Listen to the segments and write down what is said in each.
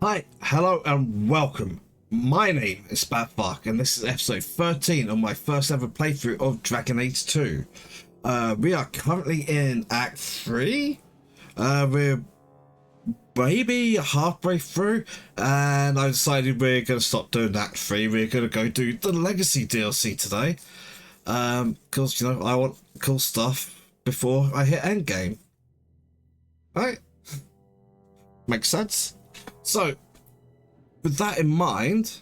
Hi, hello, and welcome. My name is Batfuck, and this is episode 13 of my first ever playthrough of Dragon Age 2. We are currently in Act 3. We're maybe halfway through, and I decided we're going to stop doing Act 3. We're going to go do the Legacy DLC today. Because, you know, I want cool stuff before I hit Endgame. Right? Makes sense? So, with that in mind,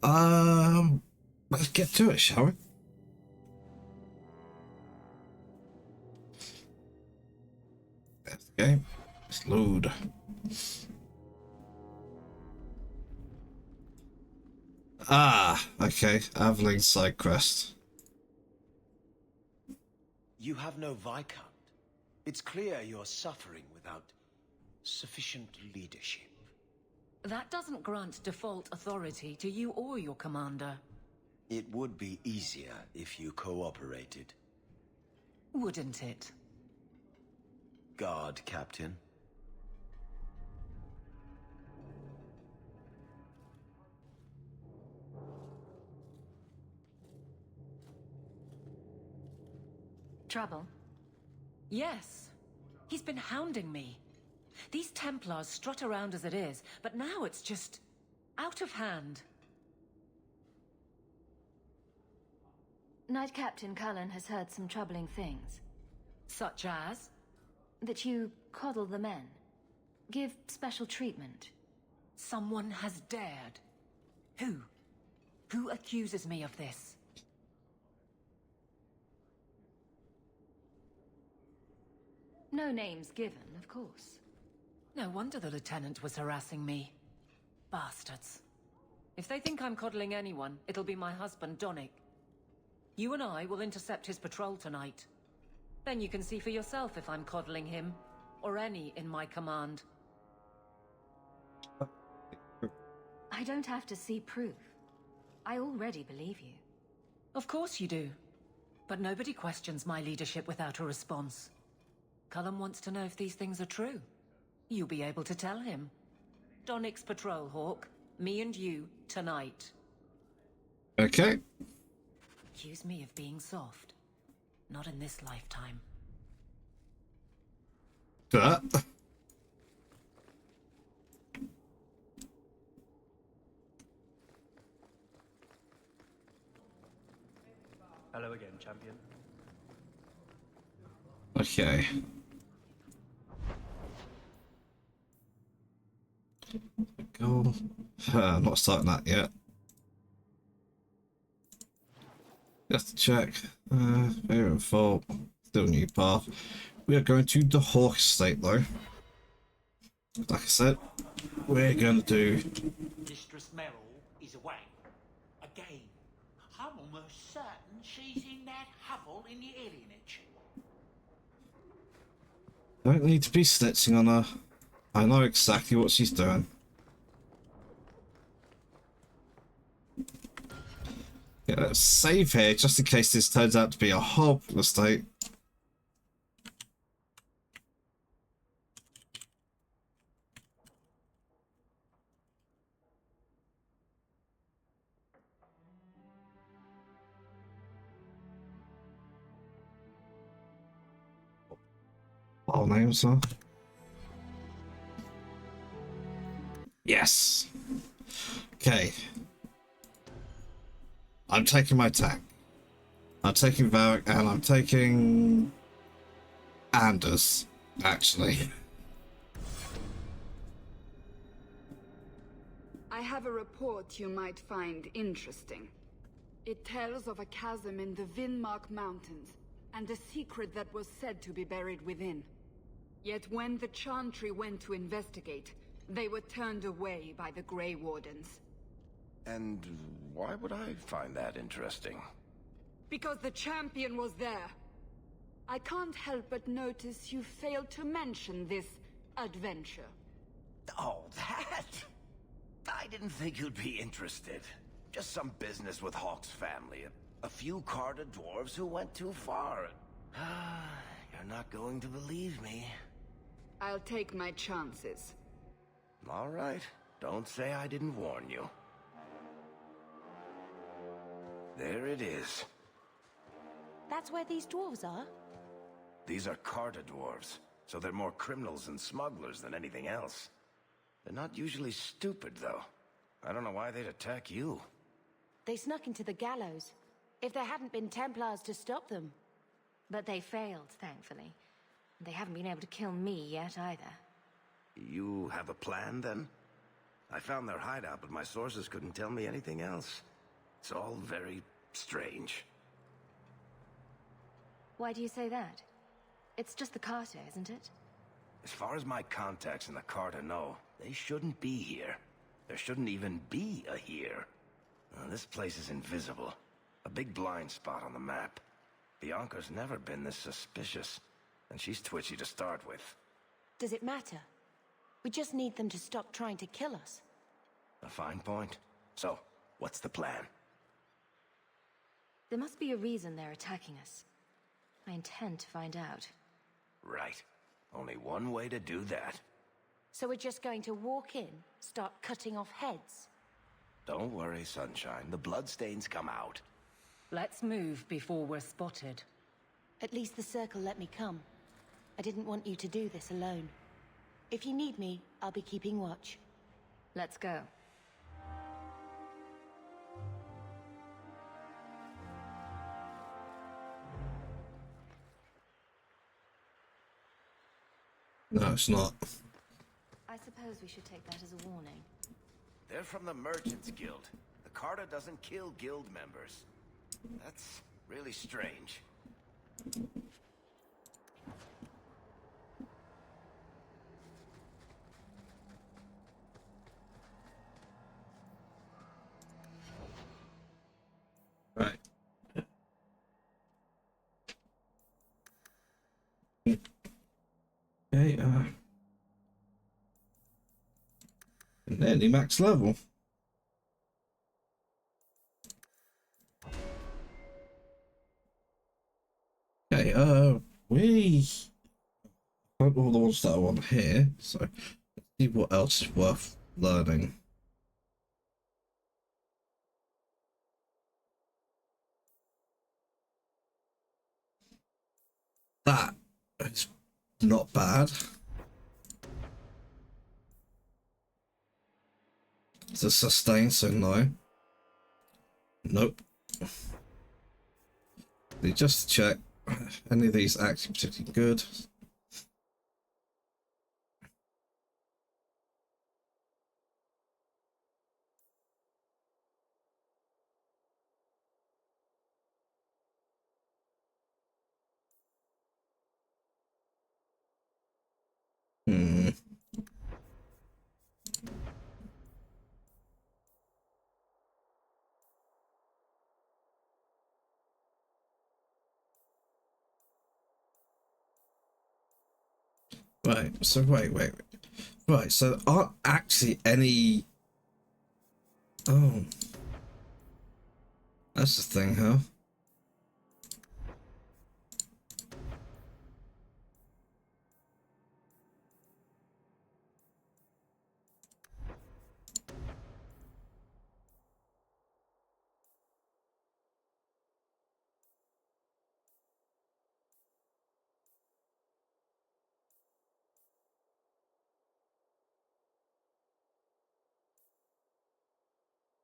let's get to it, shall we? There's the game. Let's load. Okay. Aveling side quest. You have no Viscount. It's clear you're suffering without sufficient leadership. That doesn't grant default authority to you or your commander. It would be easier if you cooperated. Wouldn't it? Guard, Captain. Trouble? Yes. He's been hounding me. These Templars strut around as it is, but now it's just out of hand. Knight Captain Cullen has heard some troubling things. Such as? That you coddle the men. Give special treatment. Someone has dared. Who? Who accuses me of this? No names given, of course. No wonder the Lieutenant was harassing me. Bastards. If they think I'm coddling anyone, it'll be my husband, Donnic. You and I will intercept his patrol tonight. Then you can see for yourself if I'm coddling him, or any in my command. I don't have to see proof. I already believe you. Of course you do. But nobody questions my leadership without a response. Cullen wants to know if these things are true. You'll be able to tell him. Donnic's patrol, Hawk. Me and you, tonight. Okay. Accuse me of being soft. Not in this lifetime. Hello again, champion. Okay. Go. Not starting that yet. Just to check. Favorite fault. Still new path. We are going to the Hawk Estate though. Like I said, we're going to do. Mistress Meryl is away. Again. I'm almost certain she's in that hovel in the alienage. Don't need to be snitching on her. I know exactly what she's doing. Yeah, let's save here just in case this turns out to be a horrible mistake. File names, huh? Yes. Okay. I'm taking my tank. I'm taking Varric and I'm taking Anders, actually. I have a report you might find interesting. It tells of a chasm in the Vinmark Mountains, and a secret that was said to be buried within. Yet when the Chantry went to investigate, they were turned away by the Grey Wardens. And why would I find that interesting? Because the champion was there. I can't help but notice you failed to mention this adventure. Oh, that? I didn't think you'd be interested. Just some business with Hawk's family. A few Carter dwarves who went too far. You're not going to believe me. I'll take my chances. All right. Don't say I didn't warn you. There it is. That's where these dwarves are? These are Carta dwarves, so they're more criminals and smugglers than anything else. They're not usually stupid, though. I don't know why they'd attack you. They snuck into the gallows. If there hadn't been Templars to stop them. But they failed, thankfully. They haven't been able to kill me yet, either. You have a plan, then? I found their hideout, but my sources couldn't tell me anything else. It's all very strange. Why do you say that? It's just the Carter, isn't it? As far as my contacts in the Carta know, they shouldn't be here. There shouldn't even be a here. This place is invisible. A big blind spot on the map. Bianca's never been this suspicious, and she's twitchy to start with. Does it matter? We just need them to stop trying to kill us. A fine point. So, what's the plan? There must be a reason they're attacking us. I intend to find out. Right. Only one way to do that. So we're just going to walk in, start cutting off heads? Don't worry, Sunshine. The bloodstains come out. Let's move before we're spotted. At least the Circle let me come. I didn't want you to do this alone. If you need me, I'll be keeping watch. Let's go. No, it's not. I suppose we should take that as a warning. They're from the Merchants Guild. The Carta doesn't kill guild members. That's really strange. Right. Okay, nearly max level. Okay, we got all the ones that are on here, so let's see what else is worth learning. That is not bad. It's a sustain, so no. Nope. Just to check, any of these actually particularly good? Right, so wait. Right, so there aren't actually any... Oh. That's the thing, huh?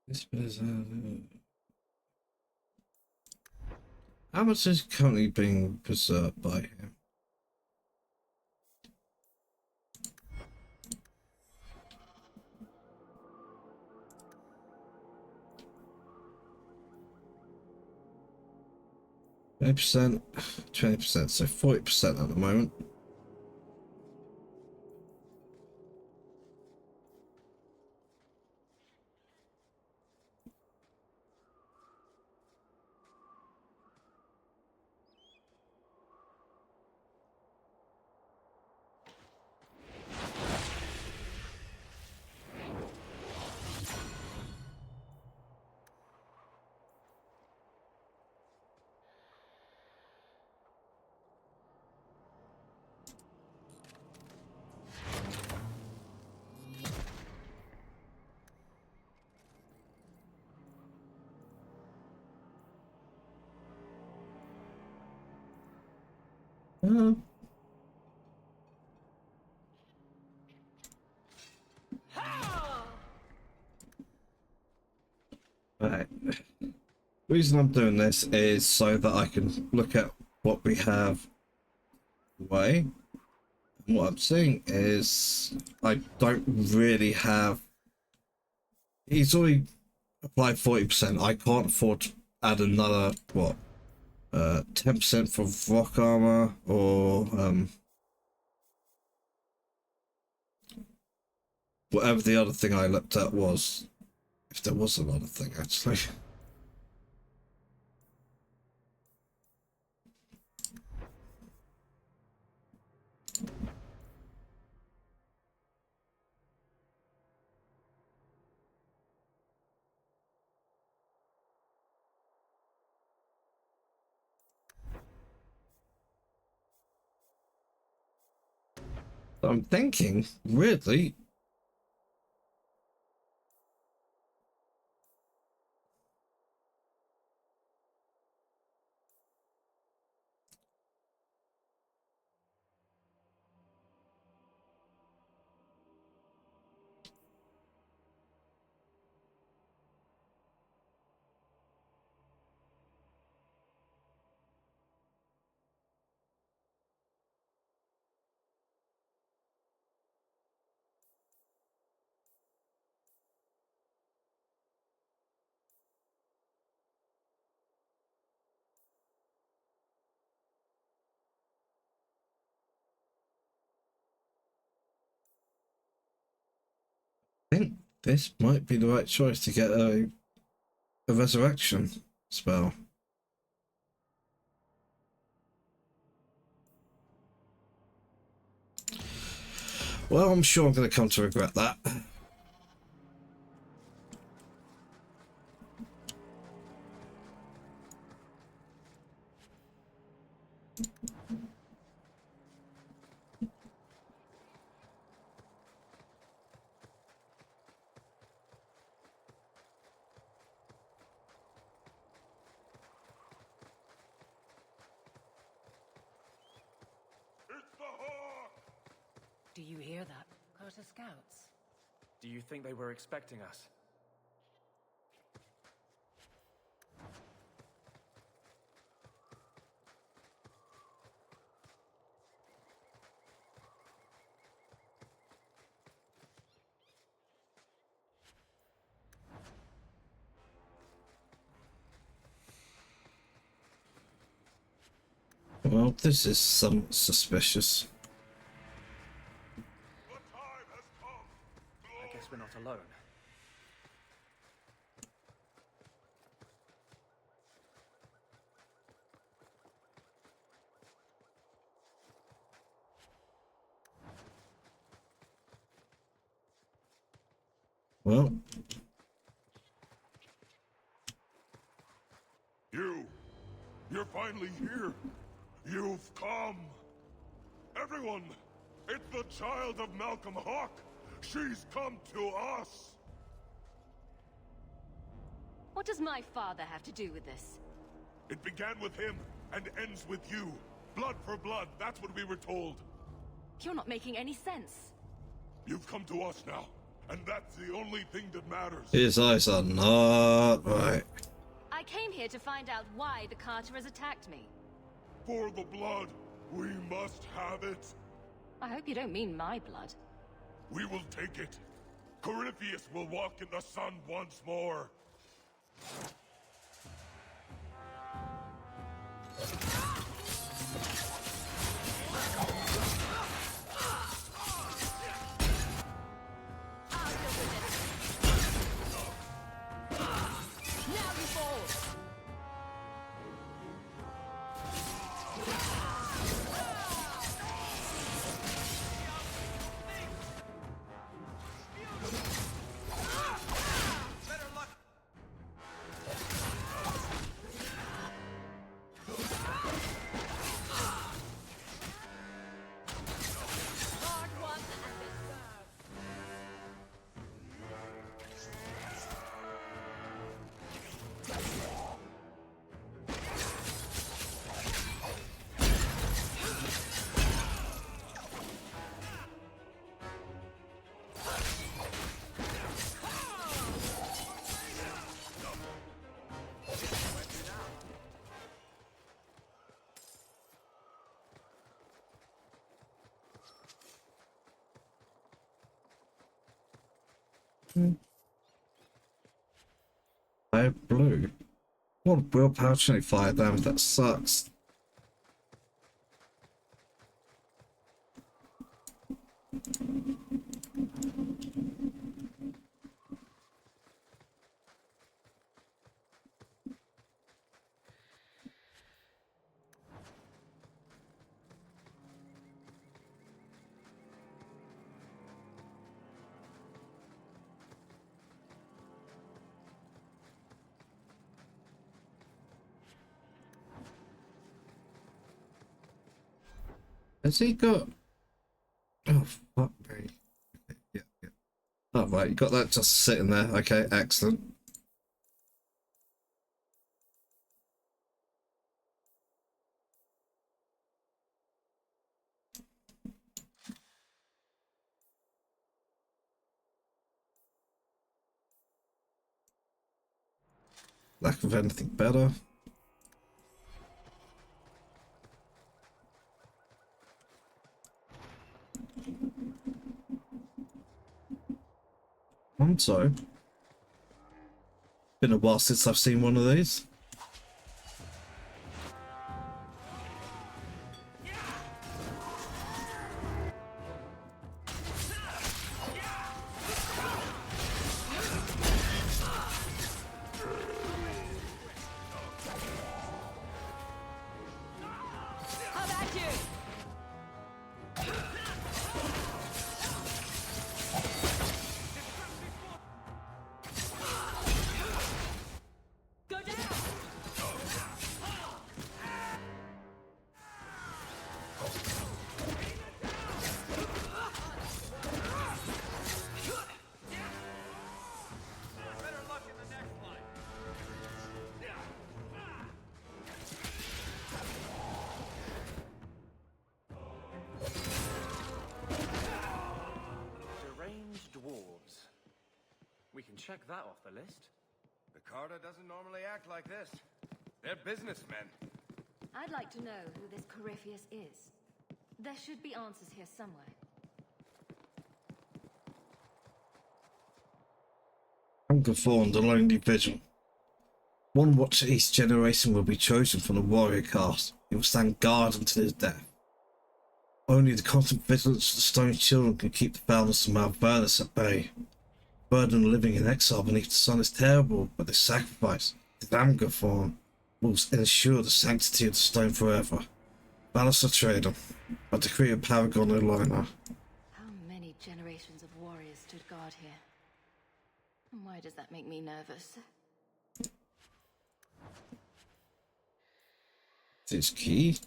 This is how much is currently being preserved by him? %, 20%, so 40% at the moment. Right. The reason I'm doing this is so that I can look at what we have away. And what I'm seeing is I don't really have. He's already applied 40%. I can't afford to add another, what, 10% for rock armor or whatever the other thing I looked at was. If there was another thing, actually. I'm thinking, weirdly, I think this might be the right choice to get a resurrection spell. Well, I'm sure I'm going to come to regret that. Do you hear that? Carter scouts. Do you think they were expecting us? Well, this is somewhat suspicious. I guess we're not alone. Well, You're finally here. You've come. Everyone, it's the child of Malcolm Hawke. She's come to us. What does my father have to do with this? It began with him and ends with you. Blood for blood, that's what we were told. You're not making any sense. You've come to us now, and that's the only thing that matters. his eyes are not right. I came here to find out why the Carter has attacked me. For the blood, we must have it. I hope you don't mean my blood. We will take it. Corypheus will walk in the sun once more. Fire blue. What willpower 25 damage, that sucks. Has he got... Oh, fuck me. Okay, yeah. Oh, right, you got that just sitting there. Okay, excellent. Lack of anything better. So, been a while since I've seen one of these. We can check that off the list. The Carter doesn't normally act like this. They're businessmen. I'd like to know who this Corypheus is. There should be answers here somewhere. Angerthorn, the Lonely Vigil. One watcher each generation will be chosen from the warrior caste. He will stand guard until his death. Only the constant vigilance of the Stone Children can keep the foulness of Mal'Vernus at bay. The burden of living in exile beneath the sun is terrible, but the sacrifice of Angerthorn will ensure the sanctity of the stone forever. Balasar Trader, by decree of Paragon Elena. How many generations of warriors stood guard here? And why does that make me nervous? This key.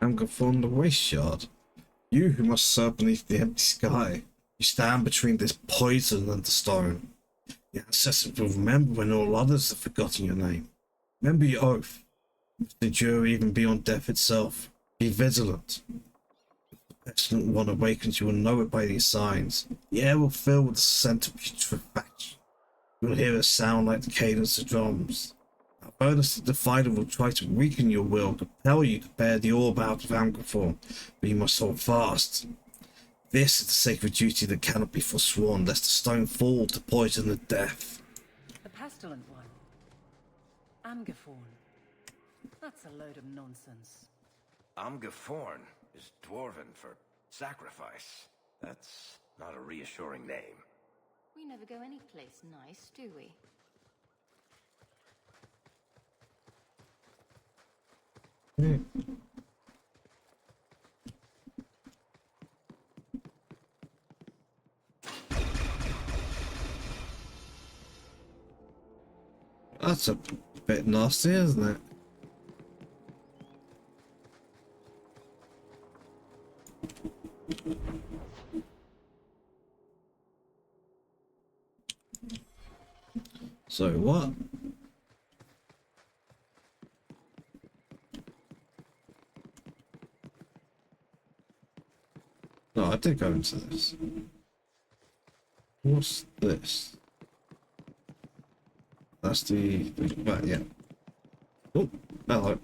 Angerthorn the Waste Shard. You who must serve beneath the empty sky. You stand between this poison and the stone. Your ancestors will remember when all others have forgotten your name. Remember your oath. You must endure even beyond death itself. Be vigilant. If the pestilent one awakens, you will know it by these signs. The air will fill with the scent of putrefaction. You will hear a sound like the cadence of drums. Mal'Vernus the Divider will try to weaken your will, compel you to bear the orb out of Angerthorn, but you must hold fast. This is the sacred duty that cannot be forsworn, lest the stone fall to poison and death. The pestilent one. Angerthorn. That's a load of nonsense. Angerthorn is Dwarven for sacrifice. That's not a reassuring name. We never go any place nice, do we? That's a bit nasty, isn't it? So what? No, I did go into this. What's this? That's the... Right, yeah. Oh, hello.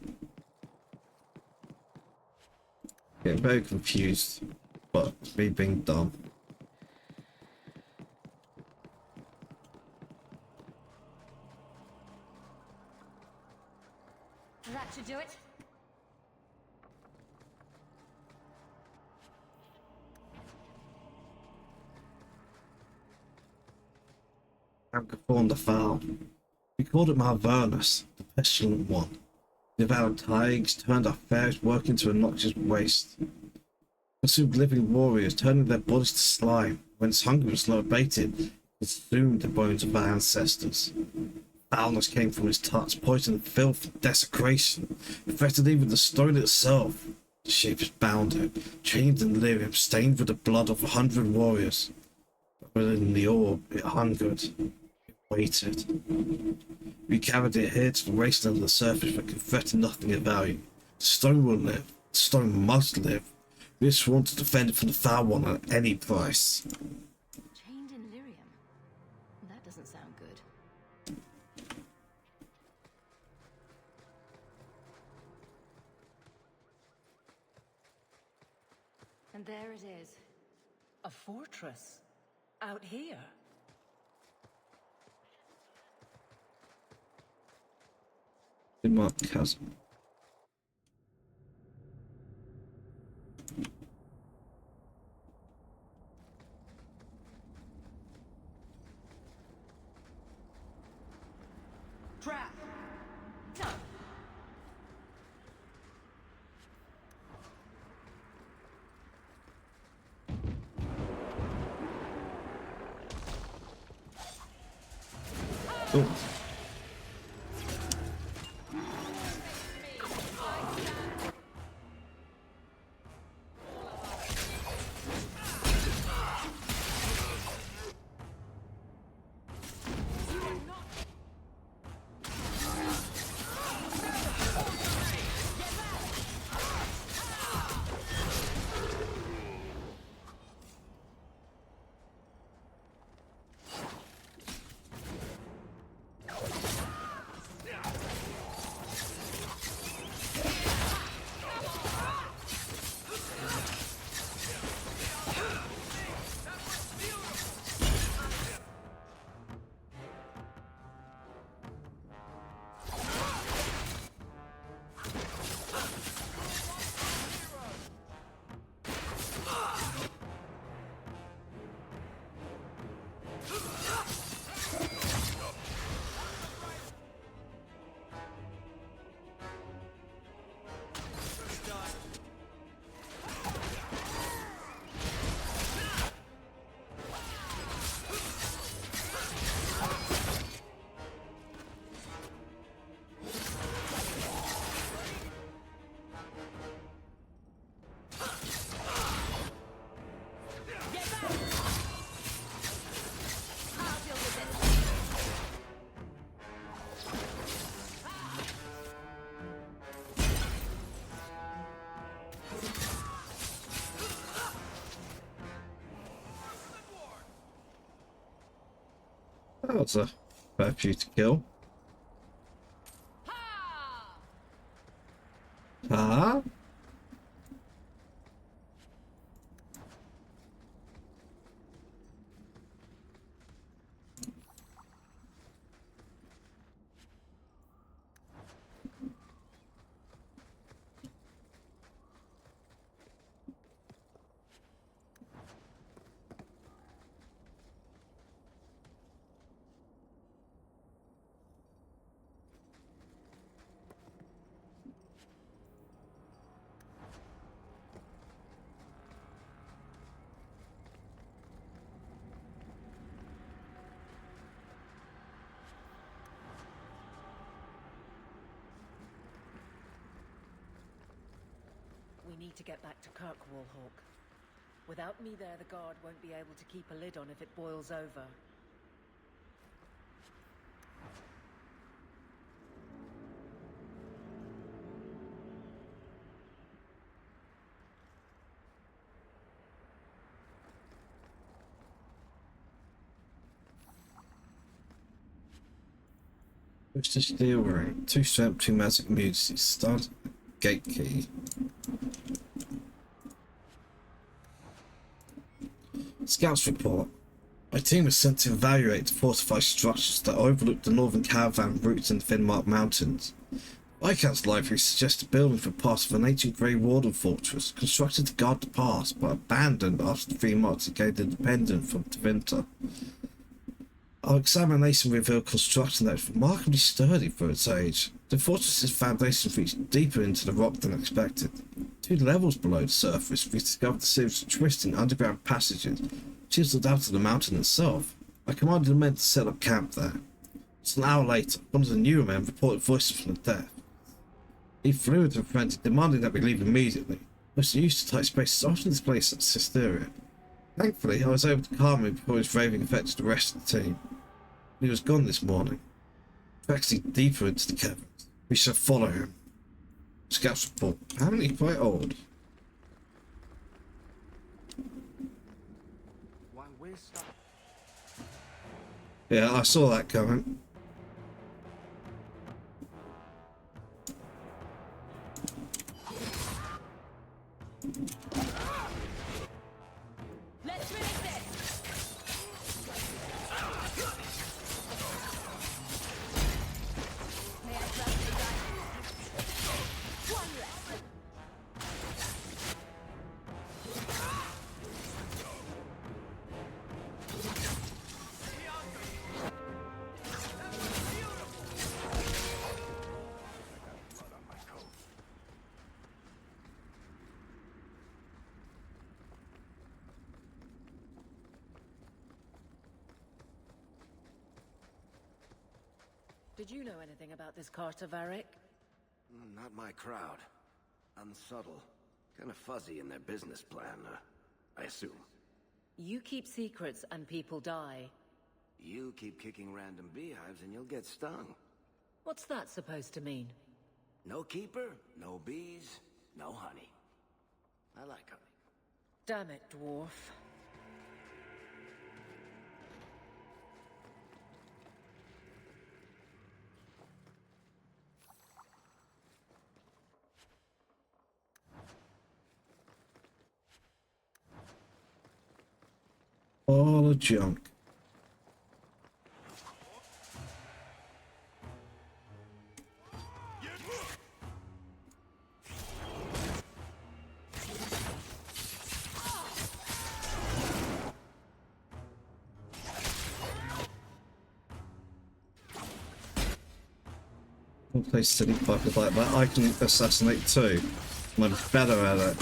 Getting very confused, but it's me being dumb. That should do it. Agathorn the Foul. We called it Malvernus, the pestilent one. Devoured tigers, turned our fairest work into a noxious waste. Consumed living warriors, turning their bodies to slime. When its hunger was not abated, consumed the bones of our ancestors. Foulness came from its touch, poison, filth, desecration. Affected even the stone itself. The shapes bound it, chained in lyrium, stained with the blood of 100 warriors. But within the orb, it hungered. Waited. We carried it here to the waste under the surface, but could threaten nothing of value. The stone will live. The stone must live. We have sworn to defend it from the foul one at any price. Chained in lyrium. That doesn't sound good. And there it is. A fortress? Out here? Mark Chasm. Trap! No! Oh. That was a fair few to kill. Ah? We need to get back to Kirkwall, Hawk. Without me there, the guard won't be able to keep a lid on if it boils over. Push the steel ring. 2 strength, 2 magic immunity. Start gate key. Scouts report. My team was sent to evaluate the fortified structures that overlook the northern caravan routes in the Finnmark Mountains. Viscount's library suggests the buildings were part of an ancient Grey Warden fortress, constructed to guard the pass, but abandoned after 3 months it gained independence from Tevinter. Our examination revealed construction that was remarkably sturdy for its age. The fortress's foundations reached deeper into the rock than expected. 2 levels below the surface, we discovered a series of twisting underground passages chiseled out of the mountain itself. I commanded the men to set up camp there. Just an hour later, one of the newer men reported voices from the depth. He flew into a frenzy, demanding that we leave immediately. Most used to tight spaces often displaced at Cisteria. Thankfully, I was able to calm him before his raving affected the rest of the team. He was gone this morning. Tracking deeper into the caverns. We shall follow him. Scouts report. Apparently quite old. Why, we're stuck. Yeah, I saw that coming. Let's finish this! May I trust you guys? One less. Did you know anything about this Carter, Varric? Not my crowd. Unsubtle. Kind of fuzzy in their business plan, I assume. You keep secrets and people die. You keep kicking random beehives and you'll get stung. What's that supposed to mean? No keeper, no bees, no honey. I like honey. Damn it, dwarf. All the junk. I'll play silly fuckers like that. I can assassinate too. I'm better at it.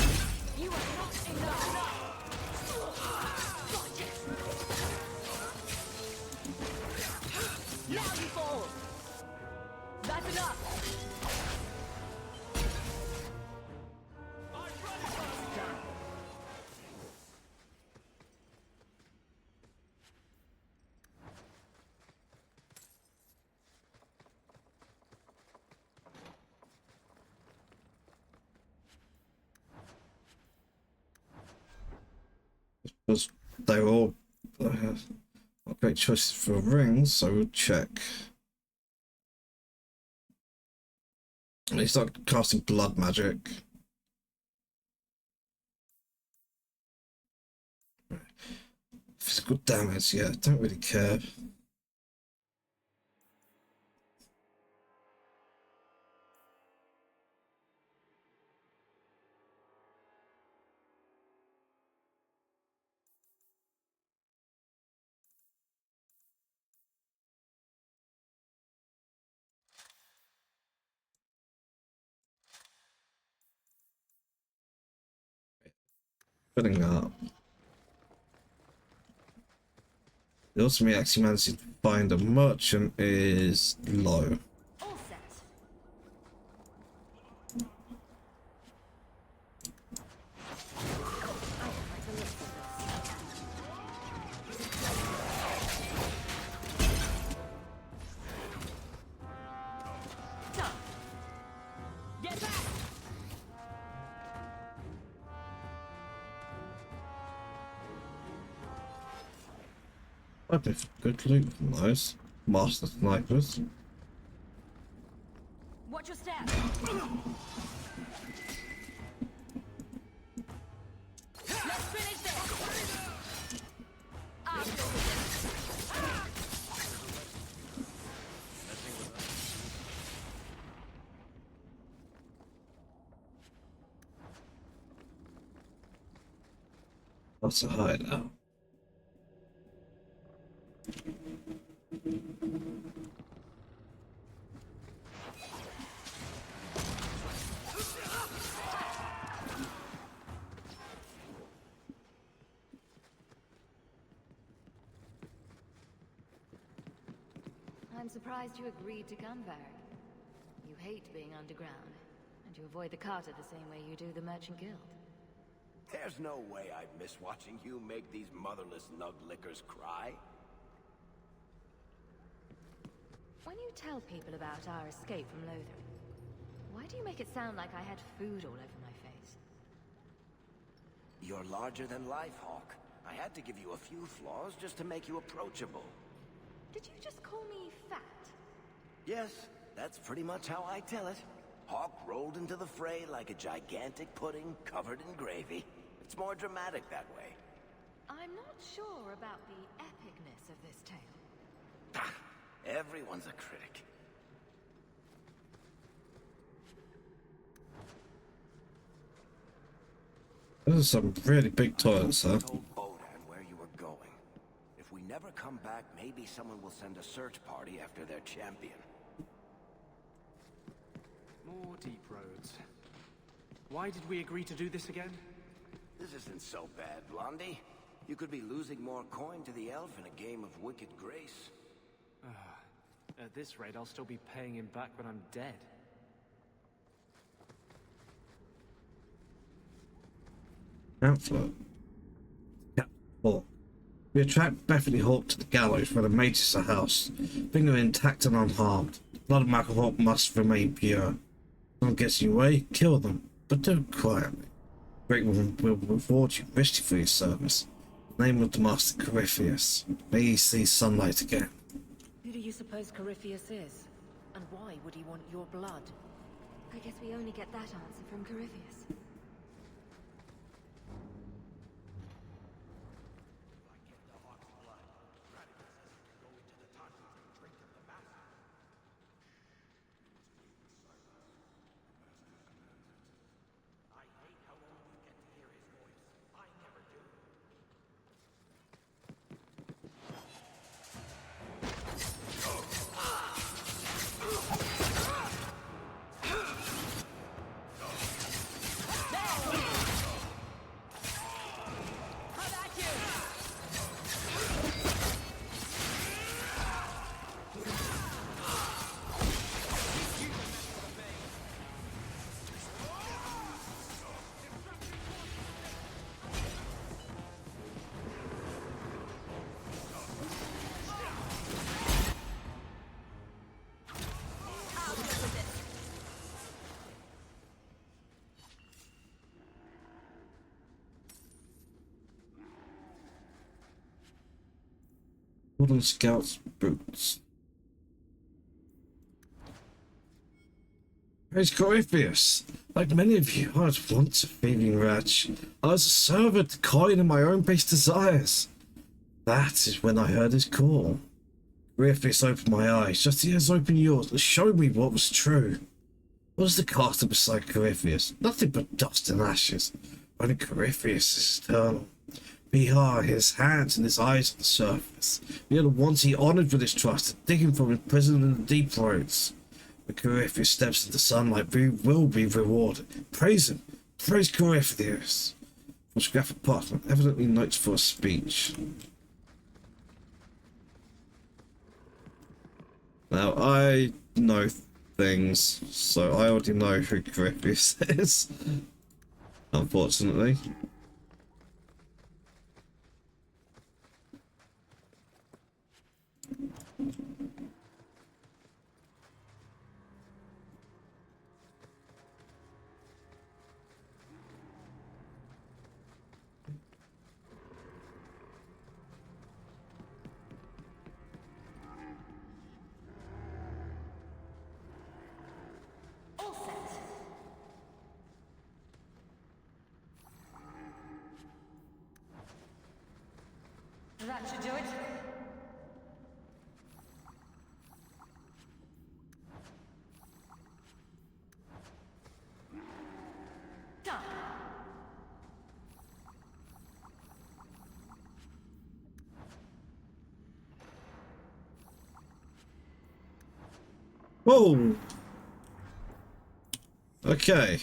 Because they were all great choices for rings, so we'll check. They start casting blood magic. Physical damage, yeah, don't really care. Putting up. The ultimate actually managed to find a merchant is low. All set. Get back! Good loot from those master snipers. Watch your step. Let's finish this. After What's a hideout? I'm surprised you agreed to come, Varric. You hate being underground, and you avoid the Carter the same way you do the Merchant Guild. There's no way I'd miss watching you make these motherless nug-lickers cry. When you tell people about our escape from Lothar, why do you make it sound like I had food all over my face? You're larger than life, Hawk. I had to give you a few flaws just to make you approachable. Did you just call me fat? Yes, that's pretty much how I tell it. Hawk rolled into the fray like a gigantic pudding covered in gravy. It's more dramatic that way. I'm not sure about the epicness of this tale. Everyone's a critic. Those are some really big toilets, huh? I told Bodan where you were going. If we never come back, maybe someone will send a search party after their champion. More deep roads. Why did we agree to do this again? This isn't so bad, Blondie. You could be losing more coin to the elf in a game of Wicked Grace. At this rate, I'll still be paying him back when I'm dead. Pamphlet. Chapter 4. We attract Bethany Hawk to the gallows where the mages are housed. Finger intact and unharmed. The blood of Malcolm Hawk must remain pure. If someone gets in your way, kill them, but do it quietly. Great Woman will reward you richly for your service. In the name of the Master Corypheus, may he see sunlight again. Who do you suppose Corypheus is? And why would he want your blood? I guess we only get that answer from Corypheus. Wooden Scout's boots. Praise Corypheus! Like many of you, I was once a thieving wretch. I was a servant, coin in my own base desires. That is when I heard his call. Corypheus opened my eyes, just as he has opened yours, and showed me what was true. What is the caster beside Corypheus? Nothing but dust and ashes. Only Corypheus is eternal. Behold his hands and his eyes on the surface. We are the ones he honoured with his trust, and dig him from his prison in the deep roads. When Corypheus steps into sunlight, we will be rewarded. Praise him! Praise Corypheus! Photographic partner, evidently notes for a speech. Now, I know things, so I already know who Corypheus is. Unfortunately. That should do it. Done. Whoa. Okay.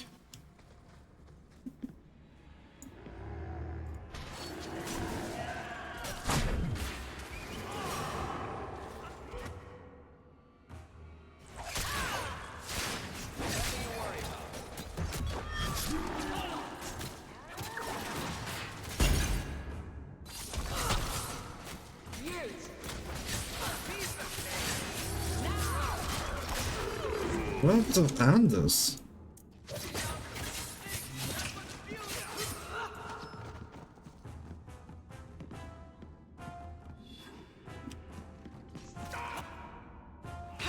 What of Anders?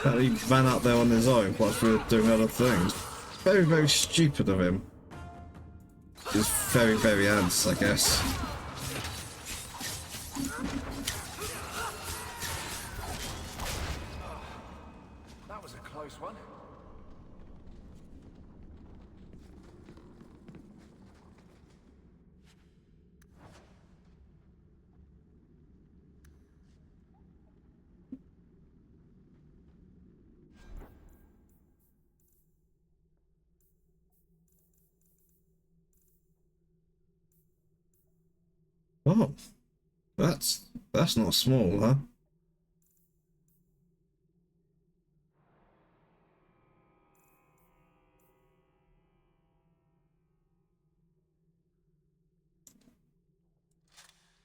He ran out there on his own whilst we were doing other things. Very, very stupid of him. He's very, very ants, I guess. That was a close one. Oh, that's not small, huh?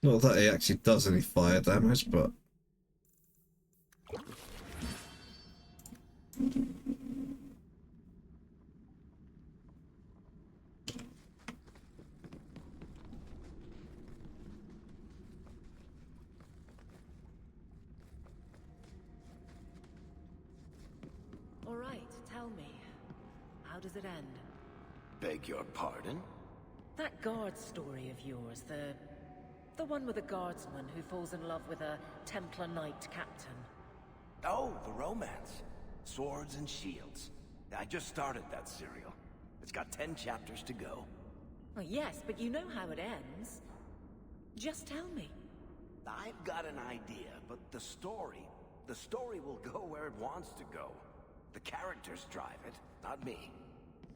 Not that he actually does any fire damage, but All right, tell me. How does it end? Beg your pardon? That guard story of yours, the one with a guardsman who falls in love with a Templar Knight captain. Oh, the romance. Swords and Shields. I just started that serial. It's got 10 chapters to go. Well, yes, but you know how it ends. Just tell me. I've got an idea, but the story will go where it wants to go. The characters drive it, not me.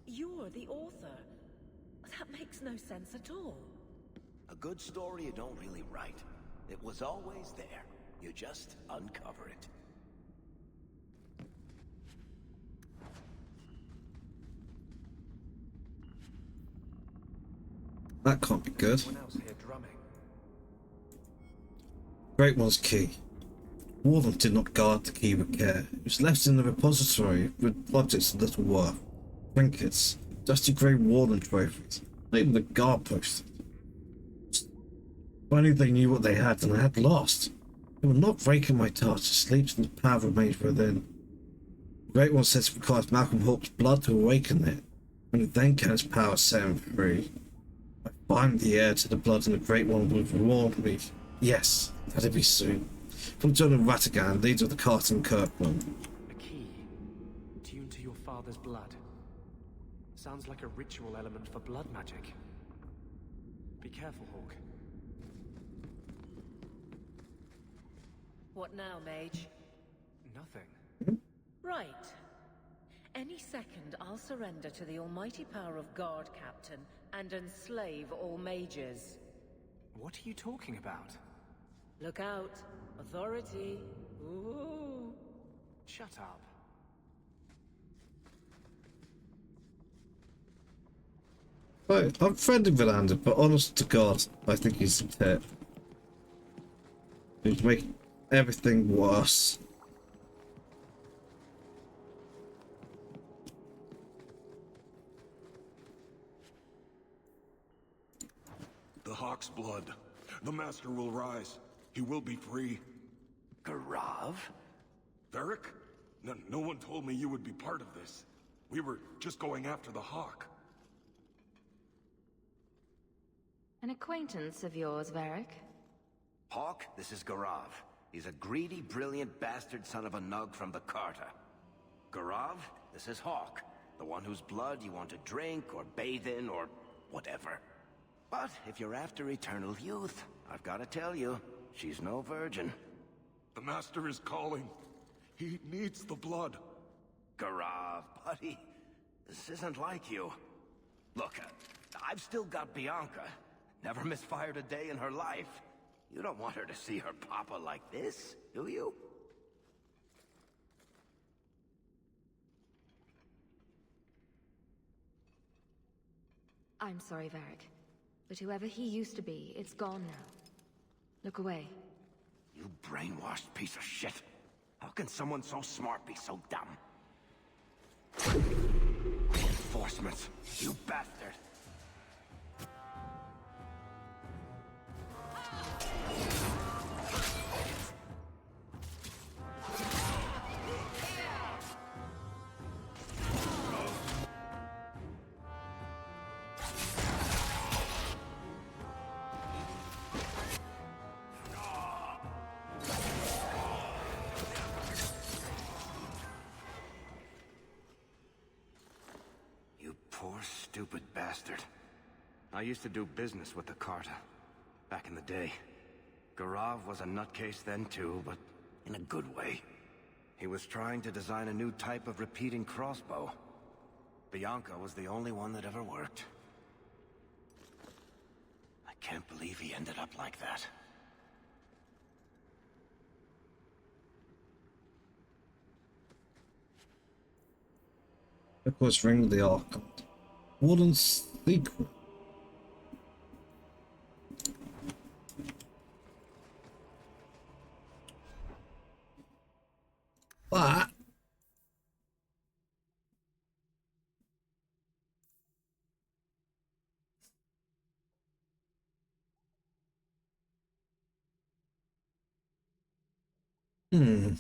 You're the author. That makes no sense at all. A good story you don't really write. It was always there. You just uncover it. that can't be good. Someone else here drumming. Great One's key. Warden did not guard the key with care. It was left in the repository with objects of little worth. Trinkets, dusty grey Warden trophies, not even the guard posted. If only they knew what they had and I had lost. They were not breaking my task to sleep and the power remains within. The Great One says it requires Malcolm Hawke's blood to awaken it. Only then can its power set him free. I bind the heir to the blood and the Great One will reward me. Yes, that'll be soon. From John Ratigan, leader of the Carton Kirkman. A key, tuned to your father's blood. Sounds like a ritual element for blood magic. Be careful, Hawke. What now, mage? Nothing. Right. Any second, I'll surrender to the almighty power of Guard Captain and enslave all mages. What are you talking about? Look out. Authority. Ooh. Shut up. Right, I'm friendly with Andy, but honest to God, I think he's a tit. He's making everything worse. The Hawk's blood. The Master will rise. He will be free. Garav? Varric? No one told me you would be part of this. We were just going after the Hawk. An acquaintance of yours, Varric? Hawk, this is Garav. He's a greedy, brilliant bastard son of a nug from the Carta. Garav, this is Hawk, the one whose blood you want to drink or bathe in or whatever. But if you're after eternal youth, I've got to tell you, she's no virgin. The Master is calling. He needs the blood. Garav, buddy, this isn't like you. Look, I've still got Bianca. Never misfired a day in her life. You don't want her to see her papa like this, do you? I'm sorry, Varric. But whoever he used to be, it's gone now. Look away. You brainwashed piece of shit. How can someone so smart be so dumb? Reinforcements, you bastard! Stupid bastard. I used to do business with the Carta. Back in the day. Garav was a nutcase then too, but in a good way. He was trying to design a new type of repeating crossbow. Bianca was the only one that ever worked. I can't believe he ended up like that. Of course, Ring of the Archon. Warden's secret. But Hmm.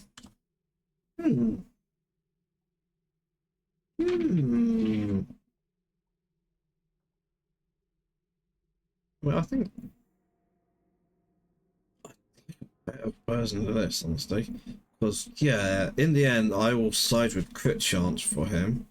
Well, I think a better version of this, honestly. Because, yeah, in the end, I will side with crit chance for him.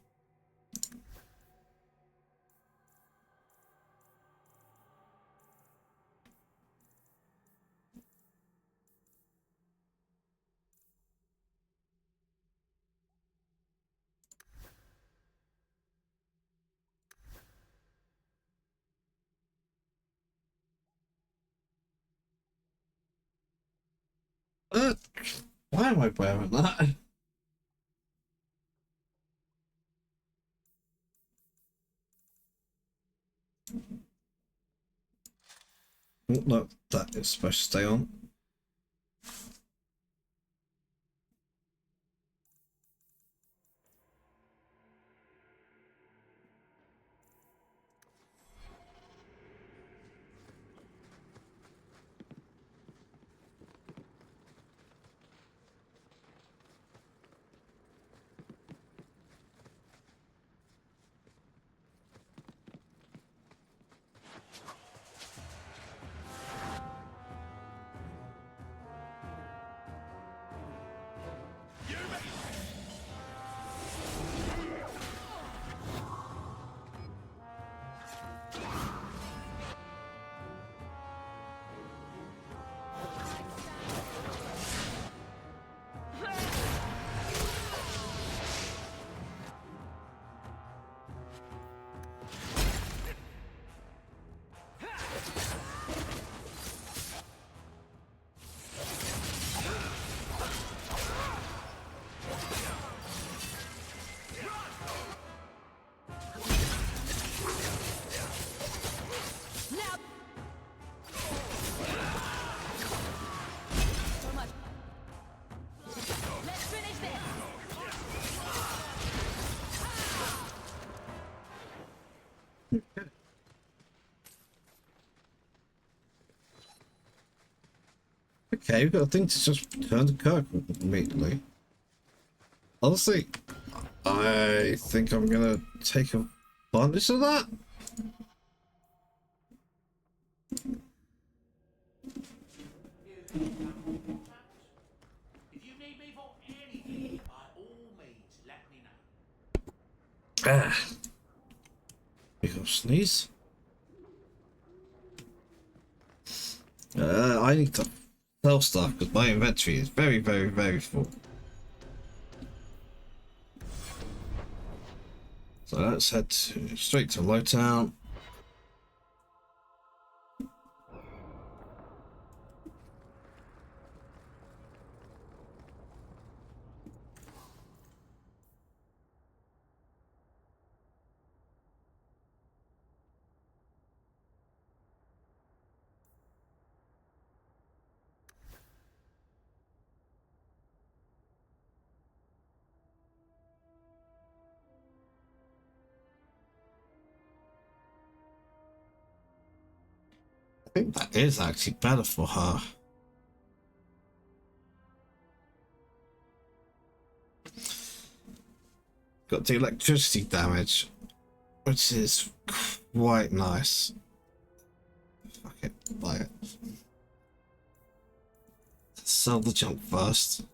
Why am I wearing that? Oh, no, that is supposed to stay on. Okay, we've got a thing to just turn to Kirk immediately. Honestly, I think I'm gonna take advantage of that. If you need me for anything, by all means, let me know. Ah. Big old sneeze. I need to sell stuff because my inventory is very, very, very full. So let's head straight to Lowtown. I think that is actually better for her. Got the electricity damage, which is quite nice. Fuck it, buy it. Sell the junk first.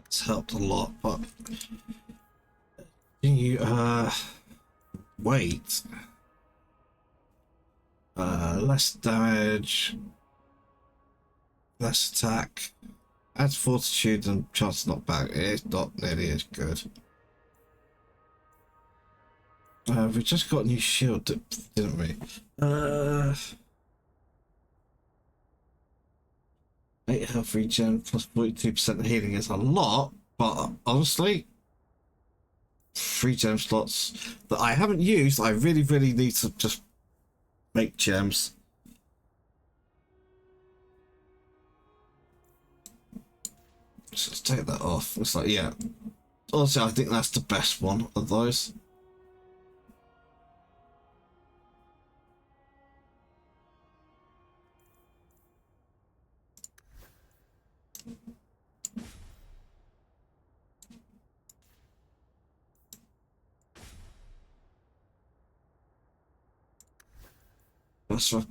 It's helped a lot, but you wait. Less damage, less attack, adds fortitude and chance to knock back. It's not nearly as good. We just got a new shield, didn't we? 8 health regen plus 42% healing is a lot, but honestly, 3 gem slots that I haven't used. I really, really need to just make gems. So let's take that off. It's like, yeah. Honestly, I think that's the best one of those.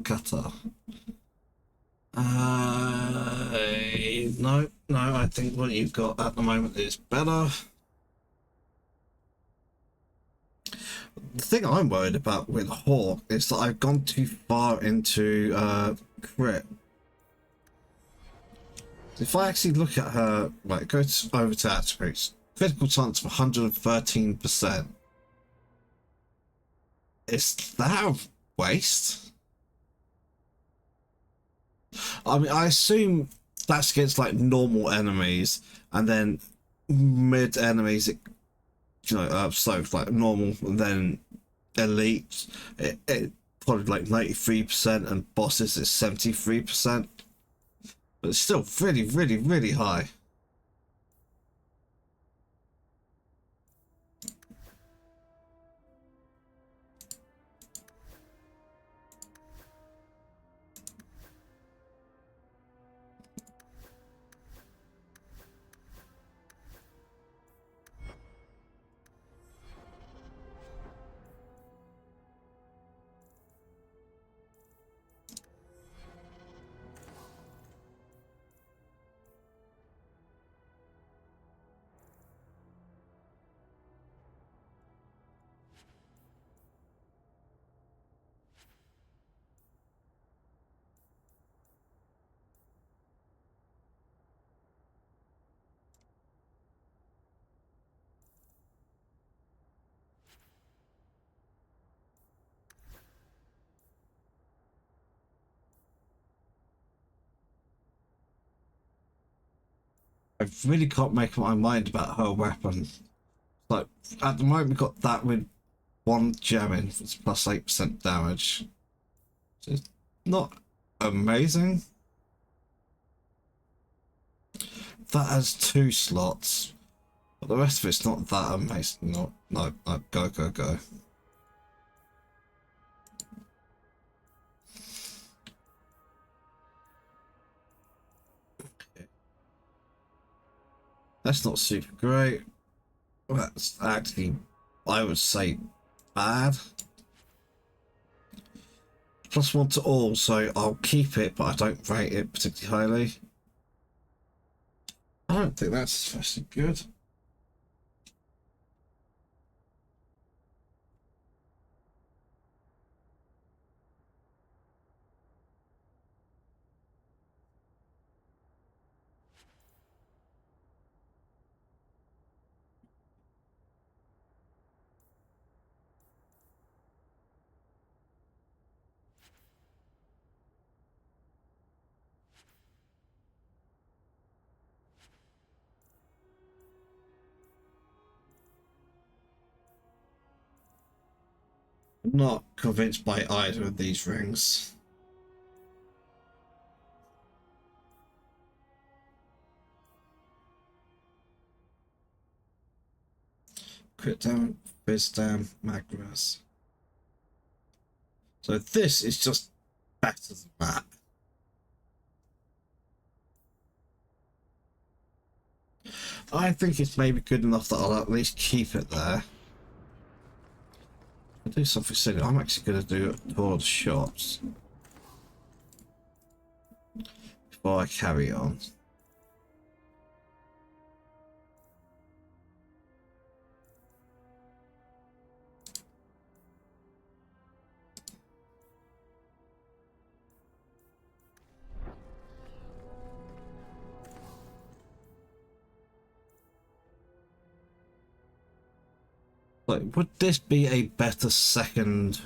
Cutter. No, I think what you've got at the moment is better. The thing I'm worried about with Hawk is that I've gone too far into crit. If I actually look at her, right, go over to attributes, critical chance of 113%. Is that a waste? I mean, I assume that's against like normal enemies, and then mid enemies, so like normal, and then elite, it probably like 93%, and bosses is 73%, but it's still really, really, really high. I really can't make up my mind about her weapon. Like, at the moment, we've got that with one gem in, it's plus 8% damage. So it's not amazing. That has 2 slots, but the rest of it's not that amazing. No, go. Okay. That's not super great. That's actually, I would say, bad. +1 to all, so I'll keep it, but I don't rate it particularly highly. I don't think that's especially good. I'm not convinced by either of these rings. Crit down, fizz down, magmas. So this is just better than that. I think it's maybe good enough that I'll at least keep it there. I'll do something silly. I'm actually going to do it towards shops before I carry on. Like, would this be a better second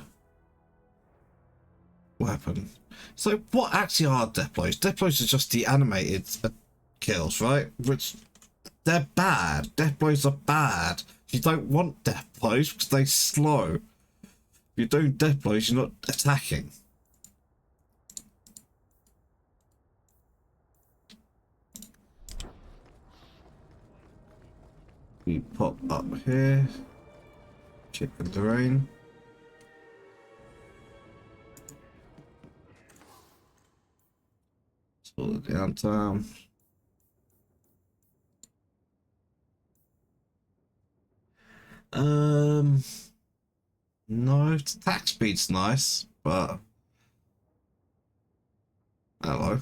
weapon? So what actually are death blows? Death blows are just the animated kills, right? Which, they're bad. Death blows are bad. You don't want death blows because they slow. If you're doing death blows, you're not attacking. We pop up here. Check the terrain. Slow the downtime. No, attack speed's nice, but hello.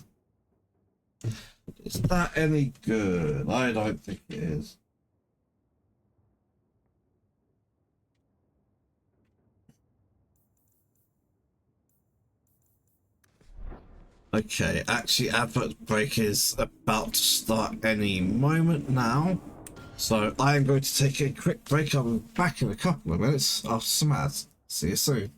Is that any good? I don't think it is. Okay, actually advert break is about to start any moment now. So I am going to take a quick break. I'll be back in a couple of minutes after some ads. See you soon.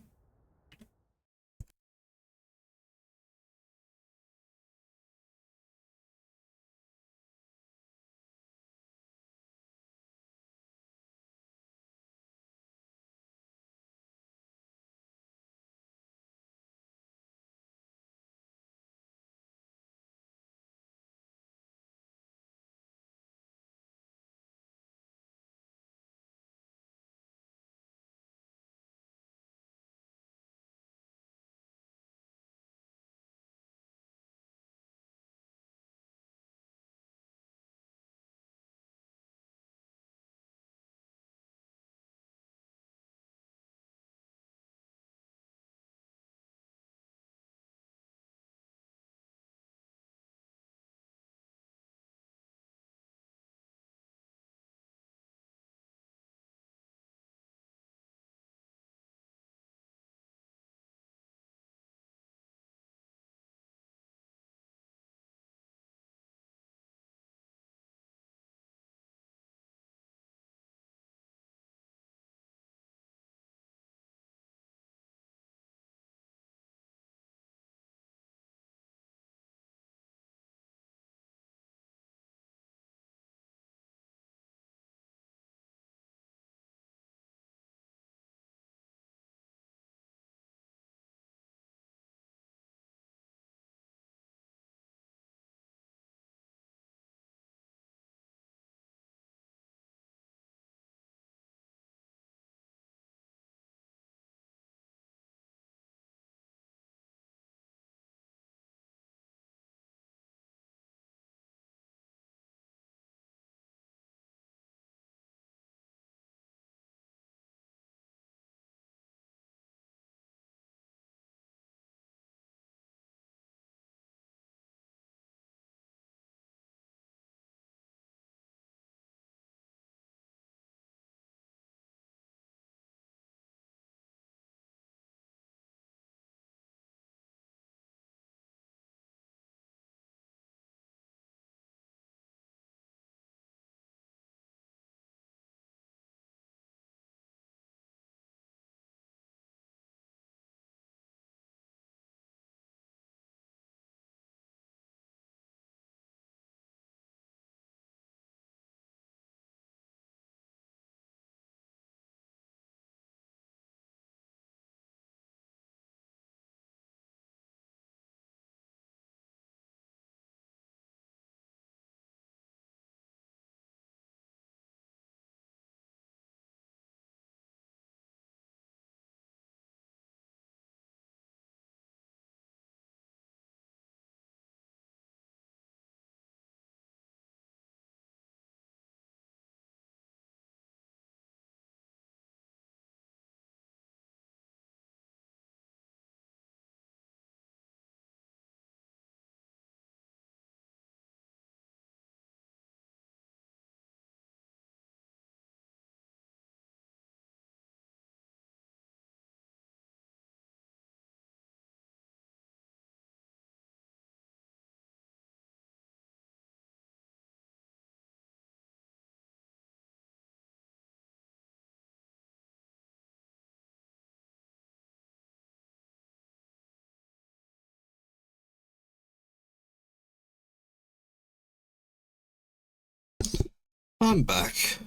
I'm back.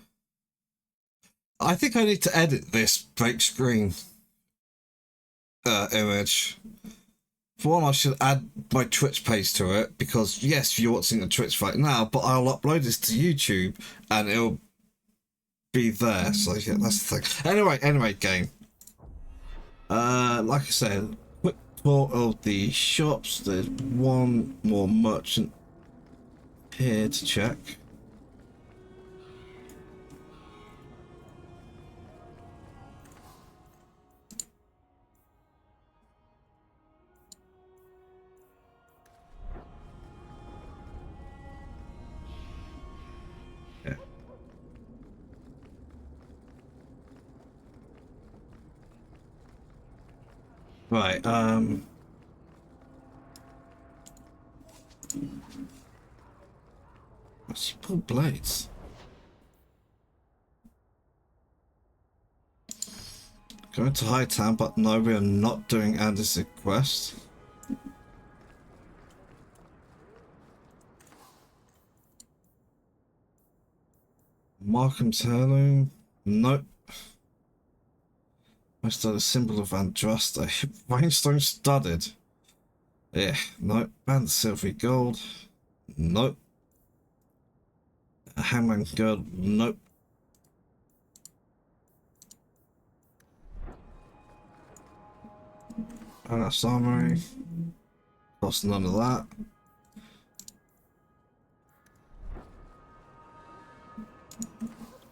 I think I need to edit this break screen image. For one, I should add my Twitch page to it, because yes, you're watching the Twitch right now, but I'll upload this to YouTube and it'll be there. So yeah, that's the thing. Anyway, game. Like I said, quick tour of the shops. There's one more merchant here to check. Yeah. Right, let's pull blades. Going to Hightown, but no, we are not doing Andy's quest. Markham's heirloom. Nope. Must have a symbol of Andraste. Rhinestone studded. Yeah, nope. Band silvery gold. Nope. A hangman girdle. Nope. That's armory. Lost none of that.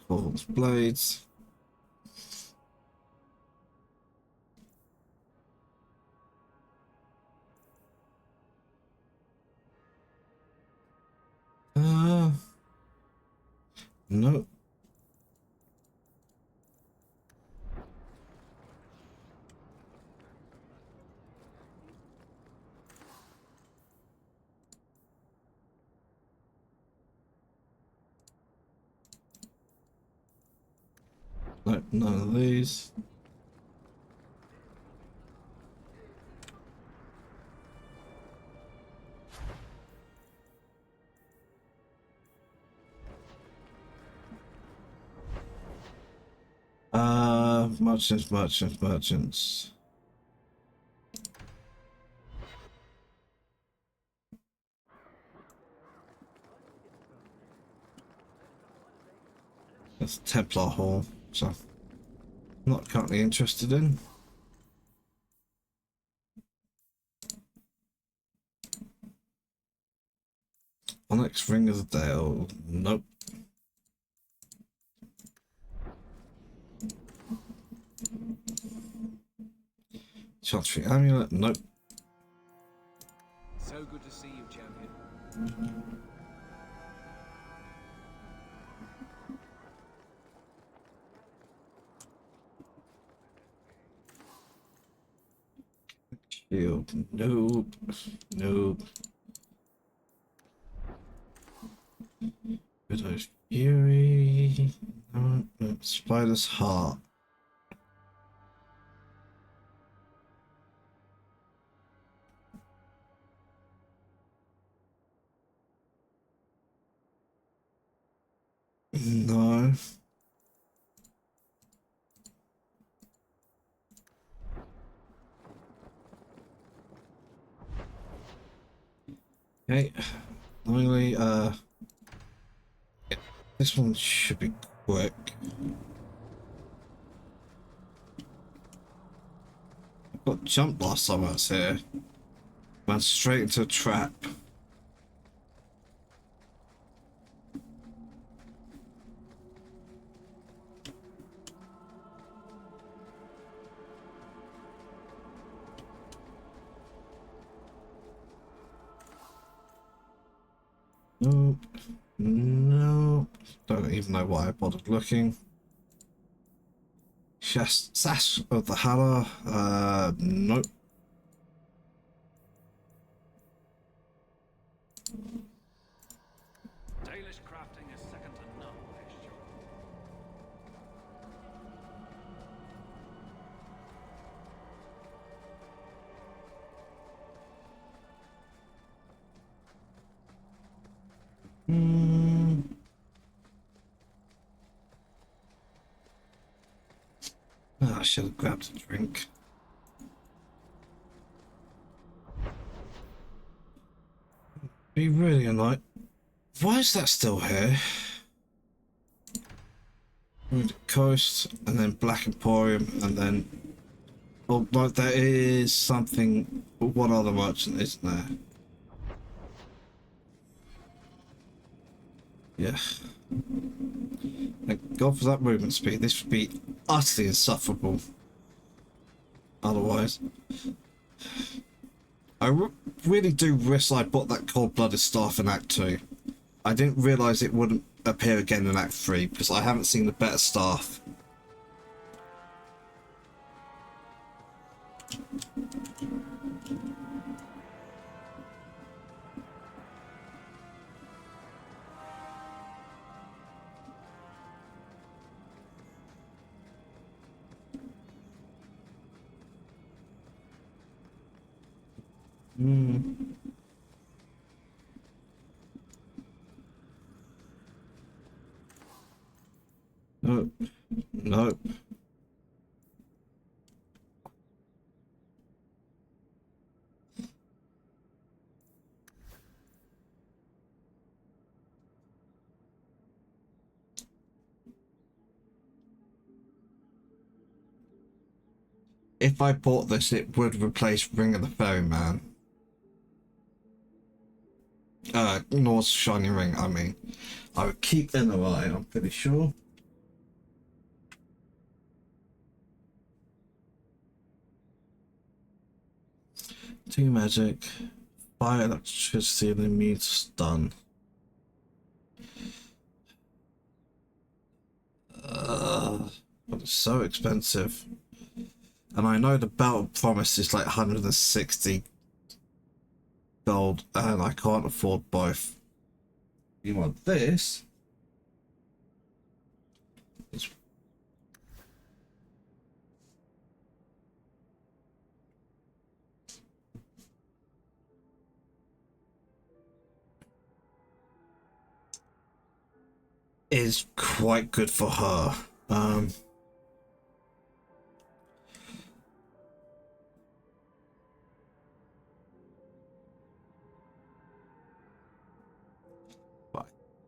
Gold blades. Nope. Nope, none of these. Merchants. That's Templar Hall, so not currently interested in. Onyx Ring of the Dale, nope. Chantry Amulet, nope. So good to see you, champion. Shield, nope. Nope. Widow's Fury, no, Spider's Heart. No. Okay. Finally, this one should be quick. I got jumped last time I was here. Went straight into a trap. Nope. No. Don't even know why I bothered looking. Sash of the Halla. Nope. Dalish crafting is second to none, Mage. Oh, I should have grabbed a drink. Be really annoyed. Why is that still here? Wounded Coast, and then Black Emporium, and then... Oh, no, there is something... One other merchant, isn't there? Yeah. Thank God for that movement speed. This would be utterly insufferable. Otherwise. I really do wish I bought that cold-blooded staff in Act 2. I didn't realise it wouldn't appear again in Act 3, because I haven't seen the better staff. Nope. Nope. If I bought this, it would replace Ring of the Ferryman. North's Shining Ring, I mean. I would keep NOI, I'm pretty sure. Two magic, fire, electricity, and immune to stun. But it's so expensive. And I know the Belt of Promise is like 160 gold, and I can't afford both. You want this? It's is quite good for her. I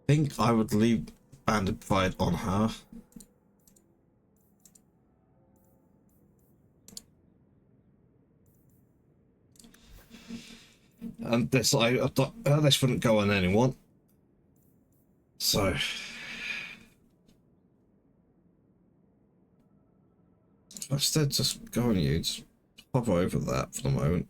think I would leave Banded Pride on her. And this, this wouldn't go on anyone. So instead, just go on you, just hover over that for the moment.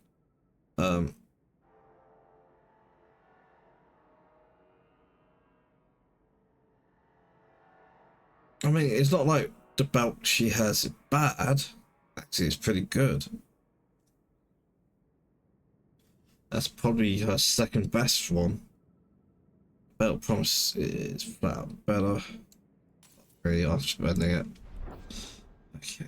I mean, it's not like the belt she has is bad. Actually, it's pretty good. That's probably her second best one. Belt Promise is flat out better. Really are spending it. Okay.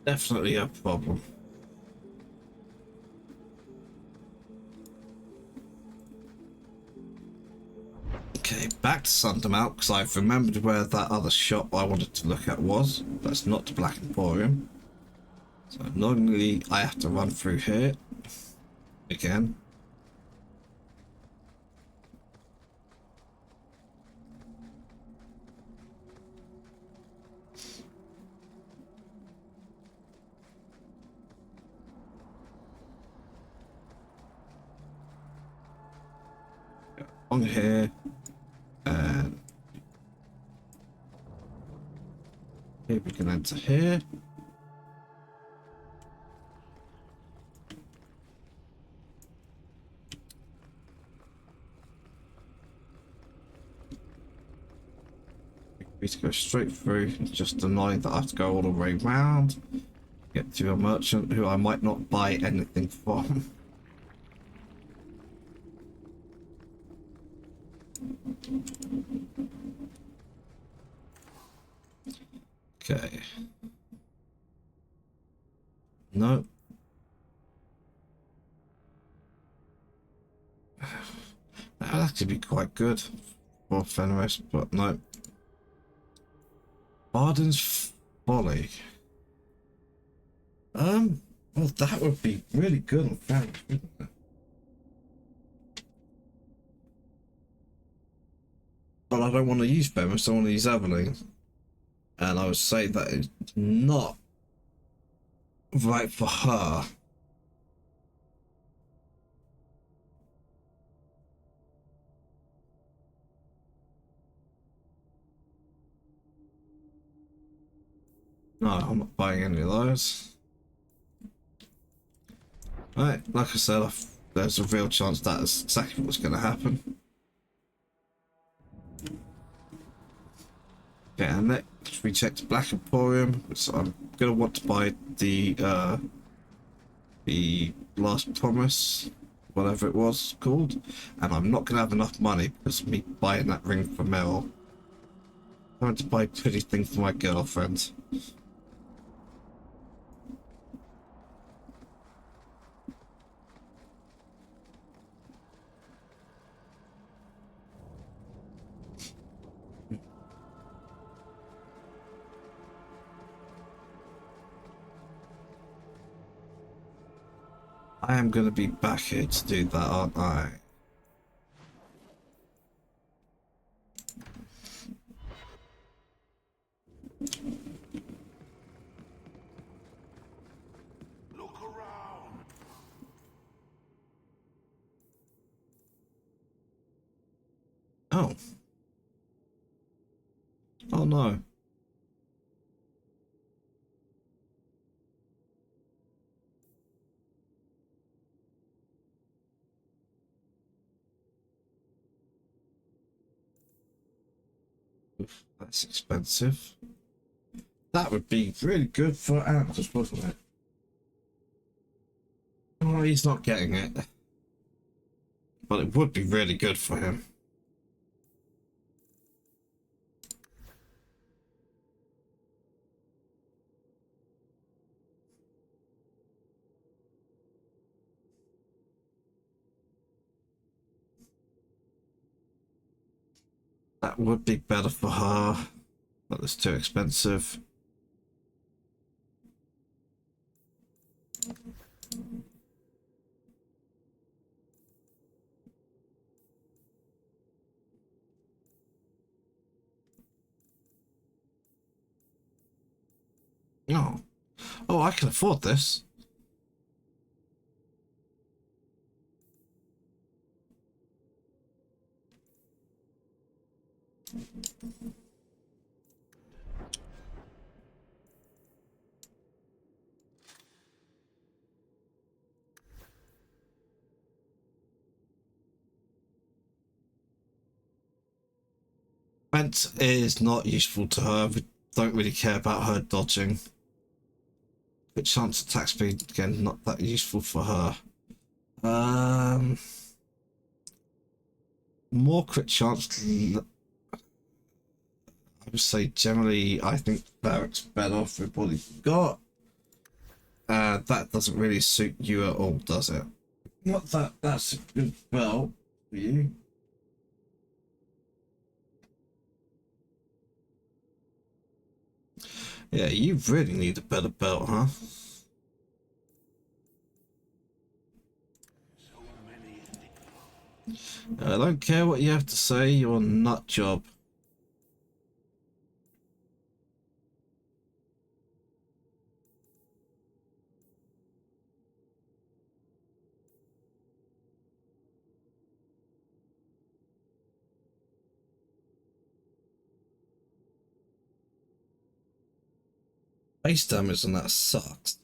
Definitely a problem. Okay, back to Sundermount, because I've remembered where that other shop I wanted to look at was. That's not the Black Emporium. So normally I have to run through here again. On here, and here we can enter here. We to go straight through, just annoying that I have to go all the way round, get to a merchant who I might not buy anything from. Okay. No. That'd actually be quite good for Fenris, but no. Barden's Folly. Well, that would be really good on Fenris, wouldn't it? But I don't want to use Fenris, I want to use Aveline. And I would say that is not right for her. No, I'm not buying any of those. Right, like I said, there's a real chance that is exactly what's going to happen. Okay, and next we checked Black Emporium, so I'm going to want to buy the Last Promise, whatever it was called, and I'm not going to have enough money because of me buying that ring for Meryl. I want to buy a pretty thing for my girlfriend. I am going to be back here to do that, aren't I? Look around. Oh. Oh no. That's expensive. That would be really good for Anders, wouldn't it? Oh, he's not getting it. But it would be really good for him. That would be better for her, but it's too expensive. Oh. Oh, I can afford this. Vent is not useful to her. We don't really care about her dodging. But chance attack speed, again, not that useful for her. More crit chance. I would say generally, I think Barrett's better for what he's got. That doesn't really suit you at all, does it? Not that that's a good belt for you. Yeah, you really need a better belt, huh? I don't care what you have to say, you're a nut job. Base damage and that sucks.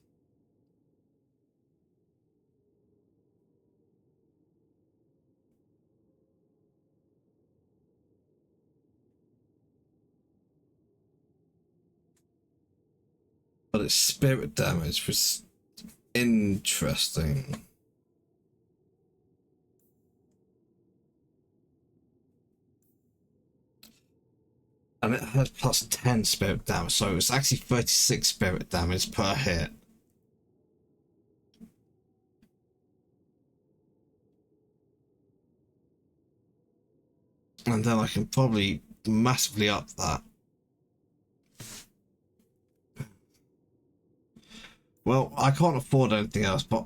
But its spirit damage was interesting. And it had plus 10 spirit damage, so it was actually 36 spirit damage per hit. And then I can probably massively up that. Well, I can't afford anything else, but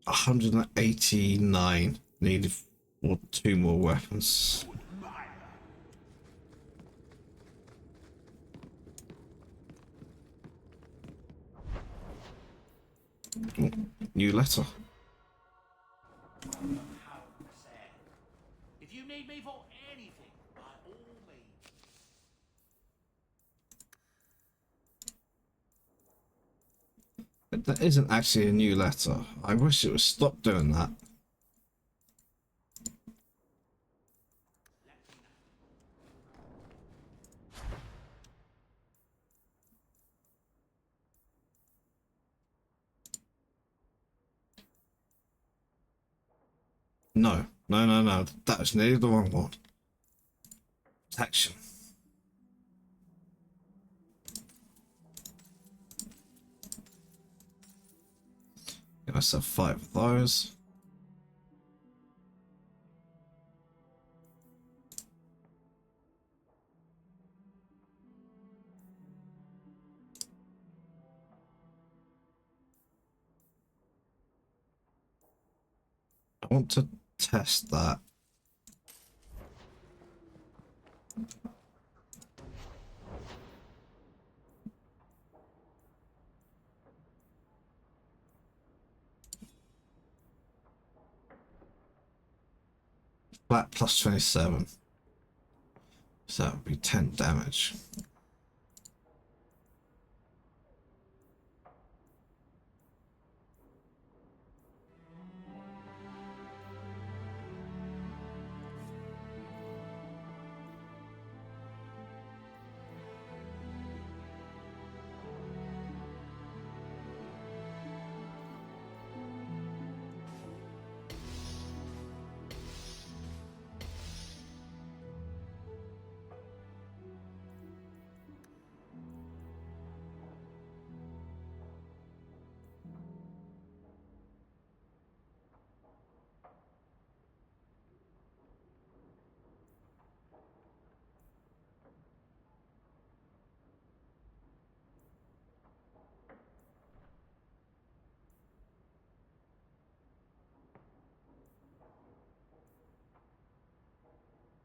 189 needed for 2 more weapons. Ooh, new letter. If you need me for anything, by all means. But that isn't actually a new letter. I wish it would stop doing that. No, no, no, no. That was nearly the wrong one. Protection. Get myself 5 of those. I want to test that. Flat plus 27. So that would be 10 damage.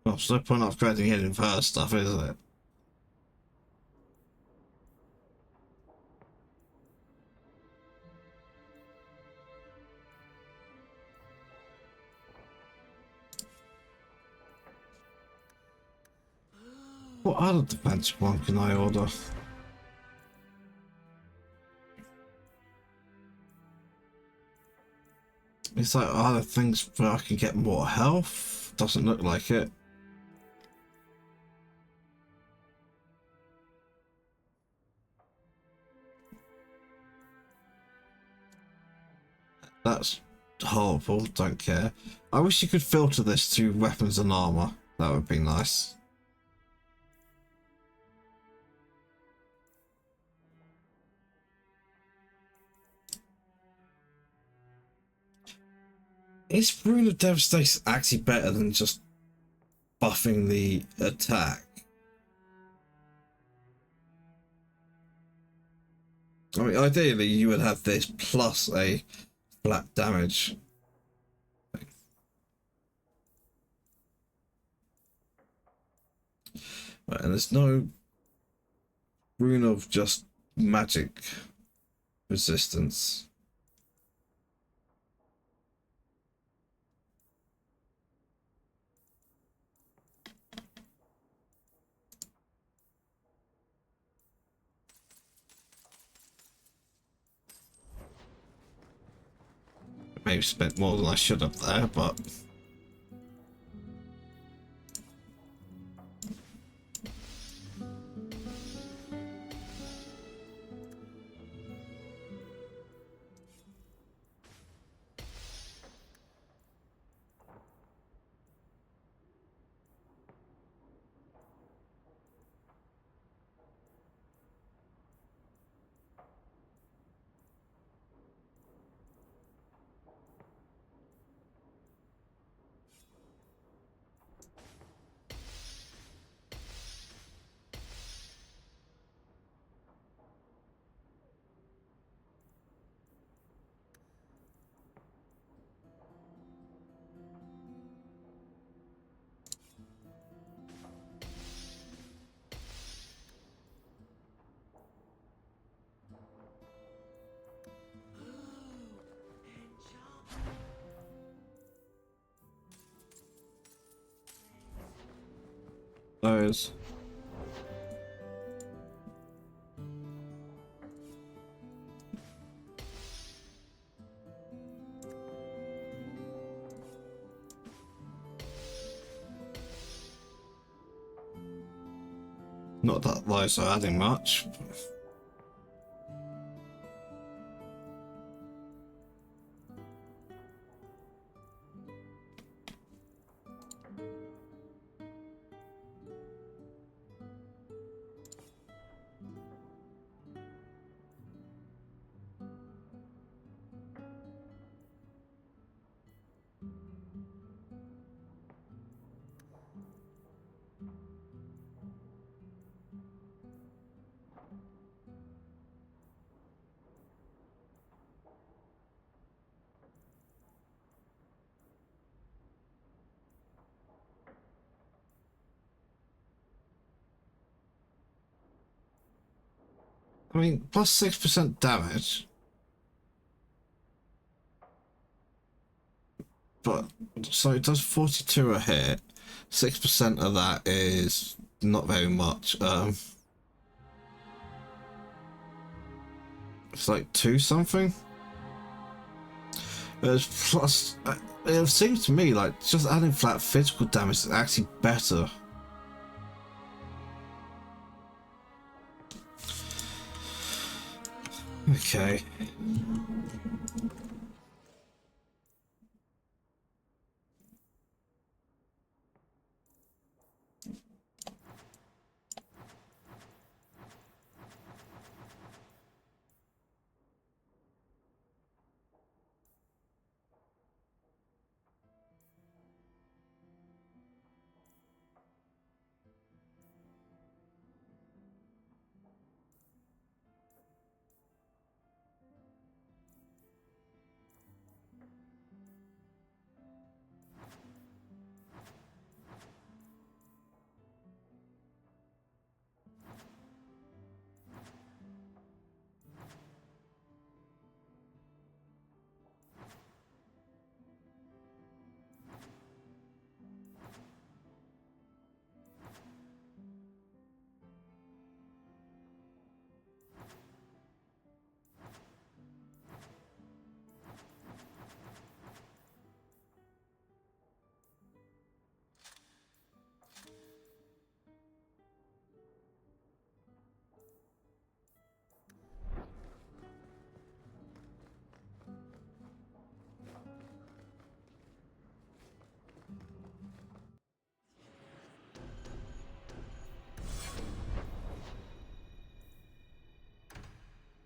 Well, there's no point upgrading any of her stuff, is it? What other defensive one can I order? It's like other things where I can get more health. Doesn't look like it. That's horrible, don't care. I wish you could filter this to weapons and armor. That would be nice. Is Rune of Devastation actually better than just buffing the attack? I mean, ideally you would have this plus a flat damage. Right, and there's no rune of just magic resistance. Maybe spent more than I should have there, but those. Not that those are adding much. I mean, plus 6% damage. But, so it does 42 a hit. 6% of that is not very much. It's like 2 something. There's plus, it seems to me like just adding flat physical damage is actually better. Okay.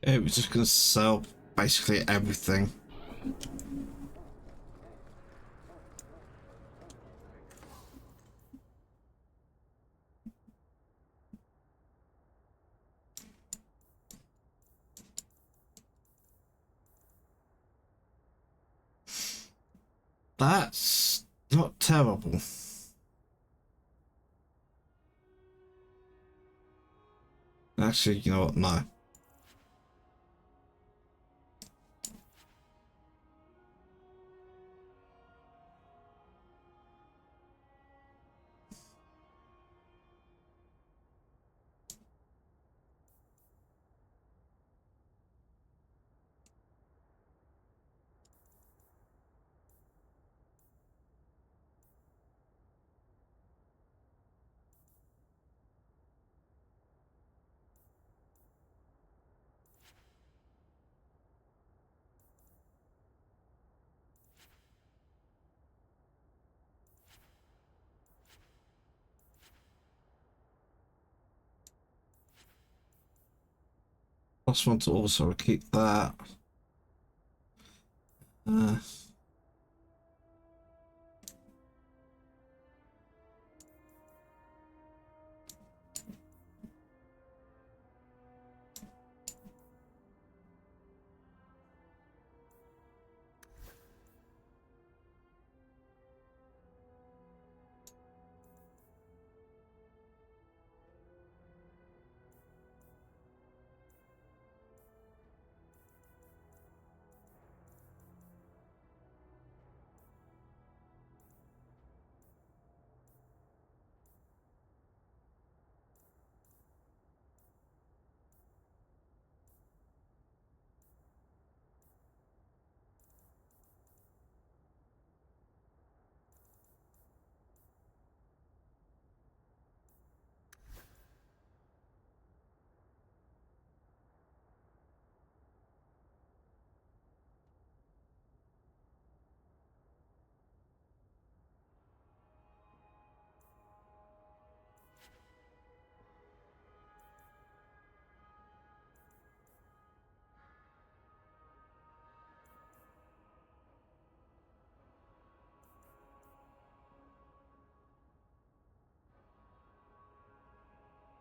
Yeah, we're just gonna sell basically everything. That's not terrible. Actually, you know what? No. Plus one to also keep that.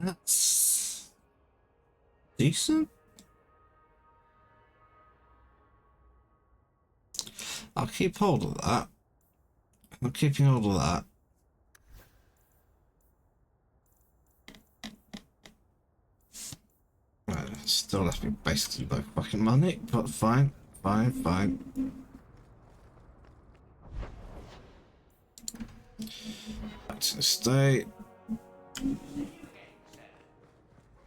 That's decent. I'll keep hold of that. I'm keeping hold of that. Right, still left me basically no fucking money, but fine, fine. Back to the state.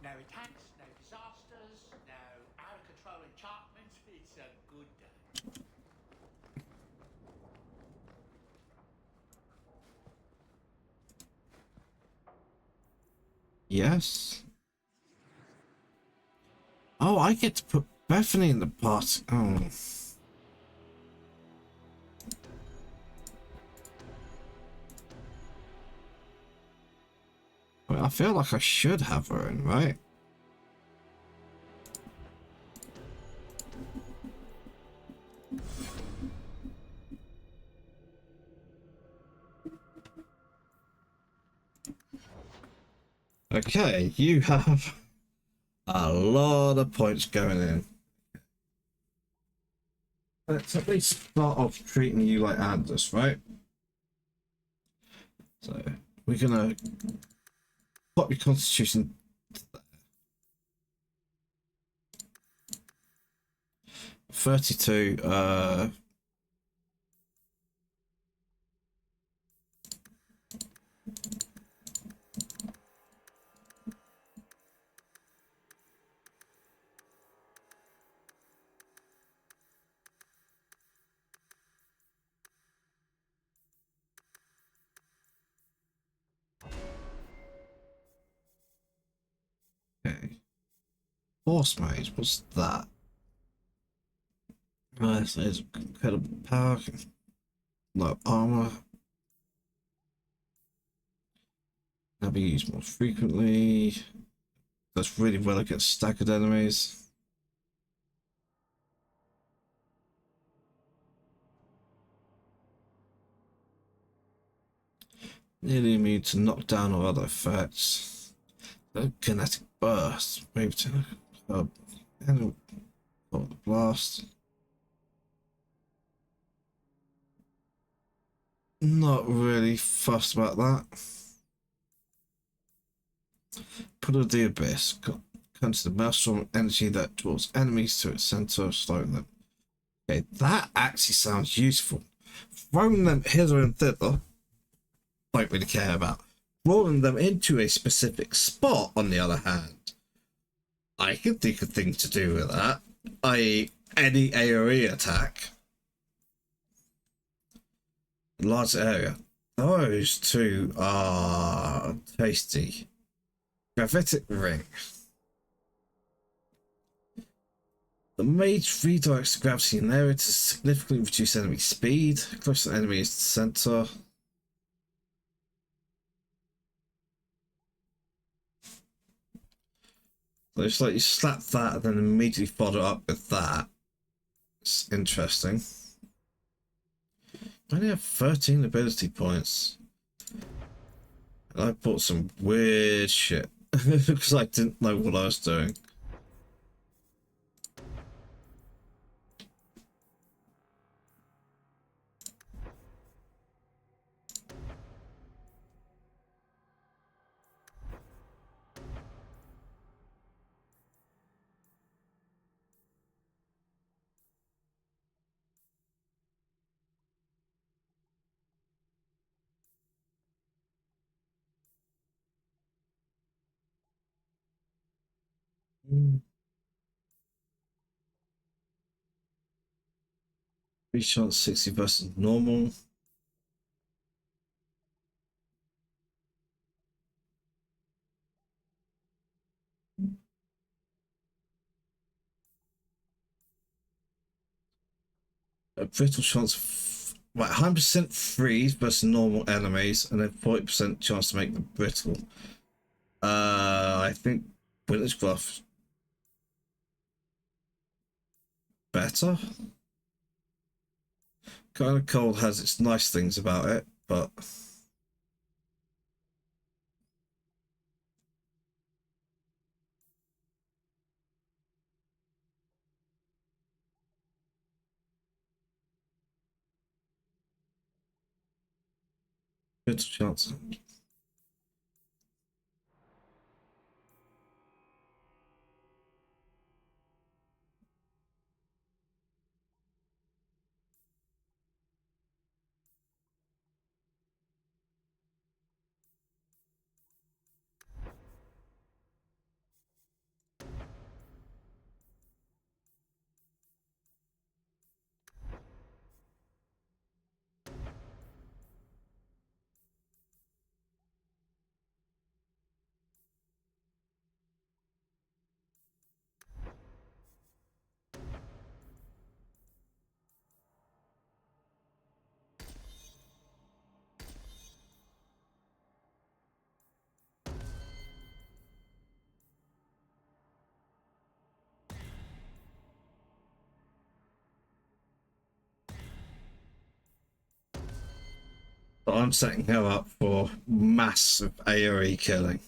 No attacks, no disasters, no out of control enchantments. It's a good day. Yes. Oh, I get to put Bethany in the party. Oh. Well, I feel like I should have her in, right? Okay, you have a lot of points going in. Let's at least start off treating you like Anders, right? So we're gonna pop your constitution to there. 32, okay. Force mage, what's that? This is incredible power, no armor. That'll be used more frequently. Does really well against staggered enemies. Nearly immune to knockdown or other effects. No kinetic burst. Maybe to blast. not really fussed about that. Pull of the Abyss. Comes to the maelstrom energy that draws enemies to its center, slowing them. Okay, that actually sounds useful. Throwing them hither and thither, don't really care about. Drawing them into a specific spot, on the other hand, I could think of things to do with that, i.e. any AoE attack. Large area. Those two are tasty. Gravitic Ring. The mage redirects gravity in an area to significantly reduce enemy speed. Closer to enemy is the center. So it's like you slap that and then immediately follow up with that. It's interesting. I only have 13 ability points. And I bought some weird shit because I didn't know what I was doing. Free chance 60 versus normal. A brittle chance, right, 100% freeze versus normal enemies, and then 40% chance to make them brittle. I think Winter's Gruff better. Kind of Cold has its nice things about it, but good chance. But I'm setting her up for massive AoE killing.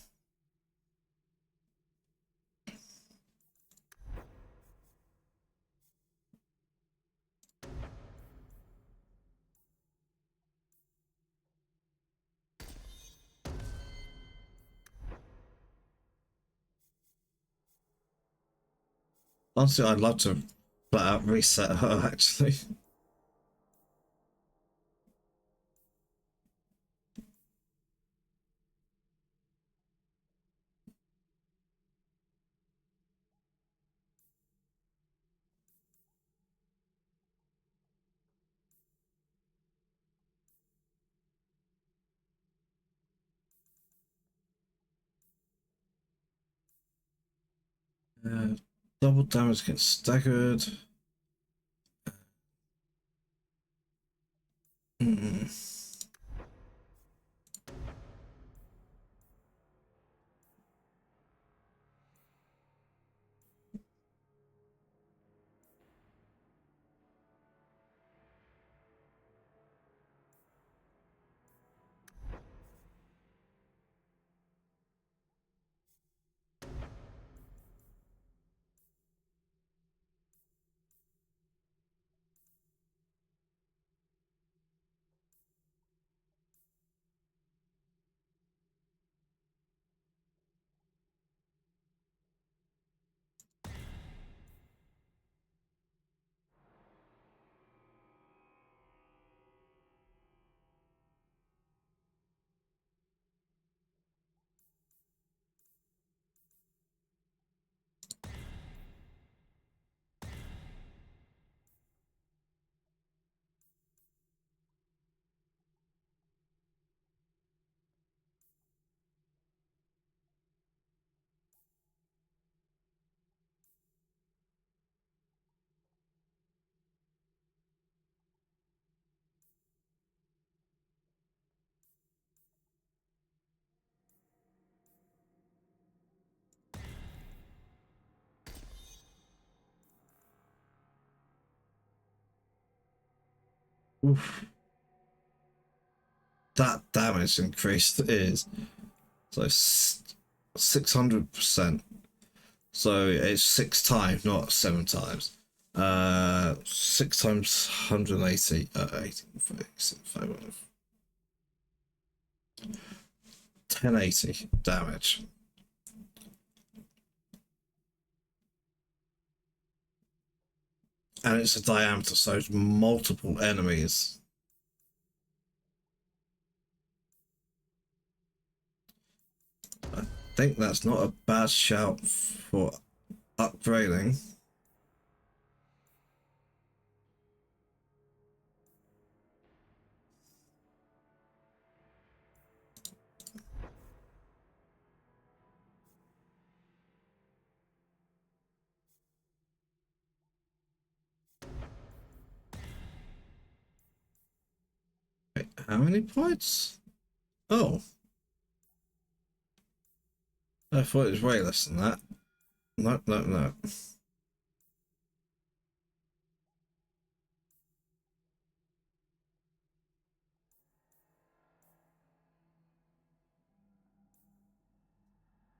Honestly, I'd love to flat out reset her, actually. Double damage gets staggered. Oof. That damage increase is so 600%. So it's 6 times, not 7 times. 6 times 180. 1080 damage. And it's a diameter, so it's multiple enemies. I think that's not a bad shout for upgrading. Wait, how many points? Oh. I thought it was way less than that. No, no, no.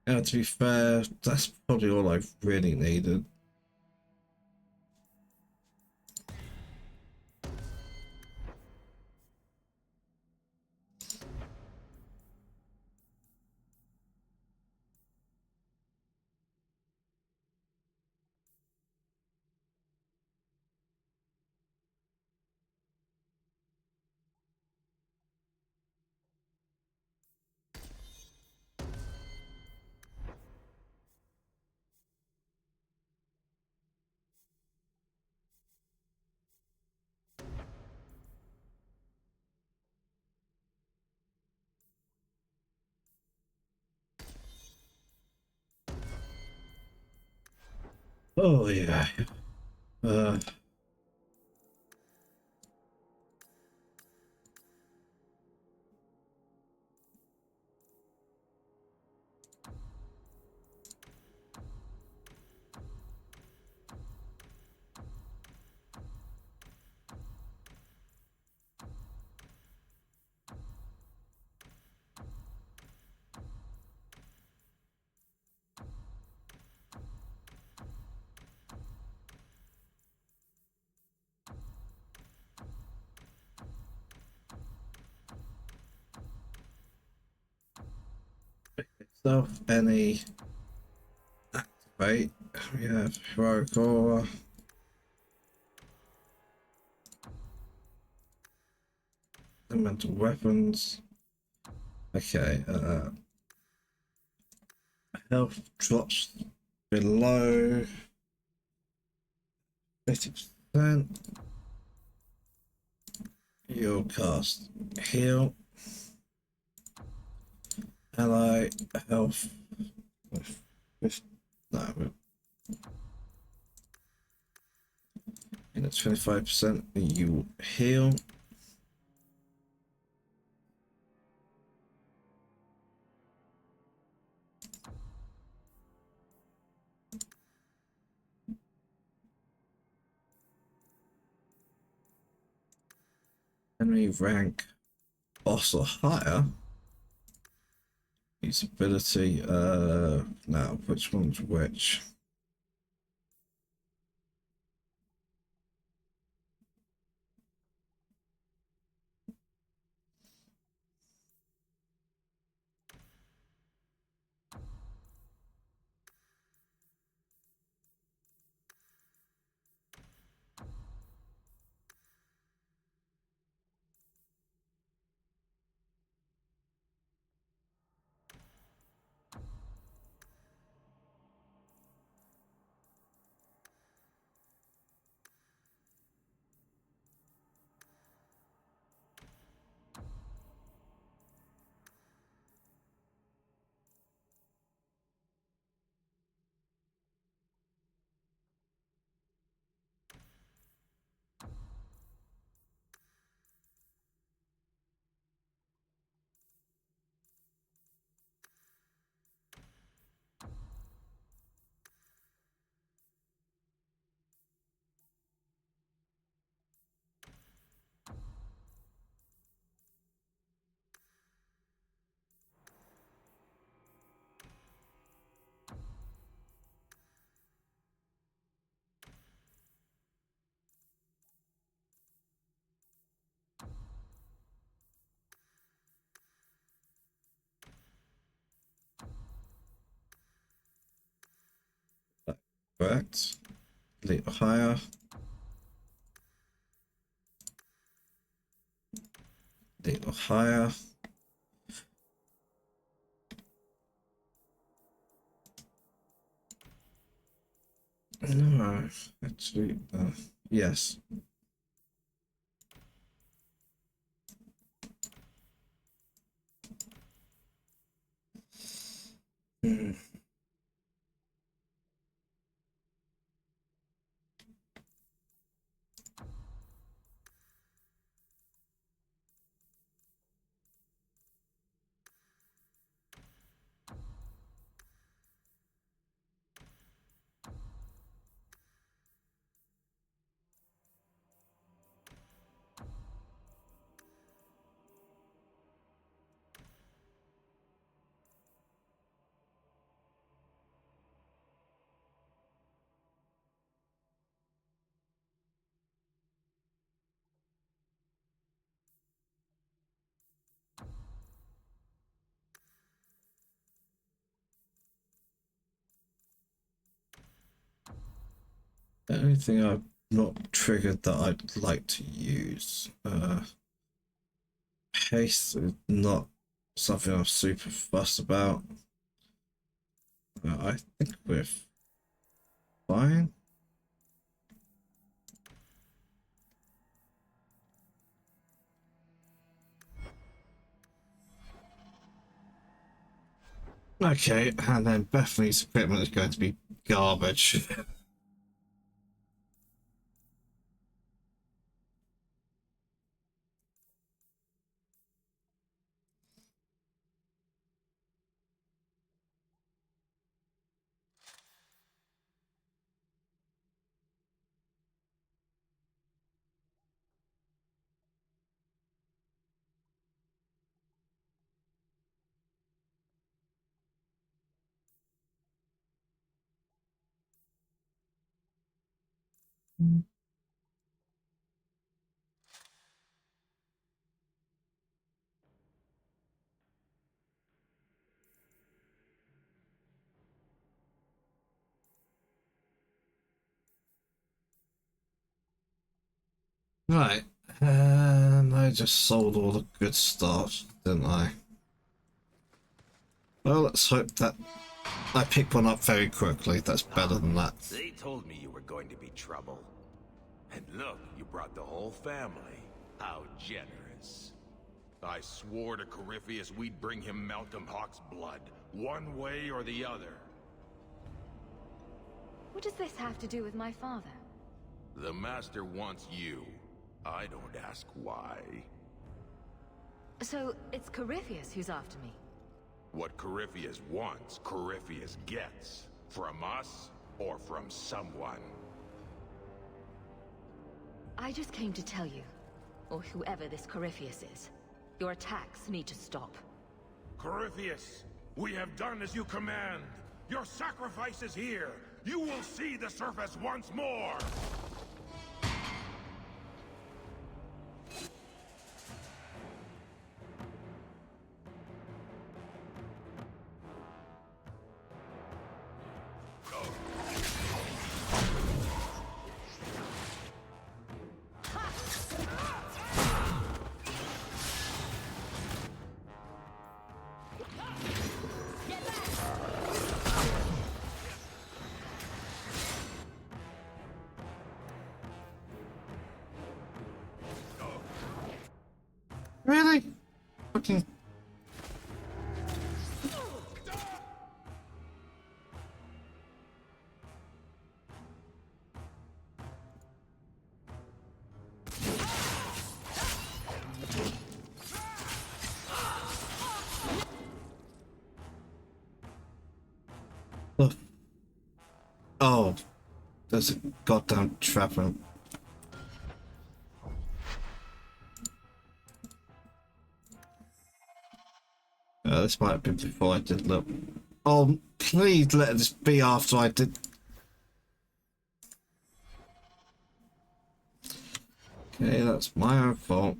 Yeah, to be fair, that's probably all I've really needed. Oh yeah. Uh, Self any activate. We have heroic aura. Elemental weapons. Okay, health drops below 50%. You'll cast heal. Ally health. No, and it's 25%. You heal. Enemy rank boss or higher. Use ability. Now which one's which? Correct. Little higher. Little higher. No, actually, yes. Hmm. The only thing I've not triggered that I'd like to use, haste is not something I'm super fussed about. I think we're fine. Okay, and then Bethany's equipment is going to be garbage. Right, and I just sold all the good stuff, didn't I? Well, let's hope that I pick one up very quickly. That's better than that. They told me you were going to be trouble. And look, you brought the whole family. How generous. I swore to Corypheus we'd bring him Malcolm Hawk's blood, one way or the other. What does this have to do with my father? The Master wants you. I don't ask why. So, it's Corypheus who's after me? What Corypheus wants, Corypheus gets. From us, or from someone. I just came to tell you, or whoever this Corypheus is, your attacks need to stop. Corypheus, we have done as you command. Your sacrifice is here. You will see the surface once more. Really? Fucking. Oh, there's a goddamn trap room. This might have been before I did look. Oh, please let this be after I did. Okay, that's my own fault.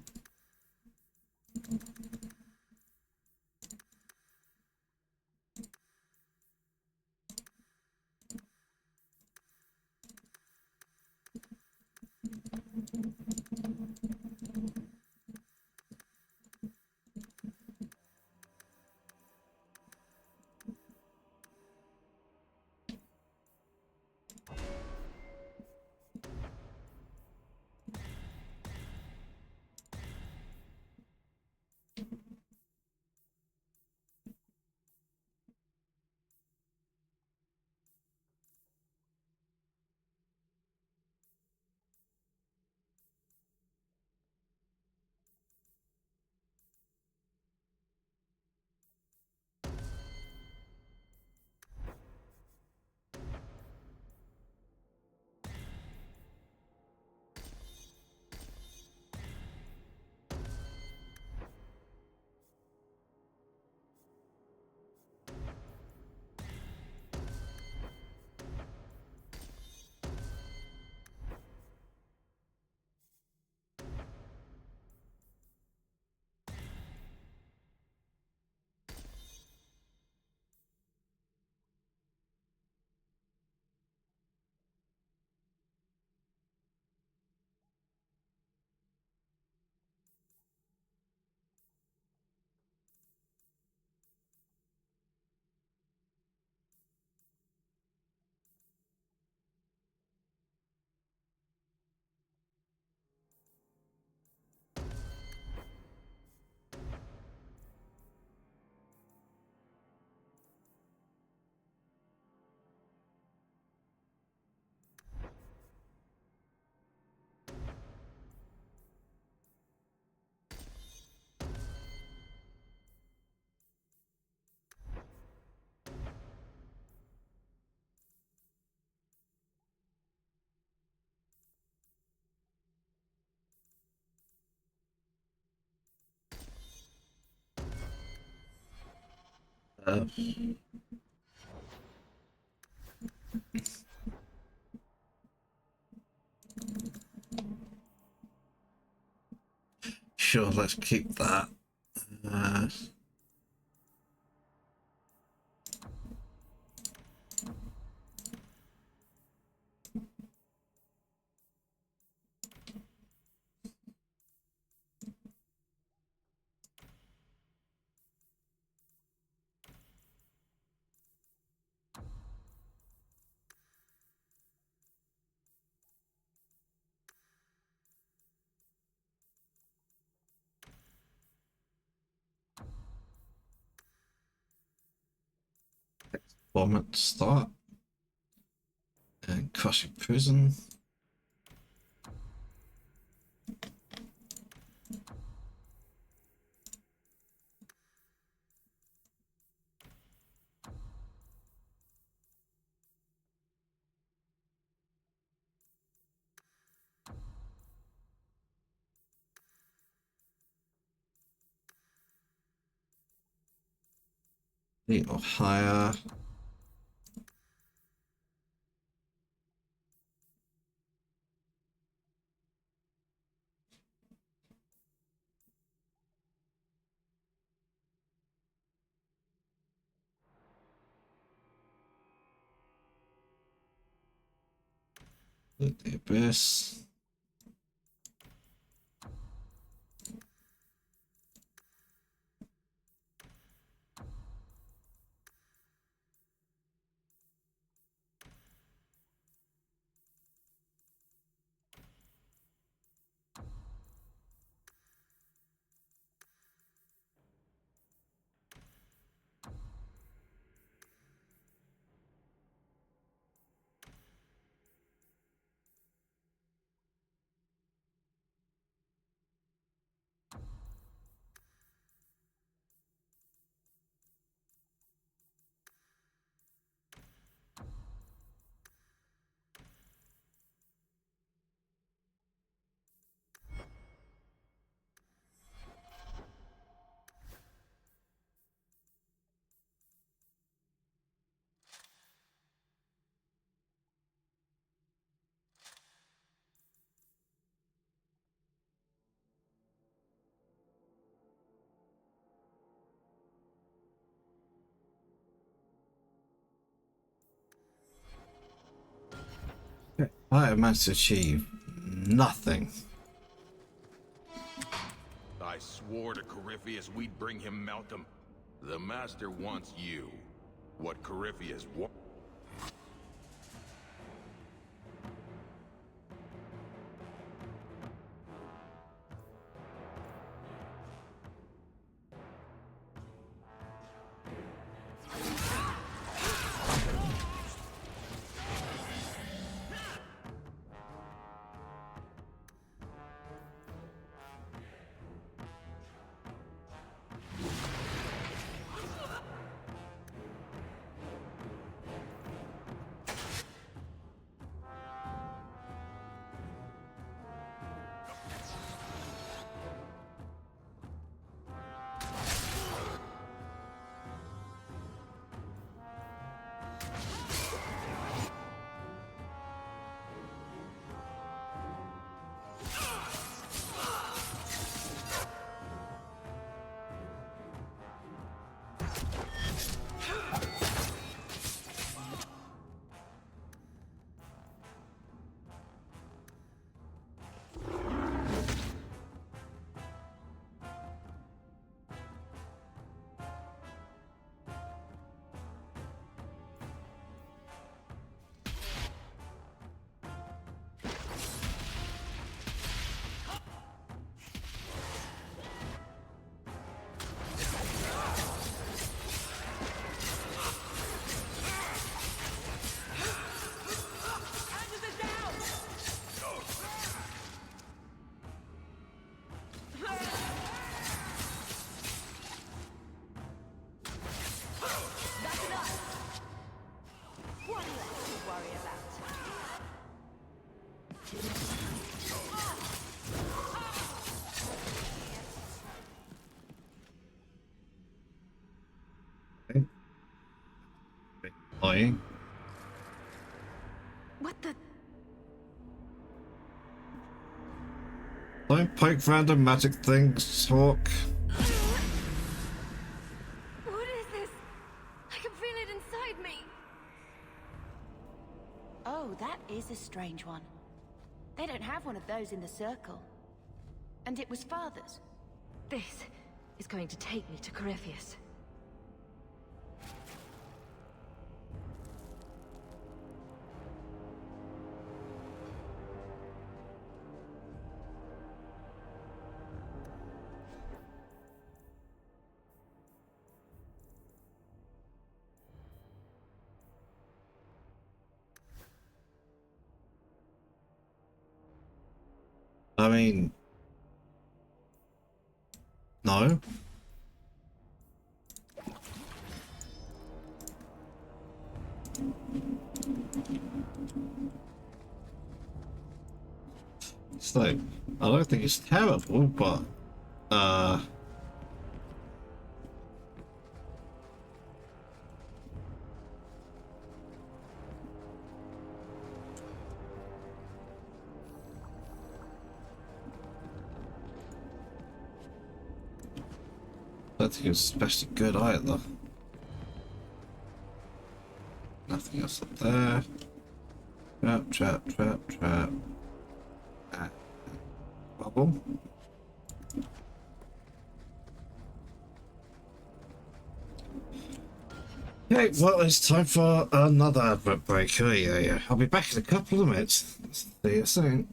Sure, let's keep that. Experiment start. And crushing prison. Or higher. The abyss. I have managed to achieve nothing. I swore to Corypheus we'd bring him Malcolm. The Master wants you. What Corypheus wants. Okay. What the? Don't poke random magic things, Hawk. What is this? I can feel it inside me. Oh, that is a strange one. They don't have one of those in the circle. And it was Father's. This is going to take me to Corypheus. I mean, no. So, I don't think it's terrible, but I don't think it's especially good either. Nothing else up there. Trap, trap, trap, trap. Ah. Bubble. Okay, well, it's time for another advert break. Oh, yeah. I'll be back in a couple of minutes. See you soon.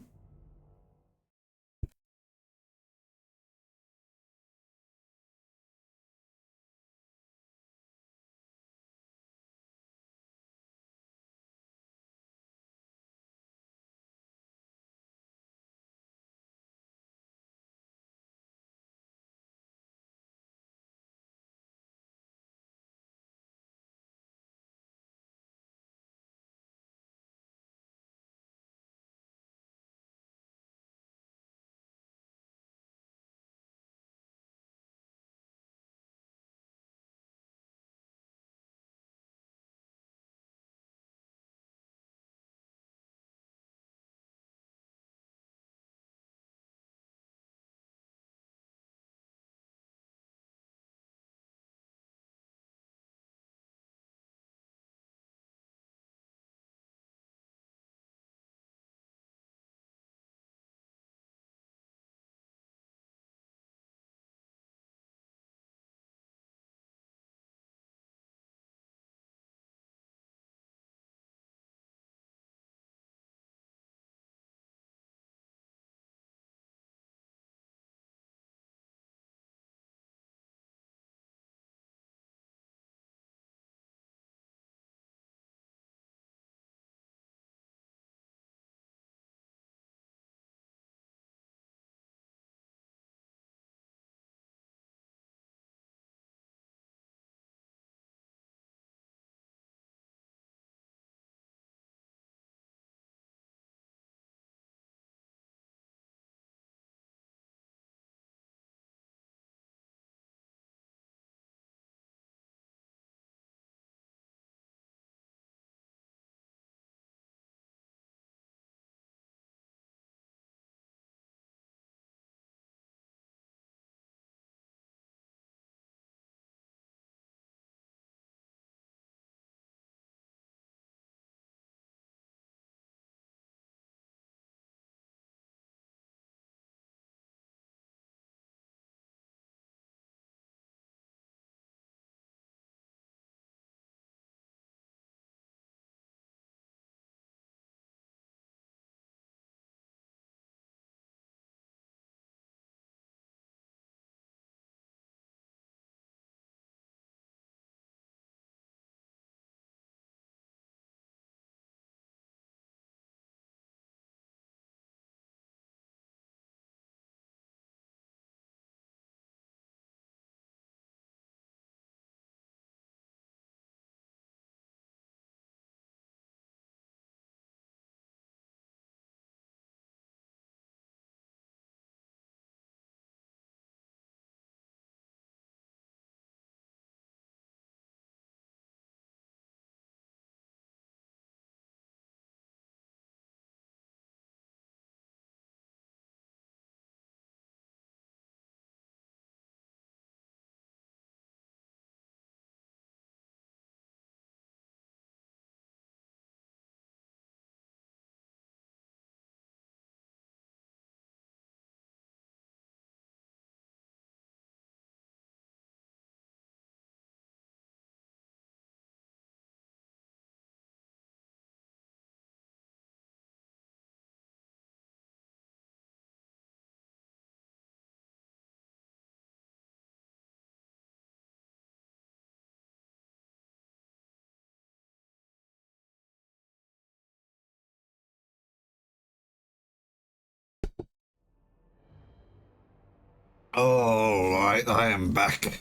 Alright, I am back.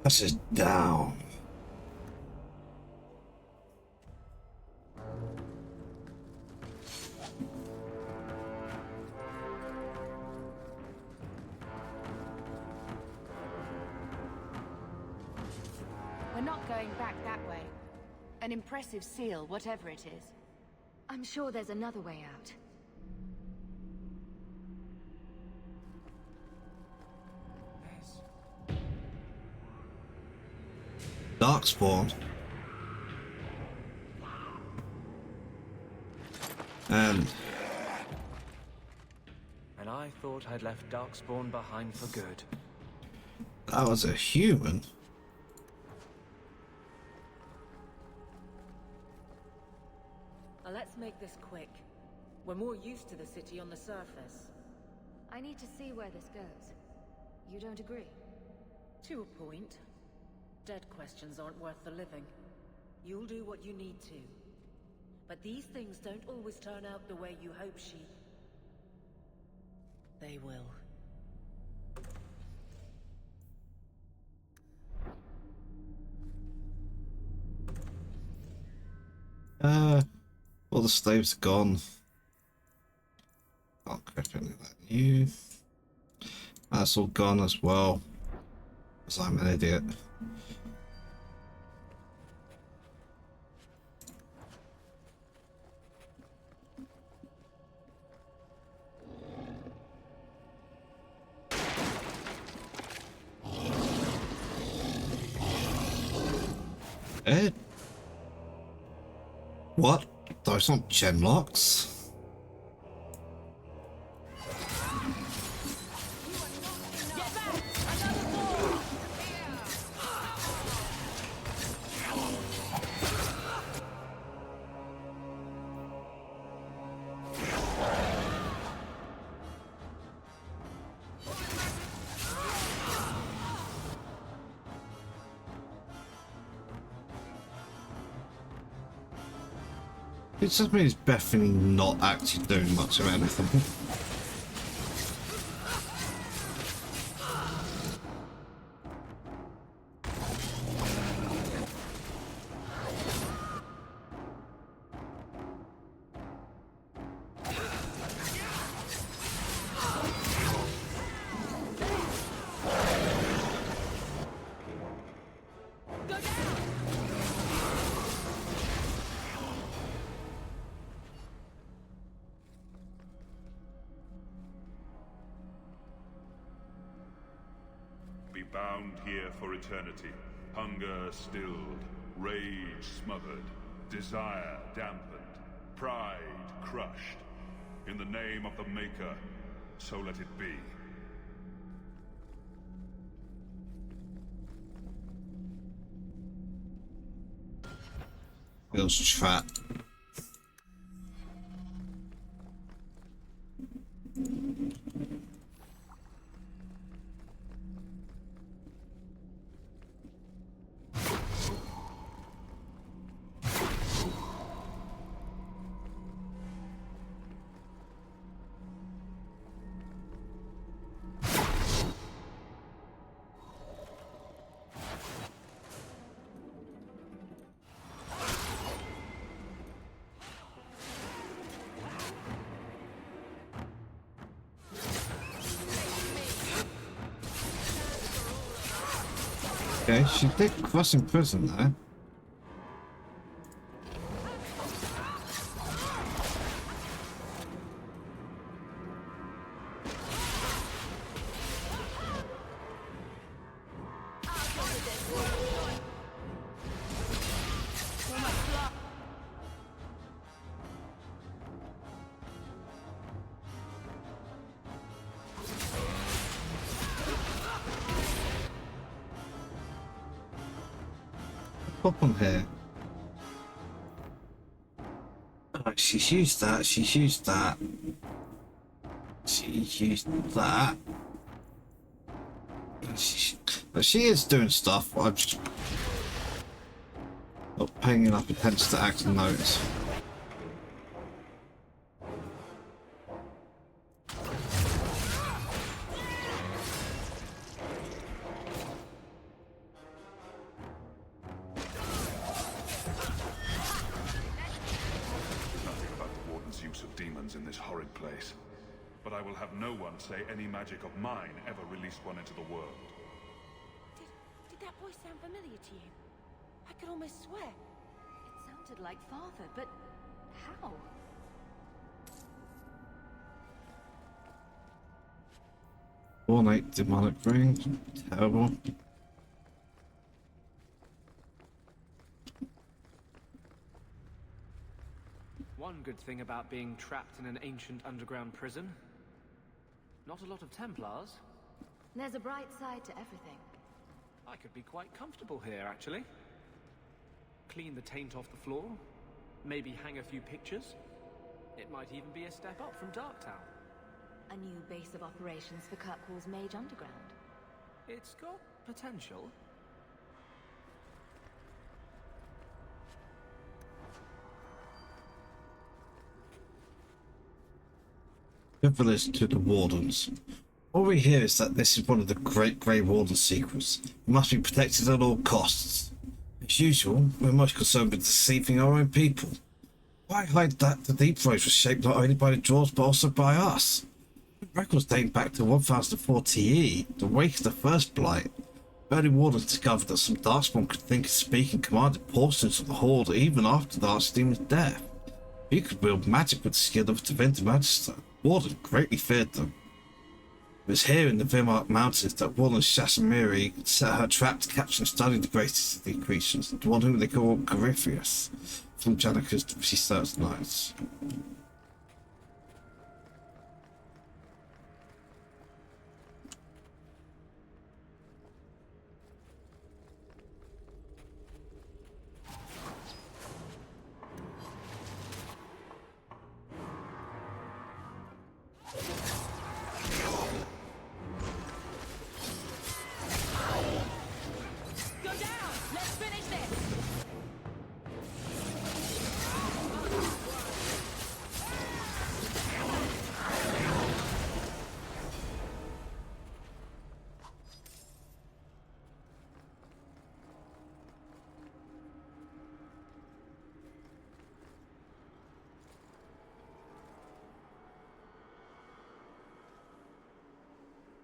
This is down. We're not going back that way. An impressive seal, whatever it is. I'm sure there's another way out. Darkspawn. And I thought I'd left Darkspawn behind for good. that was a human. Let's make this quick. We're more used to the city on the surface. I need to see where this goes. You don't agree? To a point. Dead questions aren't worth the living. You'll do what you need to. But these things don't always turn out the way you hope They will. All the slaves are gone. Can't equip any of that new. That's all gone as well. Because I'm an idiot. Ed? What? Those aren't genlocks. It just means Bethany not actually doing much of anything. Be bound here for eternity. Hunger stilled, rage smothered, desire dampened, pride crushed. In the name of the Maker, so let it be. Feels trapped. Okay, she did cross in prison there. Pop on here. Oh, she's used that, she's used that. She's used that. But she is doing stuff. I'm just not paying enough attention to actually notice. demons in this horrid place. But I will have no one say any magic of mine ever released one into the world. Did that voice sound familiar to you? I could almost swear. It sounded like Father, but how? Ornate demonic ring. Terrible. One good thing about being trapped in an ancient underground prison. Not a lot of Templars. There's a bright side to everything. I could be quite comfortable here, actually. Clean the taint off the floor. Maybe hang a few pictures. It might even be a step up from Darktown. A new base of operations for Kirkwall's Mage Underground. It's got potential. Good for this to the Wardens. All we hear is that this is one of the great Grey Warden secrets. It must be protected at all costs. As usual, we're most concerned with deceiving our own people. Why hide that the Deep Void was shaped not only by the Dwarves but also by us? Records date back to 1040 E, the wake of the first Blight. Early Wardens discovered that some Darkspawn could think and speak and commanded portions of the Horde even after the Archdemon's death. He could wield magic with the skill of a Divinity Magister. Warden greatly feared them. It was here in the Vimmark Mountains that Warden Shasamiri set her trap to capture and study the greatest of the creatures, the one whom they call Corypheus, from Janika's research nights.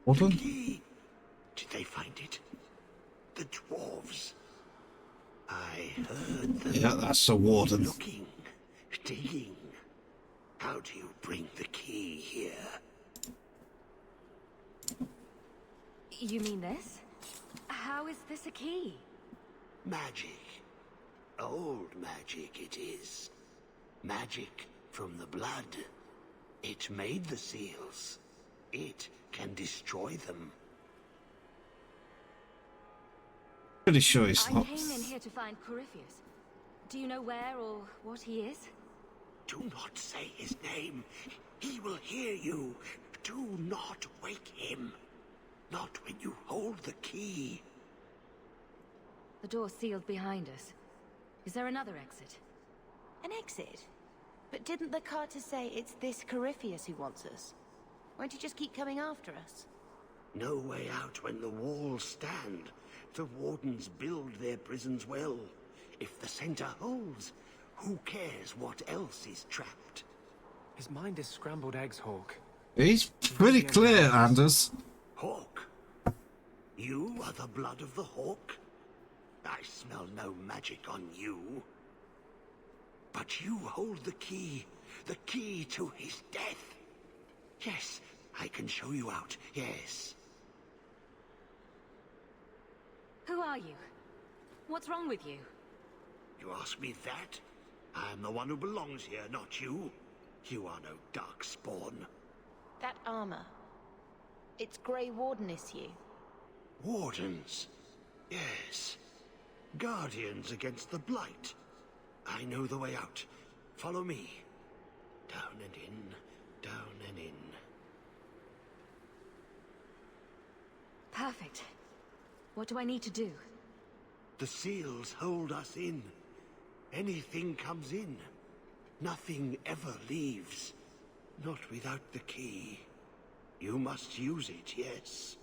The key. Did they find it? The dwarves. I heard them. Yeah, that's the Warden. Looking, digging. How do you bring the key here? You mean this? How is this a key? Magic. Old magic it is. Magic from the blood. It made the seals. It can destroy them. Pretty sure he's I not. came in here to find Corypheus. Do you know where or what he is? Do not say his name. He will hear you. Do not wake him. Not when you hold the key. The door's sealed behind us. Is there another exit? An exit? But didn't the Carter say it's this Corypheus who wants us? Won't he just keep coming after us? No way out when the walls stand. The Wardens build their prisons well. If the center holds, who cares what else is trapped? His mind is scrambled eggs, Hawk. He's pretty clear, Anders. Hawk? You are the blood of the Hawk? I smell no magic on you. But you hold the key to his death. Yes, I can show you out, yes. Who are you? What's wrong with you? You ask me that? I'm the one who belongs here, not you. You are no Darkspawn. That armor. It's Grey Warden issue. Wardens? Yes. Guardians against the Blight. I know the way out. Follow me. Down and in, down and in. Perfect. What do I need to do? The seals hold us in. Anything comes in. Nothing ever leaves. Not without the key. You must use it, yes.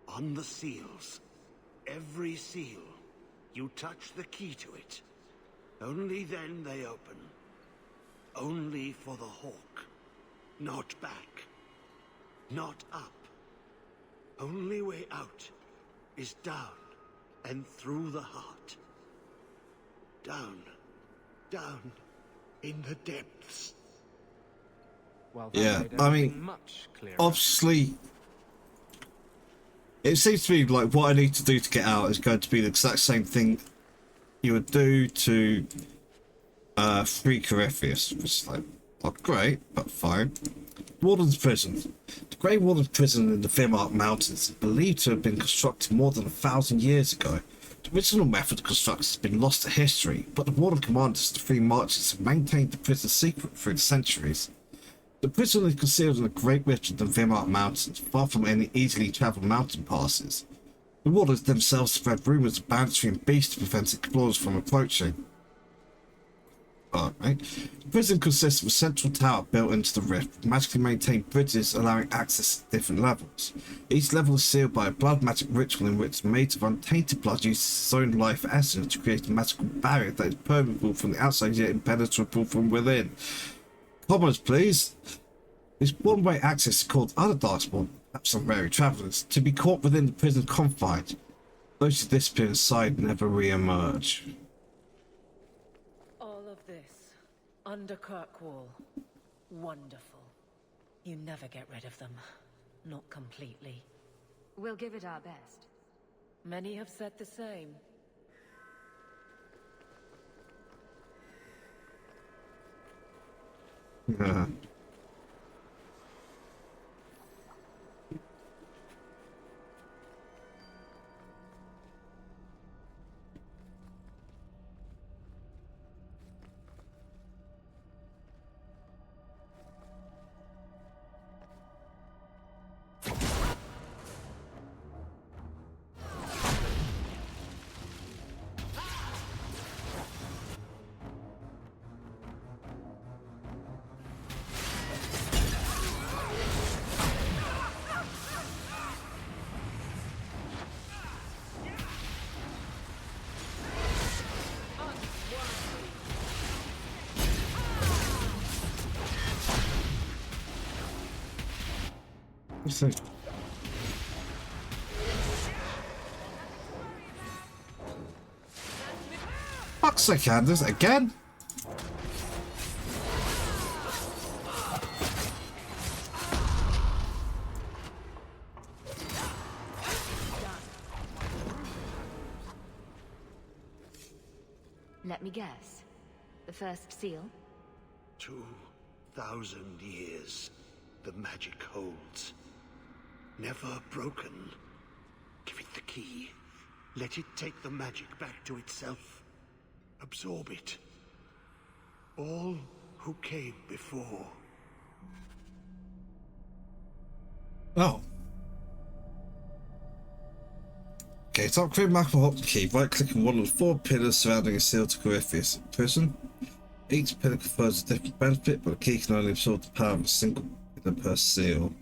On the seals. Every seal. You touch the key to it. Only then they open. only for the Hawk. Not back. Not up. Only way out is down and through the heart. Down. Down in the depths. Well, Yeah, I mean, much clearer. obviously, it seems to me like what I need to do to get out is going to be the exact same thing you would do to free Corypheus. It's like, not great, but fine. Warden's Prison. The Grey Warden's Prison in the Vimmark Mountains is believed to have been constructed more than 1,000 years ago. The original method of construction has been lost to history, but the Warden commanders of the Three Marches have maintained the prison secret through the centuries. The prison is concealed in the Great Rift of the Vimmark Mountains, far from any easily travelled mountain passes. The Wardens themselves spread rumours of banditry and beasts to prevent explorers from approaching. Alright. The prison consists of a central tower built into the rift, with magically maintained bridges allowing access to different levels. Each level is sealed by a blood magic ritual in which maids of untainted blood use its own life essence to create a magical barrier that is permeable from the outside yet impenetrable from within. Commas, please. This one-way access is called Underdarkspawn, perhaps some wary travellers, to be caught within the prison confines. Those who disappear inside never re-emerge. All of this, under Kirkwall. Wonderful. You never get rid of them. Not completely. We'll give it our best. Many have said the same. Yeah. So, fuck's sake, Anders, again? Let me guess. The first seal? 2,000 years the magic holds. Never broken. Give it the key. Let it take the magic back to itself. Absorb it. All who came before. Oh. Okay, to upgrade Malcolm key, right-click on one of the 4 pillars surrounding a seal to Corypheus prison. Each pillar confers a different benefit, but the key can only absorb the power of a single pillar per seal.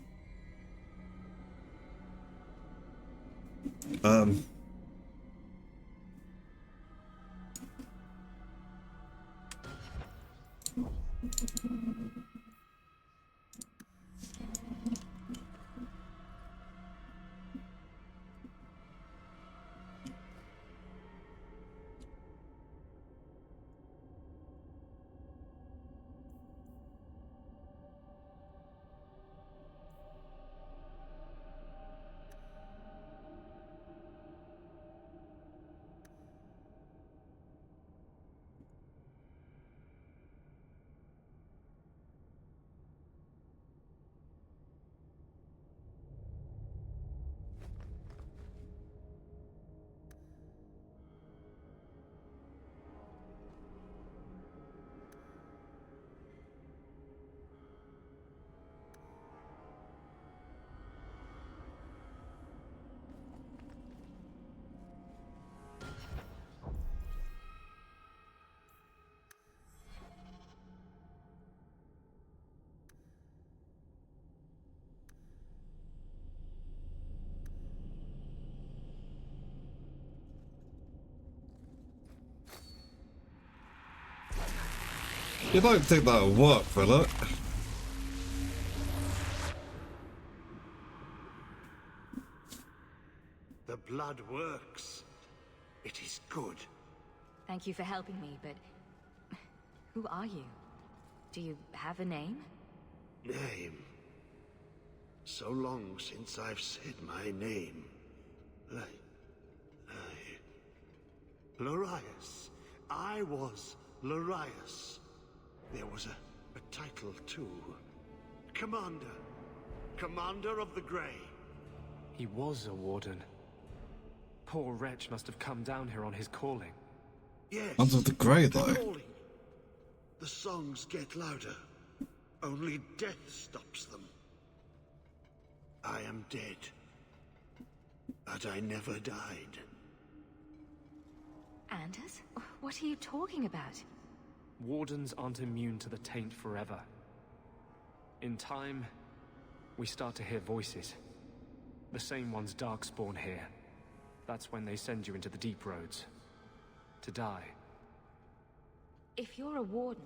You don't think that'll work, will it? The blood works. It is good. Thank you for helping me, but... who are you? Do you have a name? Name? So long since I've said my name. Larius. I was Larius. There was a title too. Commander. Commander of the Grey. He was a warden. Poor wretch must have come down here on his calling. Yes. Under the Grey, though. Calling. The songs get louder. Only death stops them. I am dead. But I never died. Anders? What are you talking about? Wardens aren't immune to the taint forever. In time, we start to hear voices. The same ones Darkspawn hear. That's when they send you into the deep roads. To die. If you're a warden,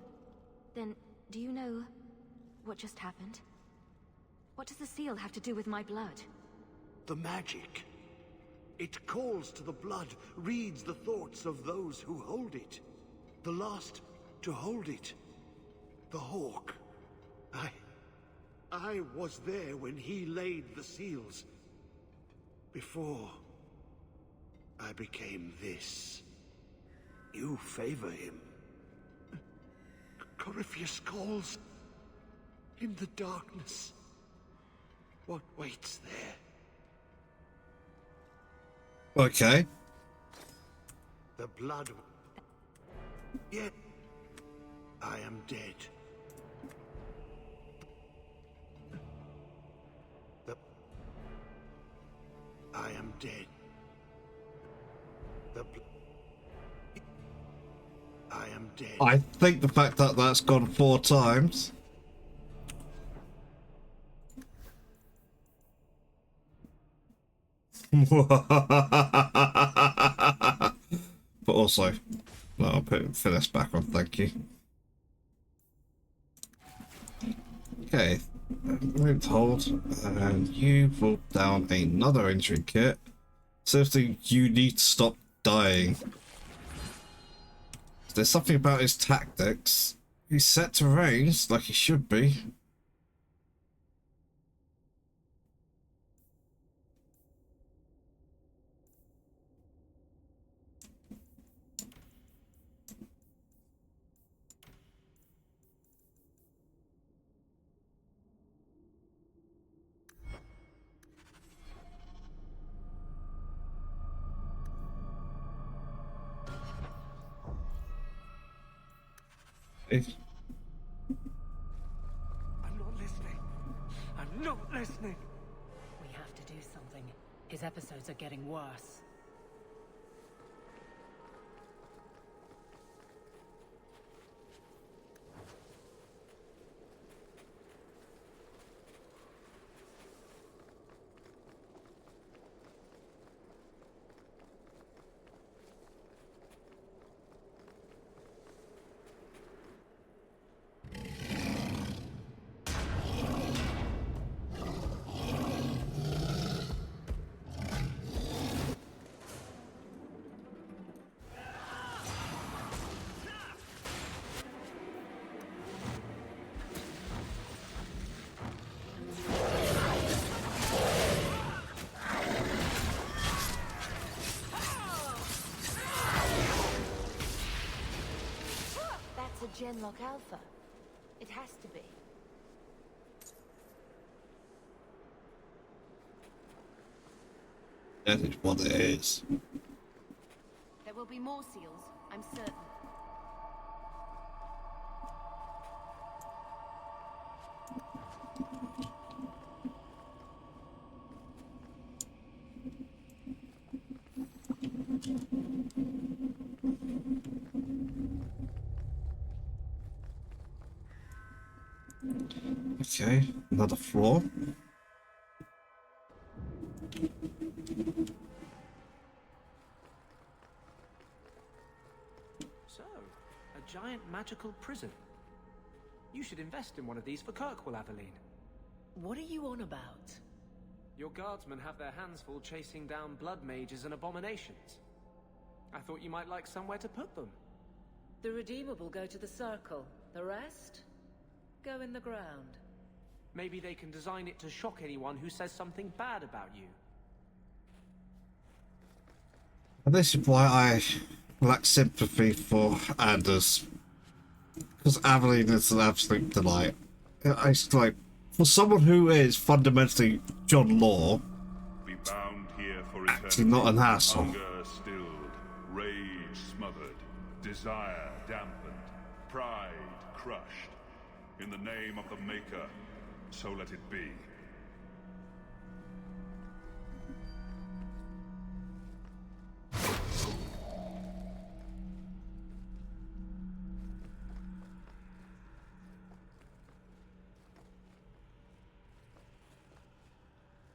then do you know what just happened? What does the seal have to do with my blood? The magic. It calls to the blood, reads the thoughts of those who hold it. The last to hold it. The Hawk. I was there when he laid the seals. Before I became this. You favor him. Corypheus calls. In the darkness. What waits there? Okay. The blood. Yet I am dead. I am dead. I am dead. I think the fact that that's gone 4 times. But also, no, I'll put Phyllis back on, thank you. Okay, moved hold, and you pulled down another injury kit. Seriously, you need to stop dying. There's something about his tactics. He's set to range like he should be. I'm not listening. I'm not listening. We have to do something. His episodes are getting worse. Genlock Alpha. It has to be. That is what it is. There will be more seals, I'm certain. Okay, another floor. So, a giant magical prison. You should invest in one of these for Kirkwall, Aveline. What are you on about? Your guardsmen have their hands full chasing down blood mages and abominations. I thought you might like somewhere to put them. The redeemable go to the circle. The rest? Go in the ground. Maybe they can design it to shock anyone who says something bad about you. And this is why I lack sympathy for Anders. Because Aveline is an absolute delight. It's like, for someone who is fundamentally John Law, Be bound here for actually not an asshole. Hunger stilled, rage smothered, desire dampened, pride crushed. In the name of the Maker, so let it be.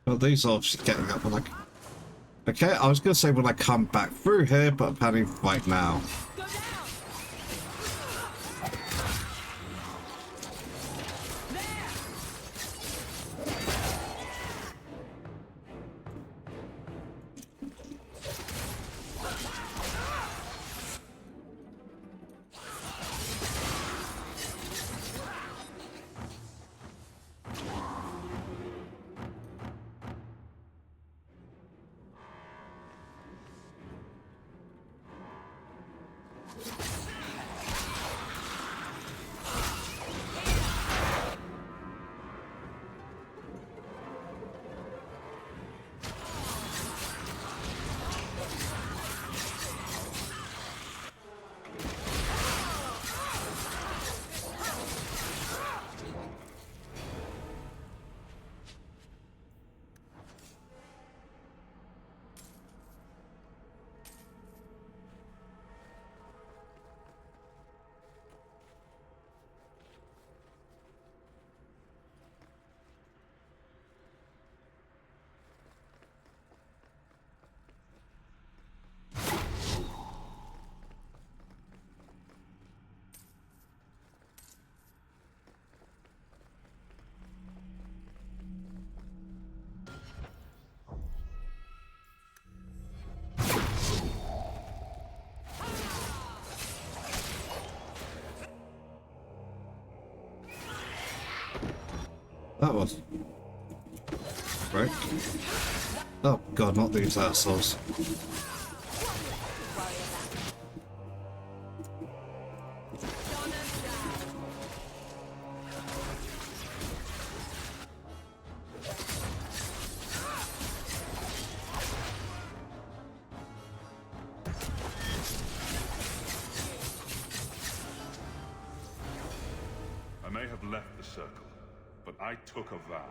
Well, these are obviously getting up when okay, I was going to say when I come back through here, but apparently right now. That was right. Oh god, not these assholes. I may have left the circle, but I took a vow.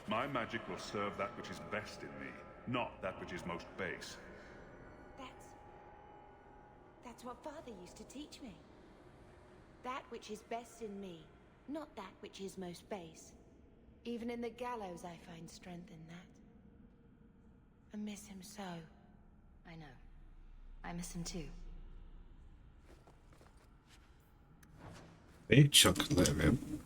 My magic will serve that which is best in me, not that which is most base. That's what Father used to teach me. That which is best in me, not that which is most base. Even in the gallows I find strength in that. I miss him so. I know. I miss him too. Big chocolate, him.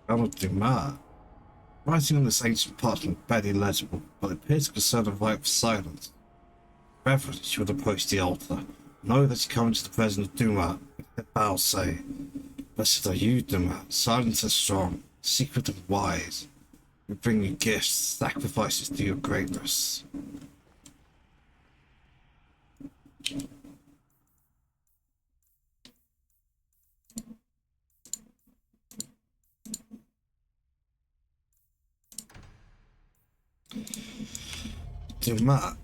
Ronald Dumas. Writing on this ancient parchment barely legible, but it appears to concern a right of silence. Reverend should approach the altar, Know that you come into the presence of Duma. The bow say, blessed are you, Duma, silent and strong, secret and wise. We bring you gifts, sacrifices to your greatness. Duma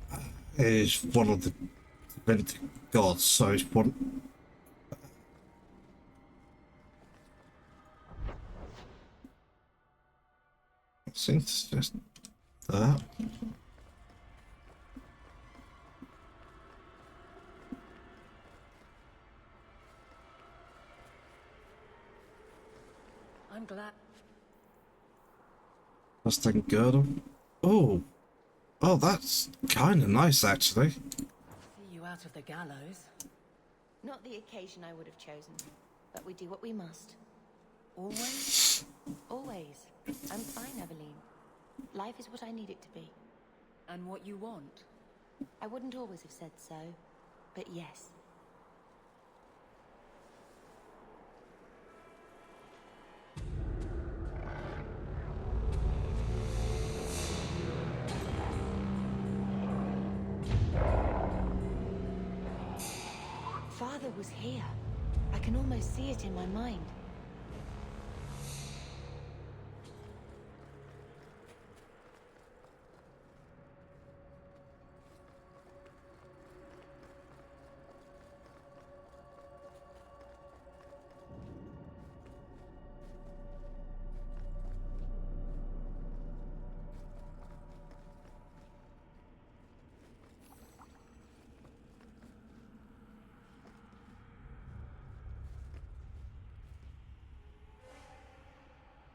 is one of the divinity gods, so it's one. I think it's just that. I'm glad. Mustang girdle. Oh, oh, that's kind of nice actually. See you out of the gallows. Not the occasion I would have chosen, but we do what we must. Always? Always. I'm fine, Evelyn. Life is what I need it to be. And what you want? I wouldn't always have said so, but yes. Father was here. I can almost see it in my mind.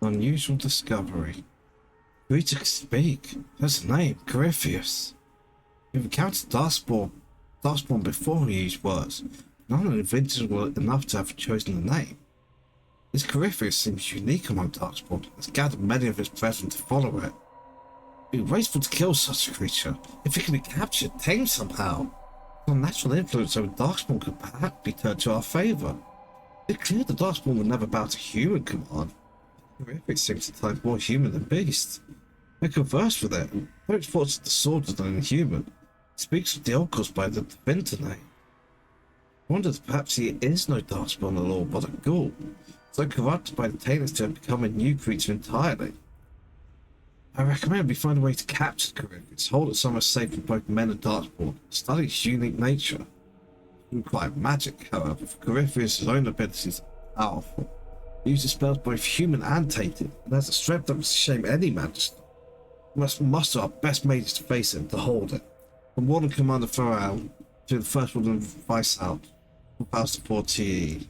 Unusual discovery. Creature can speak. That's a name, Corypheus. You've encountered Darkspawn before he used words. None are invincible enough to have chosen a name. This Corypheus seems unique among Darkspawn and has gathered many of his brethren to follow it. It would be wasteful to kill such a creature. If it can be captured, tamed somehow, our natural influence over Darkspawn could perhaps be turned to our favour. It's clear the Darkspawn would never bow to human command. Corypheus seems at times more human than beast. I conversed with it, and though its thoughts of the sword than inhuman, it speaks of the Orcus by the Divinity name. I wonder if perhaps he is no Darkspawn at all, but a ghoul, so corrupted by the Taints to have become a new creature entirely. I recommend we find a way to capture Corypheus, hold it somewhere safe from both men and Darkspawn, study its unique nature. It wouldn't require magic, however, for Corypheus' own abilities are powerful. He uses spells both human and tainted, and has a strength that would shame any magister. We must muster our best mages to face it and to hold it. From Warden Commander Farrell to the First Warden Vice out, from House 4TE.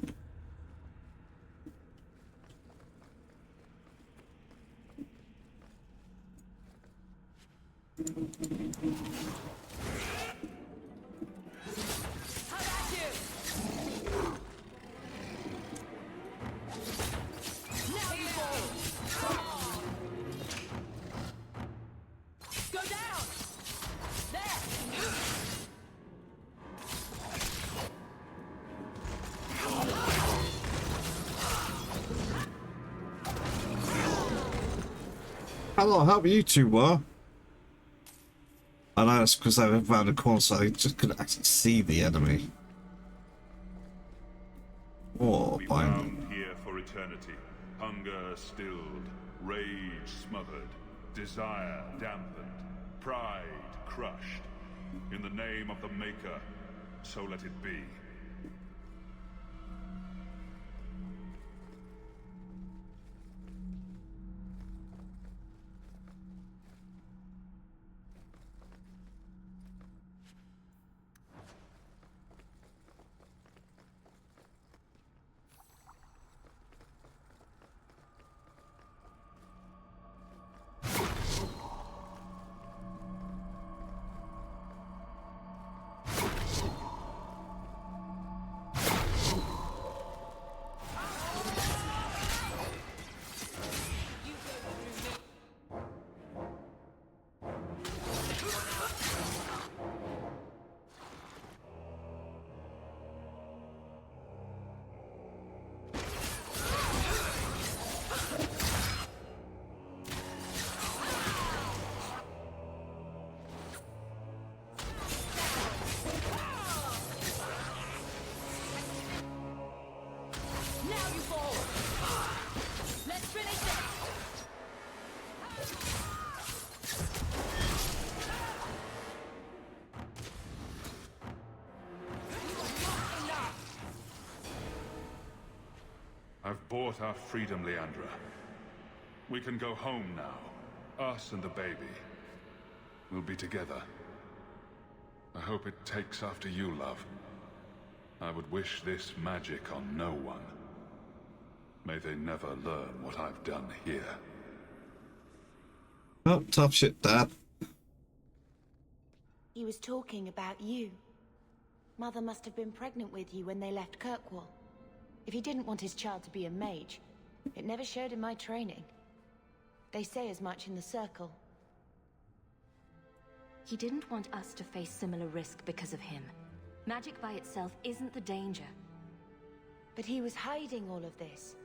Hello, how you two were? I know it's because they were around the corner, so I just couldn't actually see the enemy. Or We bind bound here for eternity. Hunger stilled, rage smothered, desire dampened, pride crushed. In the name of the Maker, so let it be. I've bought our freedom, Leandra. We can go home now. Us and the baby. We'll be together. I hope it takes after you, love. I would wish this magic on no one. May they never learn what I've done here. Oh, tough shit, Dad. He was talking about you. Mother must have been pregnant with you when they left Kirkwall. If he didn't want his child to be a mage, it never showed in my training. They say as much in the Circle. He didn't want us to face similar risk because of him. Magic by itself isn't the danger. But he was hiding all of this,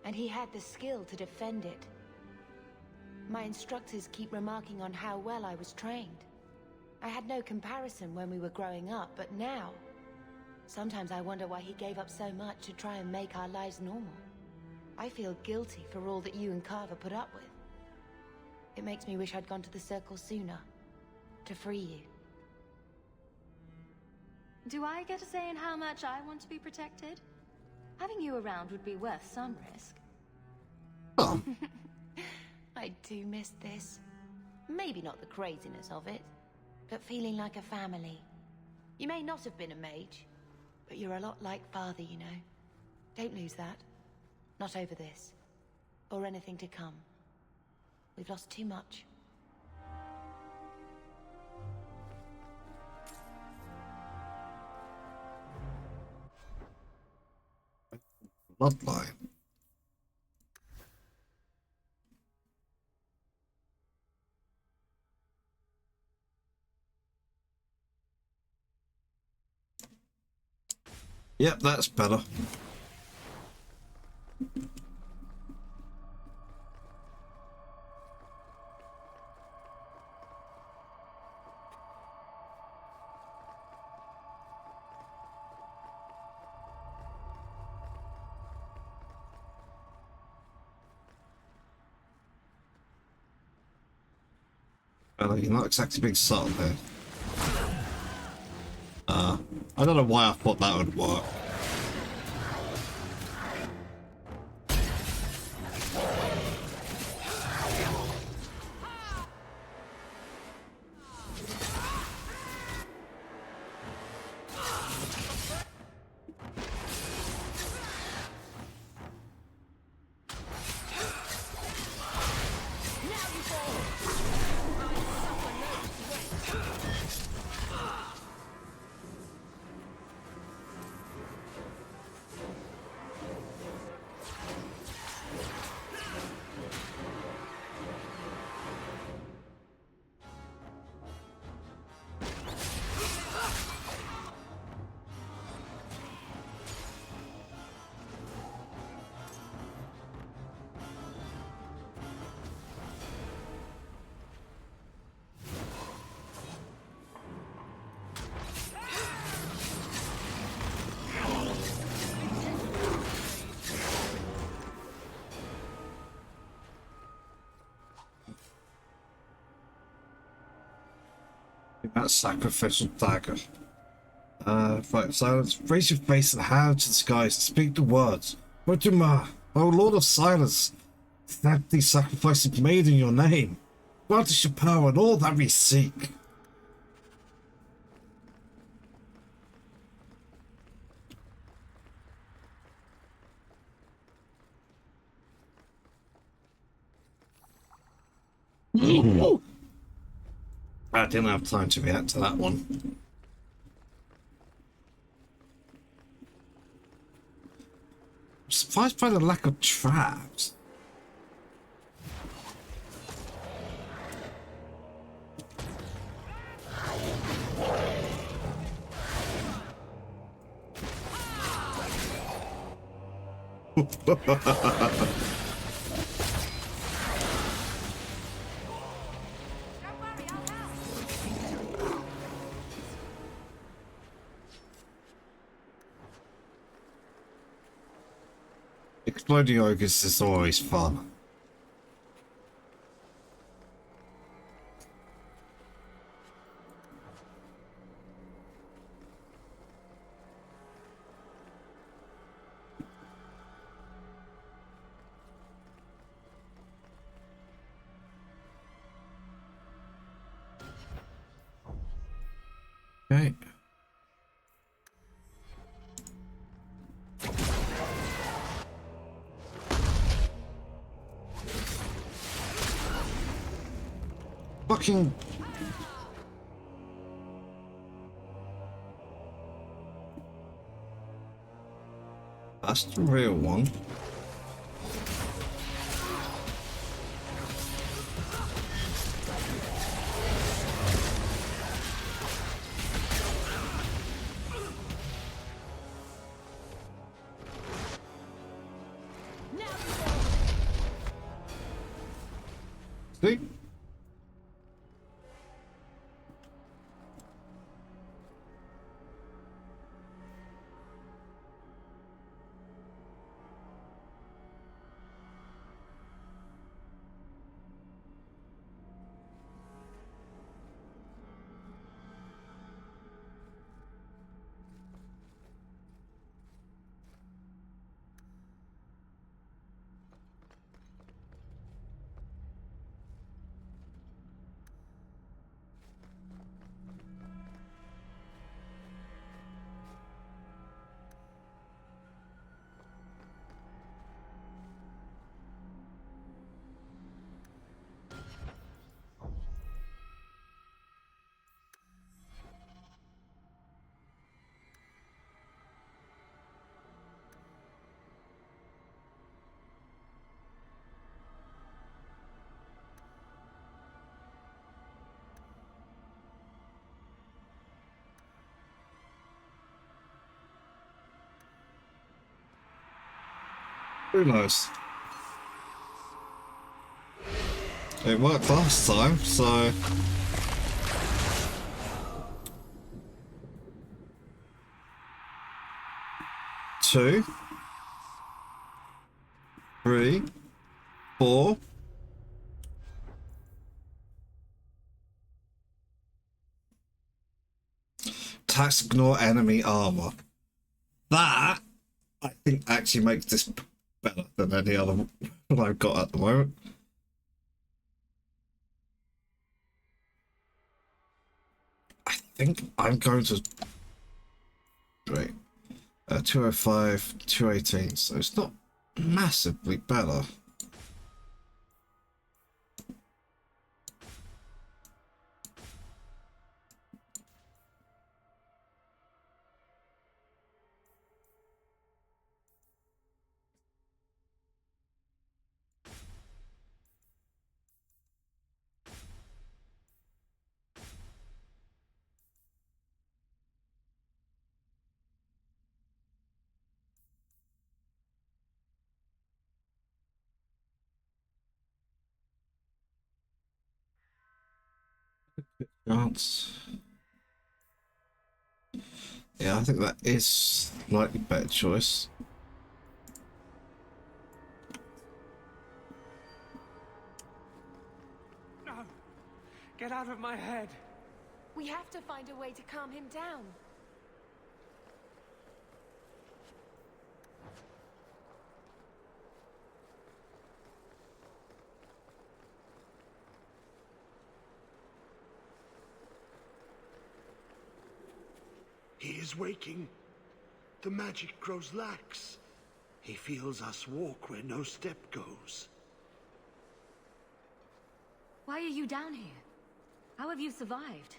and he had the skill to defend it. My instructors keep remarking on how well I was trained. I had no comparison when we were growing up, but now... Sometimes I wonder why he gave up so much to try and make our lives normal. I feel guilty for all that you and Carver put up with. It makes me wish I'd gone to the Circle sooner. To free you. Do I get a say in how much I want to be protected? Having you around would be worth some risk. Oh. I do miss this. Maybe not the craziness of it, but feeling like a family. You may not have been a mage, but you're a lot like Father, you know. Don't lose that. Not over this. Or anything to come. We've lost too much. Bloodline. Yep, that's better. Well, you're not exactly being subtle here. I don't know why I thought that would work. That sacrificial dagger. Right, silence. Raise your face and hand to the skies and speak the words. Rotuma, O Lord of Silence, thank these sacrifices made in your name. Grant us your power and all that we seek. I didn't have time to react to that one. I'm surprised by the lack of traps. Exploding ogres is always fun. Okay. Fucking. That's the real one. See? Who knows? It worked last time, so... Two, 3, 4. Attacks ignore enemy armor. That, I think, actually makes this better than any other one I've got at the moment. I think I'm going to... Wait. 205, 218, so it's not massively better. Chance. Yeah, I think that is slightly better choice. No! Get out of my head! We have to find a way to calm him down. He is waking. The magic grows lax. He feels us walk where no step goes. Why are you down here? How have you survived?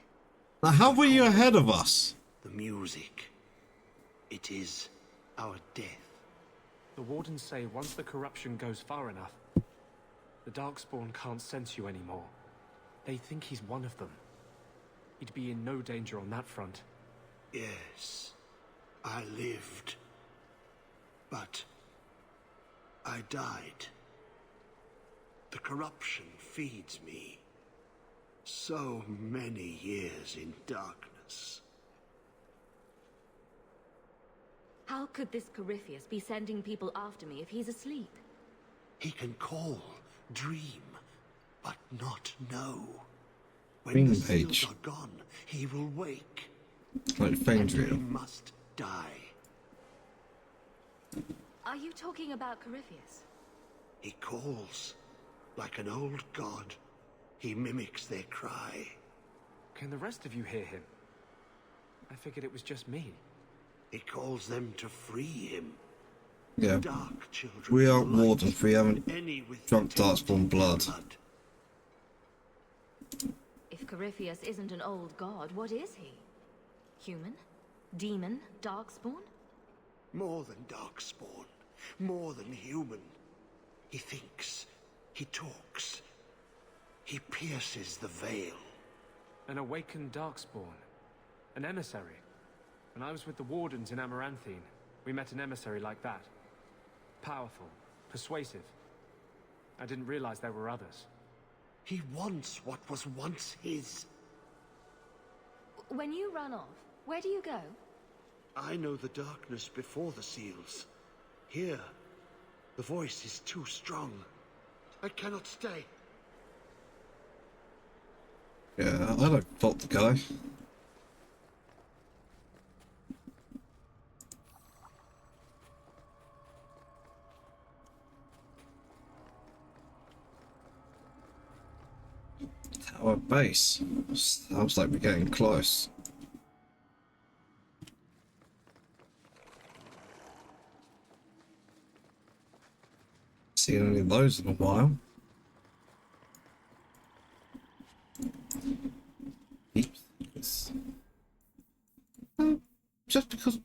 Now, how were you ahead of us? The music. It is our death. The Wardens say once the corruption goes far enough, the Darkspawn can't sense you anymore. They think he's one of them. He'd be in no danger on that front. Yes, I lived. But I died. The corruption feeds me. So many years in darkness. How could this Corypheus be sending people after me if he's asleep? He can call, dream, but not know. When Dream the seals Age. are gone, he will wake. Like And he Fandria. must die. Are you talking about Corypheus? He calls, like an old god. He mimics their cry. Can the rest of you hear him? I figured it was just me. It calls them to free him. Yeah. Dark children. We aren't light, wardens. We haven't any with drunk the Darkspawn blood. If Corypheus isn't an old god, what is he? Human? Demon? Darkspawn? More than Darkspawn. More than human. He thinks. He talks. He pierces the veil. An awakened Darkspawn. An emissary. When I was with the Wardens in Amaranthine, we met an emissary like that. Powerful. Persuasive. I didn't realize there were others. He wants what was once his. When you run off, where do you go? I know the darkness before the seals. Here, the voice is too strong. I cannot stay. Yeah, I don't fault the guy. Tower base. Sounds like we're getting close. Seen any of those in a while. Deep thickness. Just because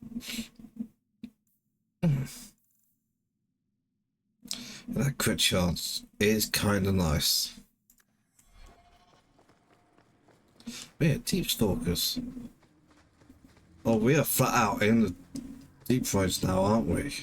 that crit chance is kind of nice. Yeah, Deep Stalkers. Oh, we are flat out in the deep roads now, aren't we?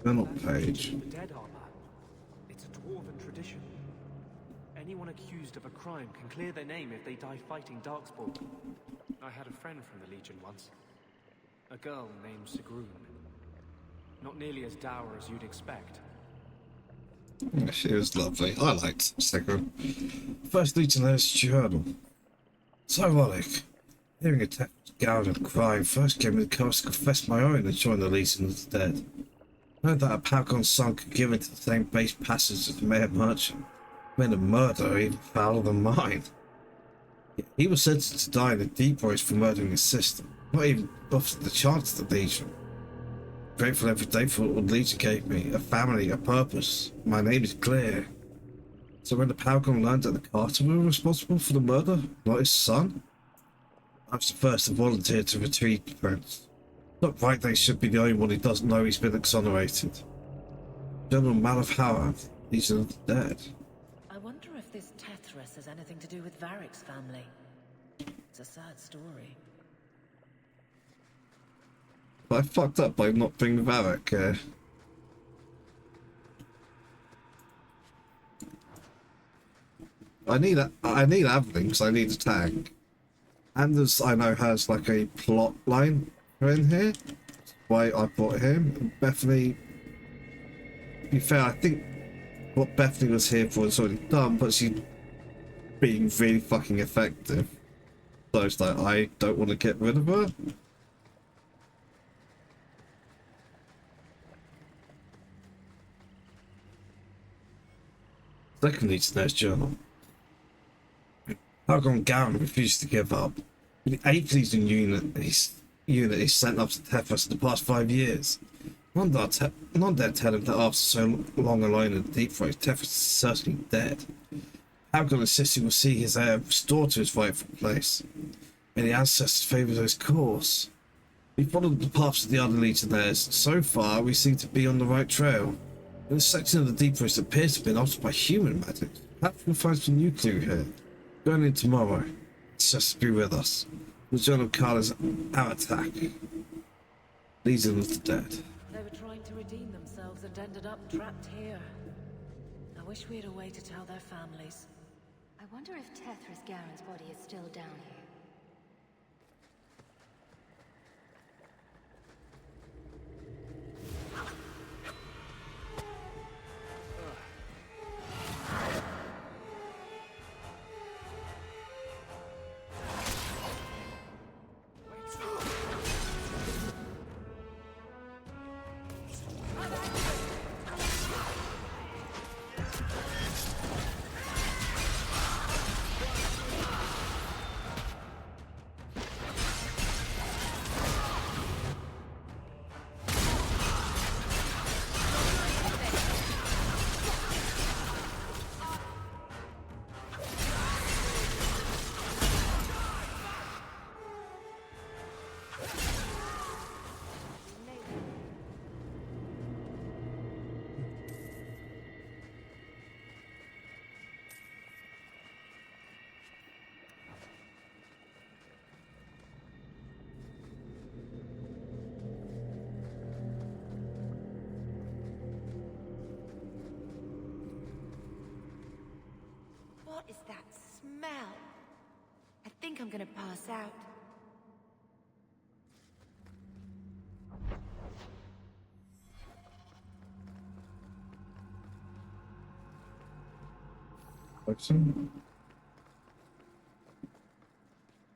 Journal page. The dead armor. It's a dwarven tradition. Anyone accused of a crime can clear their name if they die fighting Darkspawn. I had a friend from the Legion once. A girl named Sigrun. Not nearly as dour as you'd expect. Yeah, she was lovely. I liked Sigrun. First Legionnaires journal. It's ironic. Hearing a gown of crime first gave me the courage to confess my own and join the Legion of the Dead. Knowing that a Paragon son could give into the same base passage as Mayor Merchant made a murder even fouler than mine. He was sentenced to die in the deep voice for murdering his sister, not even offered the chance to the Legion. Grateful every day for what the Legion gave me, a family, a purpose. My name is clear. So when the Paragon learned that the Carter were responsible for the murder, not his son, I was the first to volunteer to retrieve the prince. Not right they should be the only one who doesn't know he's been exonerated. General Malaf, Legion of the Dead. I wonder if this Tethras has anything to do with Varric's family. It's a sad story. I fucked up by not being Varric. I need Aveline because I need a tank. Anders I know has like a plot line in here. That's why I bought him. And Bethany to be fair, I think what Bethany was here for is already done, but she's being really fucking effective. So it's like, I don't want to get rid of her. Second needs to know his journal. Halcyon Garen refused to give up. The 8th Legion unit is sent up to Tethys in the past 5 years. None dare tell him that after so long alone in the deep forest, Tethys is certainly dead. Halcyon insists he will see his heir restored to his rightful place. And the ancestors favoured his cause. We followed the paths of the other Legionnaires. So far, we seem to be on the right trail. In a section of the deep forest that appears to have been altered by human magic. Perhaps we'll find some new clue here. Going in tomorrow. It's just to be with us. The Journal Card is our attack. Legion of the Dead. They were trying to redeem themselves and ended up trapped here. I wish we had a way to tell their families. I wonder if Tethys Garen's body is still down here. What is that smell? I think I'm gonna pass out.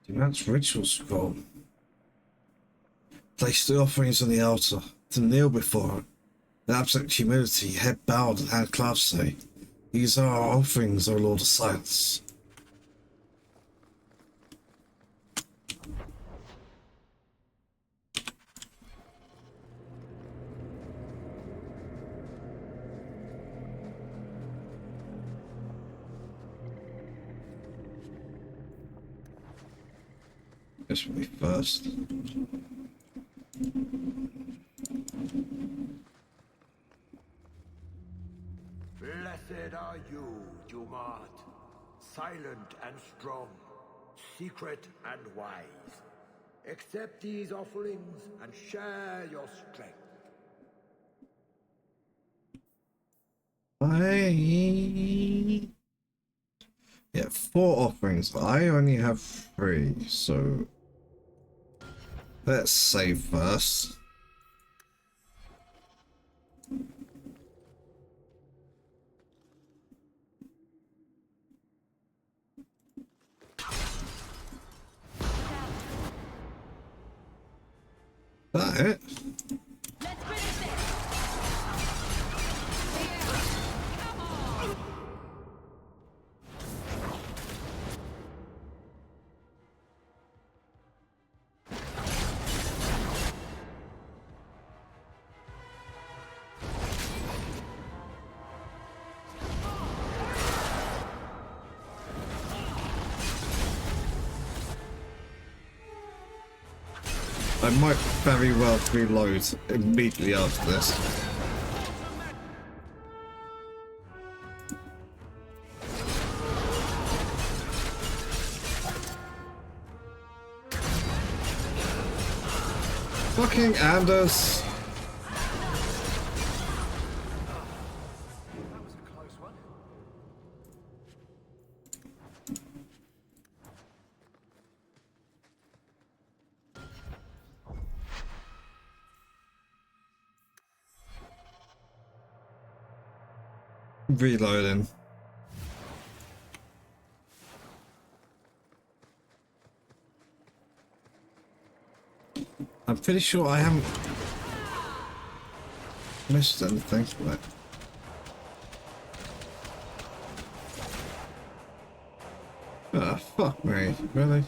Demands ritual scroll. Place the offerings on the altar to kneel before it. In absolute humility, head bowed and hand clasped, say, "These are our offerings, O Lord of Silence." This will be first. Blessed are you, Dumat, silent and strong, secret and wise. Accept these offerings and share your strength. Yeah, 4 offerings. I only have 3, so let's save first. That it? I might very well reload immediately after this. Fucking Anders! Reloading. I'm pretty sure I haven't missed anything, but ah, fuck me, really?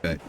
Okay.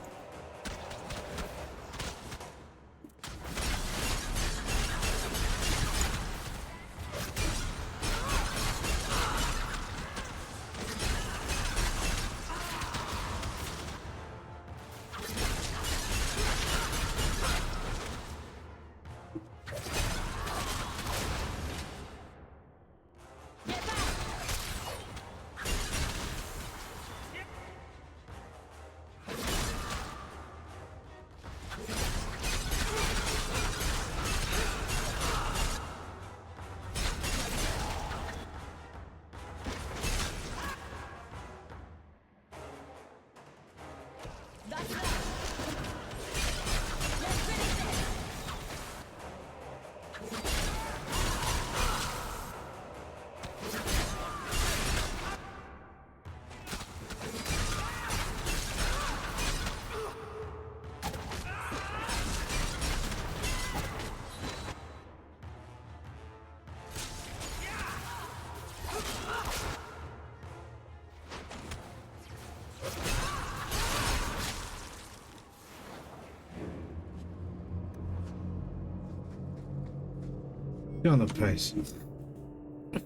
Journal page.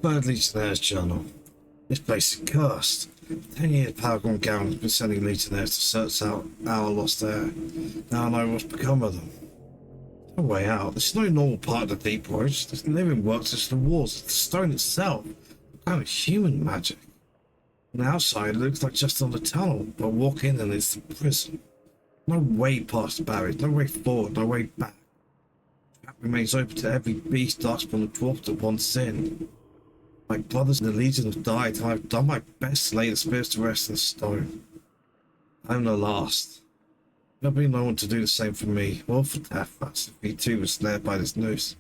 Third Legionnaires journal. This place is cursed. 10 years Paragon Garen has been sending Legionnaires to search out our lost heir. Now I know what's become of them. No way out. This is no normal part of the Deep Void. This living works as the walls, the stone itself. Kind of human magic. On the outside, it looks like just on the tunnel, but walk in and it's the prison. No way past the barriers, no way forward, no way back. Remains open to every beast, darkspawn, and dwarf that wants in. My brothers in the Legion have died, and I've done my best to lay the spirits to rest in stone. I'm the last. There'll be no one to do the same for me, or for death, that's if he too was snared by this noose.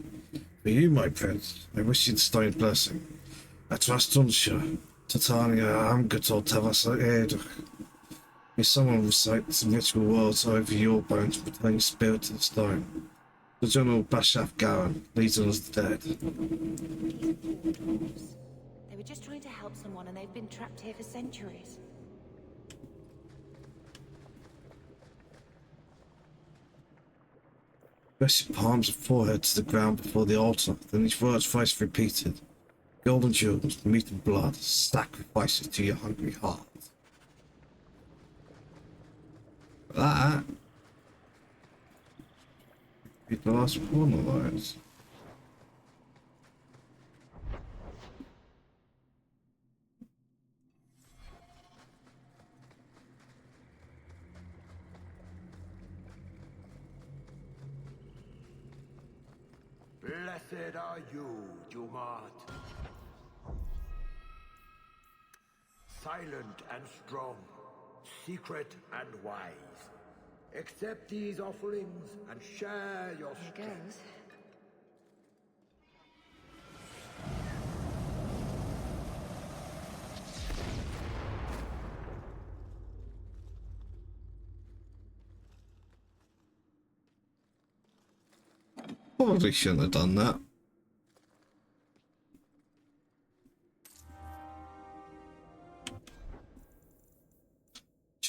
For you, my prince, I wish you the stone blessing. Atrastunsha, Titania, Amgator, Tavas, May someone recite some ritual words over your bones and return your spirit to the stone. The General Bashaf Garen, Legion of the Dead. They were just trying to help someone and they've been trapped here for centuries. Press your palms and forehead to the ground before the altar, then each word thrice repeated. Golden jewels, meat and blood, sacrifices to your hungry heart. That be the last one of those. Blessed are you, Dumat. Silent and strong, secret and wise. Accept these offerings and share your strength. Here goes. Probably shouldn't have done that.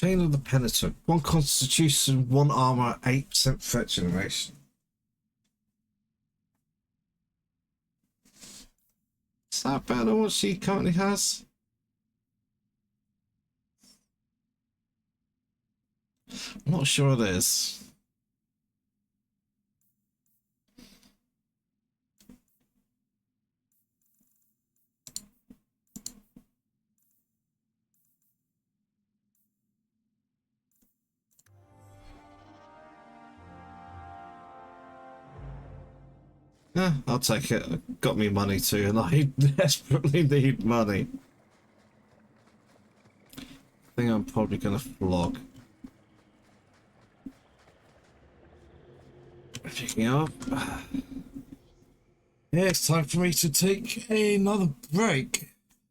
Chain of the Penitent. 1 constitution, 1 armor, 8% threat generation. Is that better than what she currently has? I'm not sure it is. Yeah, I'll take it. Got me money too, and I desperately need money. I think I'm probably gonna flog. Picking up. Yeah, it's time for me to take another break.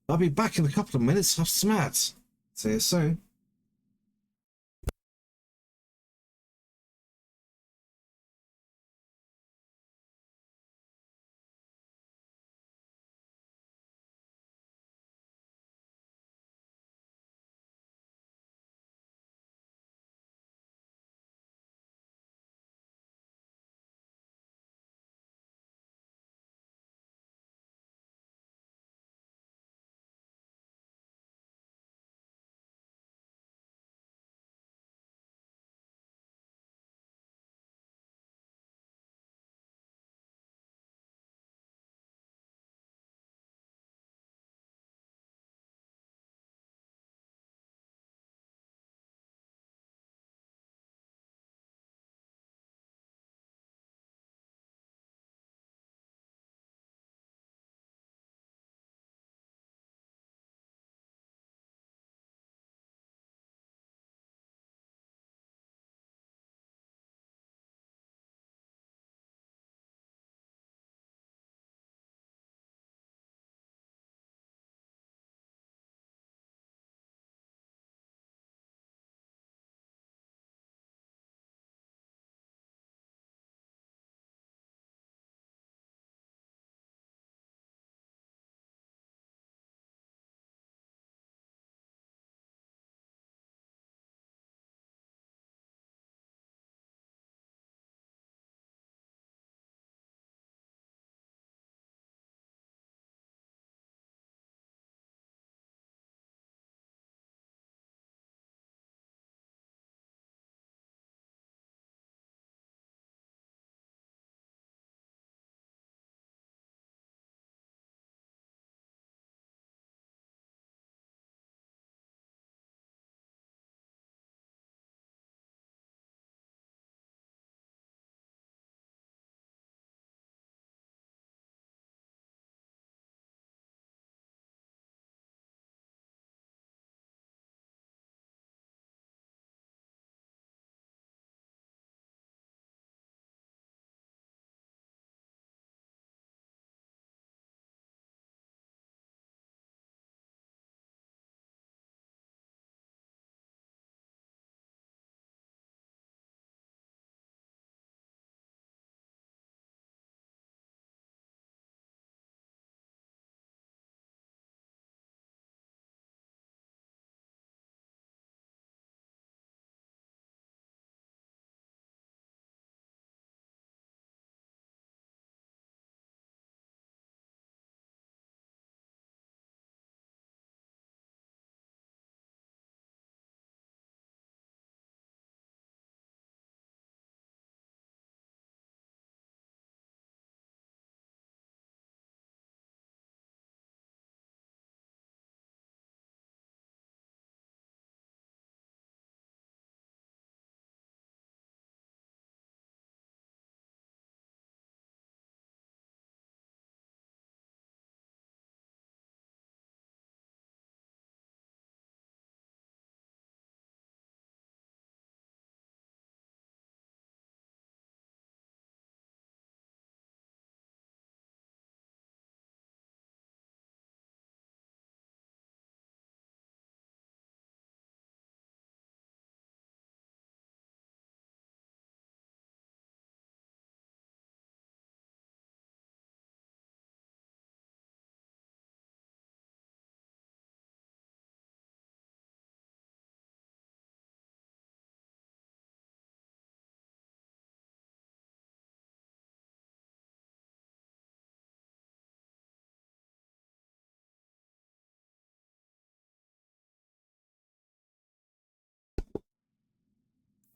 I'll be back in a couple of minutes. Have some ads. See you soon.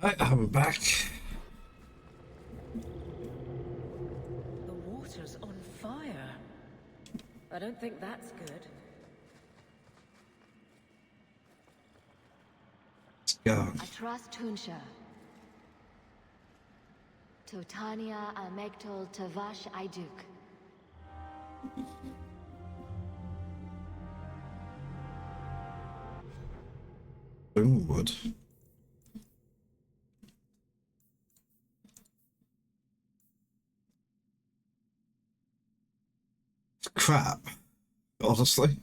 Right, I'm back. The water's on fire. I don't think that's good. Let's go. I trust Tunsha. Totania Almectol Tavash Aiduk. Boomwood. crap, honestly.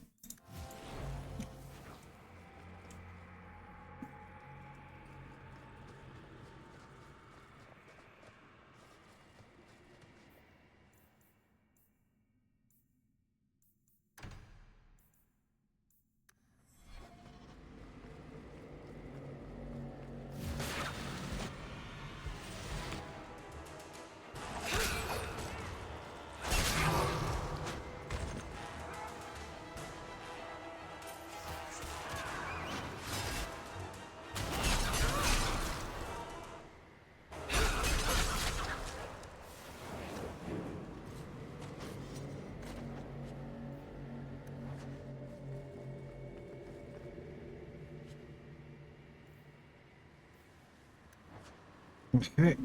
Okay.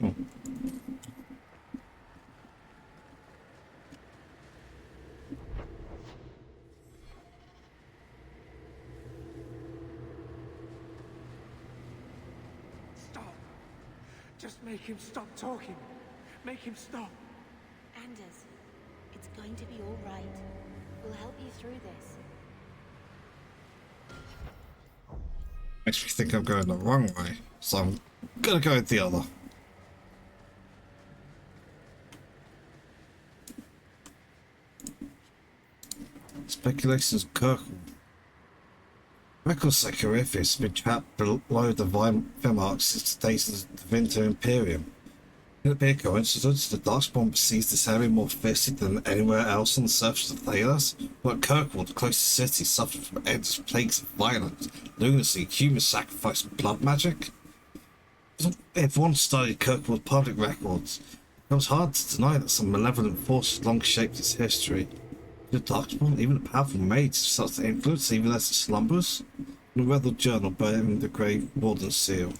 Oh. Stop. Just make him stop talking. Make him stop. Anders, it's going to be all right. We'll help you through this. Makes me think I'm going the wrong way, so I'm gonna go with the other. Speculations of Kirkle. Records say Corypheus has been trapped below the Vimark since the days of the Winter Imperium. Can it be a coincidence that the Darkspawn perceives this area more fiercely than anywhere else on the surface of Thalos? But Kirkwall, the closest city, suffered from endless plagues of violence, lunacy, human sacrifice, and blood magic? If one studied Kirkwall's public records, it becomes hard to deny that some malevolent force has long shaped its history. The Darkspawn, even a powerful mage, such to influence even as it slumbers? In a Rebel journal bearing the Grey Warden's seal.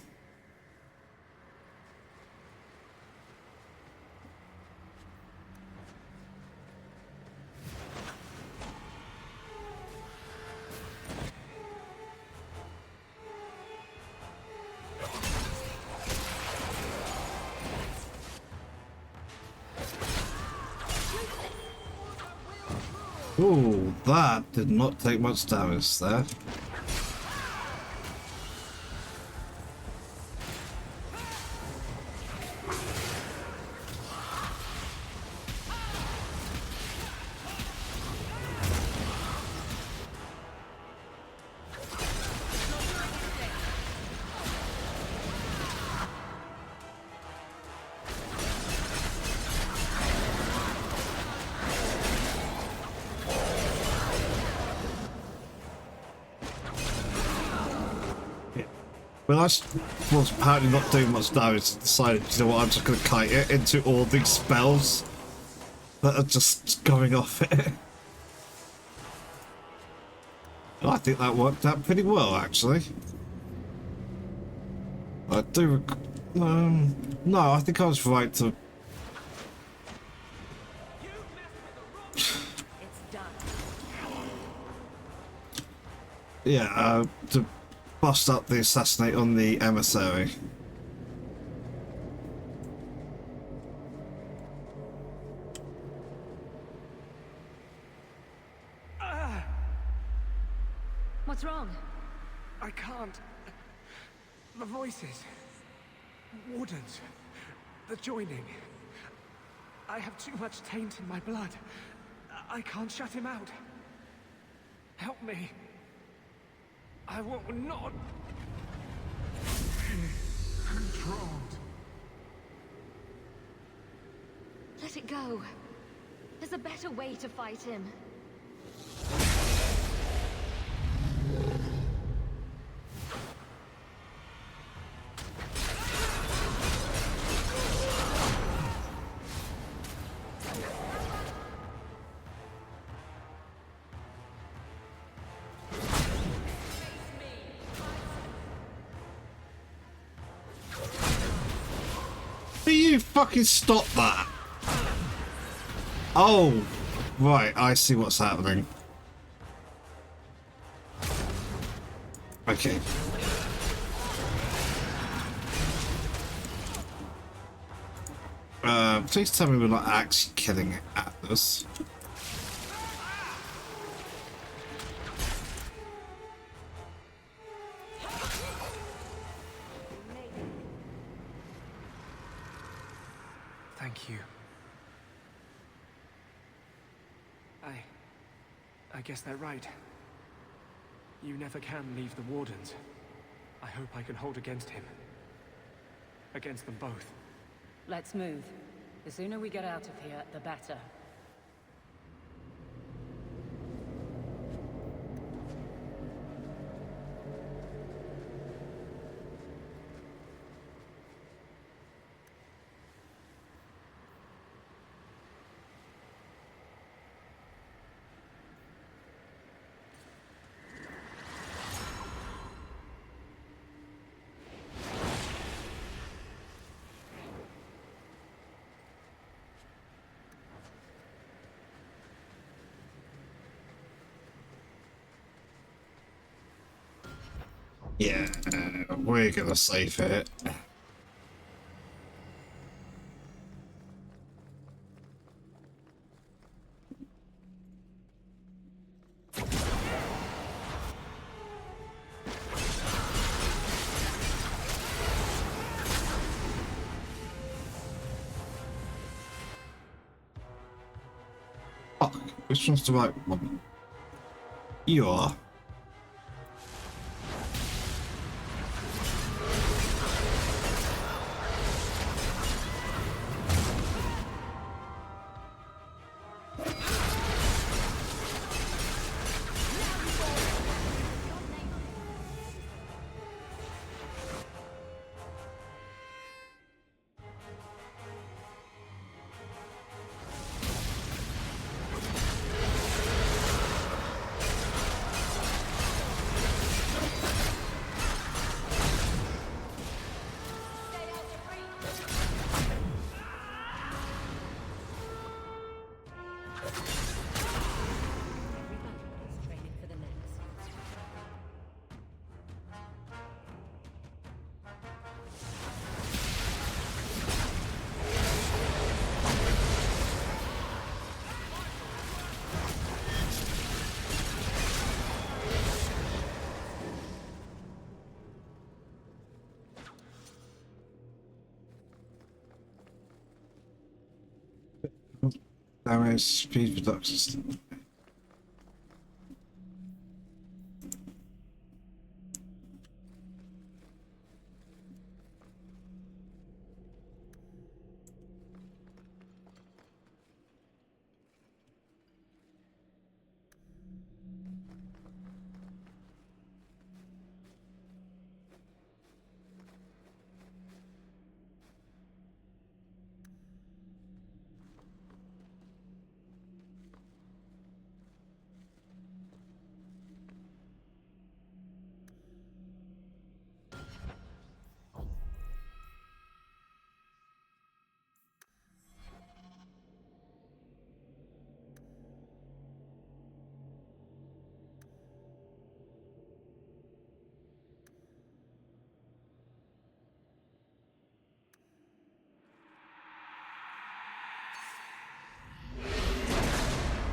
Ooh, that did not take much damage there. When I was apparently not doing much damage, I decided, you know what, I'm just going to kite it into all these spells that are just going off it. I think that worked out pretty well, actually. I do... no, I think I was right to... yeah, to bust up the assassinate on the emissary. What's wrong? I can't. The voices. Wardens. The joining. I have too much taint in my blood. I can't shut him out. Help me. I will not be controlled. Let it go. There's a better way to fight him. Do you fucking stop that? Oh, right, I see what's happening. Okay. Please tell me we're not actually killing Atlas. I guess they're right. You never can leave the Wardens. I hope I can hold against him. Against them both. Let's move. The sooner we get out of here, the better. Yeah, we're gonna save it. Fuck, which one's the right one? You are. Damage, speed reduction.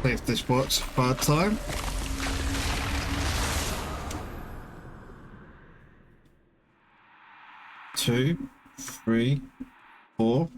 If this works third time. Two, three, four.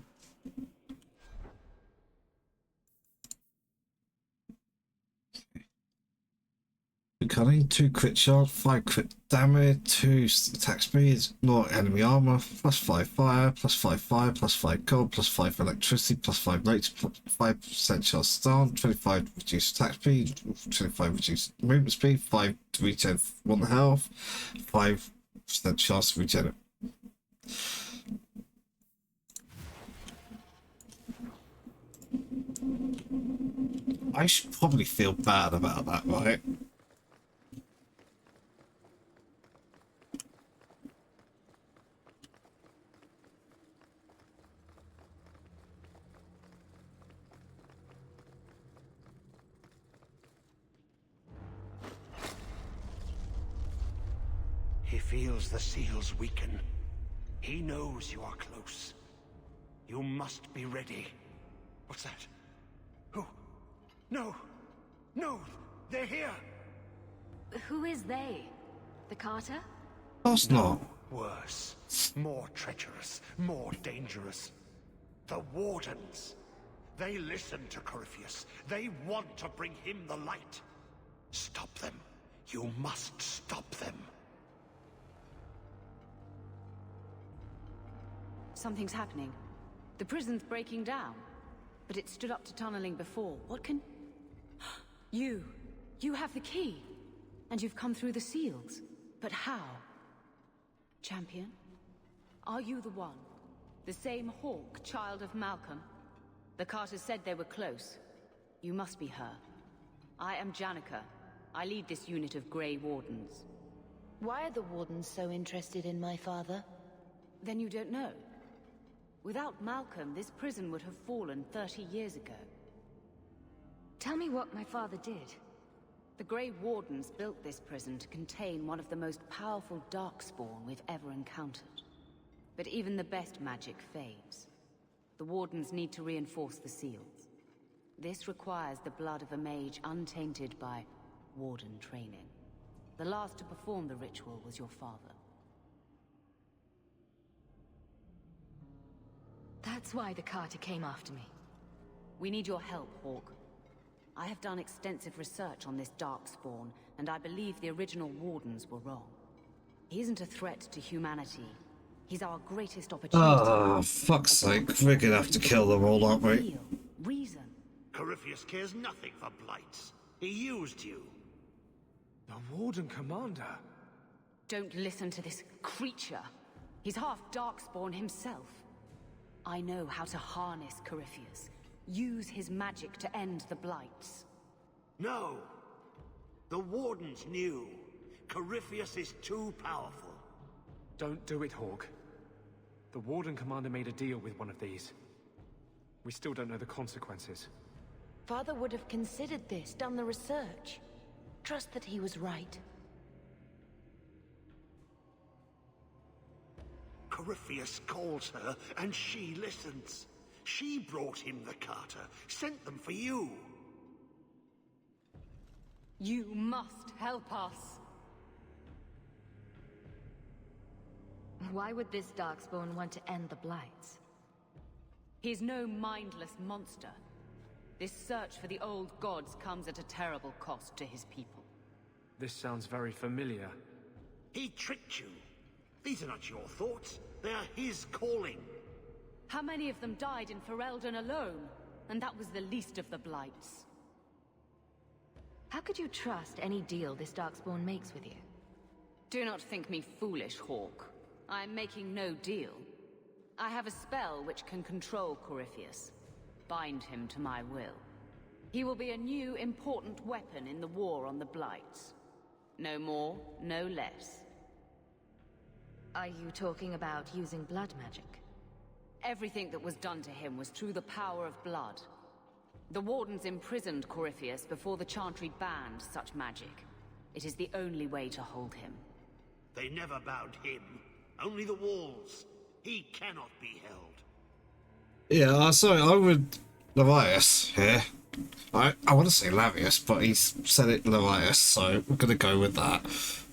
Cunning, 2 crit shot, 5 crit damage, 2 attack speed, 0 enemy armor, plus 5 fire, plus 5 fire, plus 5 cold, plus 5 electricity, plus 5 rates, plus 5% chance stun, 25 reduced attack speed, 25 reduced movement speed, 5 to regen 1 health, 5% chance to regenerate. I should probably feel bad about that, right? He feels the seals weaken. He knows you are close. You must be ready. What's that? Who? No! No! They're here! Who is they? The Carter? Of course not. Worse. More treacherous. More dangerous. The Wardens. They listen to Corypheus. They want to bring him the light. Stop them. You must stop them. Something's happening. The prison's breaking down. But it stood up to tunneling before. What can... You have the key. And you've come through the seals. But how? Champion? Are you the one? The same Hawke, child of Malcolm? The Carters said they were close. You must be her. I am Janica. I lead this unit of Grey Wardens. Why are the Wardens so interested in my father? Then you don't know. Without Malcolm, this prison would have fallen 30 years ago. Tell me what my father did. The Grey Wardens built this prison to contain one of the most powerful Darkspawn we've ever encountered. But even the best magic fades. The Wardens need to reinforce the seals. This requires the blood of a mage untainted by Warden training. The last to perform the ritual was your father. That's why the Carter came after me. We need your help, Hawke. I have done extensive research on this Darkspawn, and I believe the original Wardens were wrong. He isn't a threat to humanity. He's our greatest opportunity. Oh, fuck's sake. We're gonna have to kill them all, aren't we? Reason. Corypheus cares nothing for blights. He used you. The Warden Commander? Don't listen to this creature. He's half Darkspawn himself. I know how to harness Corypheus. Use his magic to end the blights. No. The Wardens knew. Corypheus is too powerful. Don't do it, Hawke. The Warden Commander made a deal with one of these. We still don't know the consequences. Father would have considered this, done the research. Trust that he was right. Corypheus calls her, and she listens. She brought him the Carter, sent them for you. You must help us. Why would this Darkspawn want to end the Blights? He's no mindless monster. This search for the old gods comes at a terrible cost to his people. This sounds very familiar. He tricked you. These are not your thoughts. They are his calling. How many of them died in Ferelden alone? And that was the least of the blights. How could you trust any deal this Darkspawn makes with you? Do not think me foolish, Hawke. I am making no deal. I have a spell which can control Corypheus. Bind him to my will. He will be a new, important weapon in the war on the blights. No more, no less. Are you talking about using blood magic? Everything that was done to him was through the power of blood. The Wardens imprisoned Corypheus before the Chantry banned such magic. It is the only way to hold him. They never bound him. Only the walls. He cannot be held. Yeah, sorry, I would... Levias here. I want to say Lavius, but he's said it Levias, so we're going to go with that.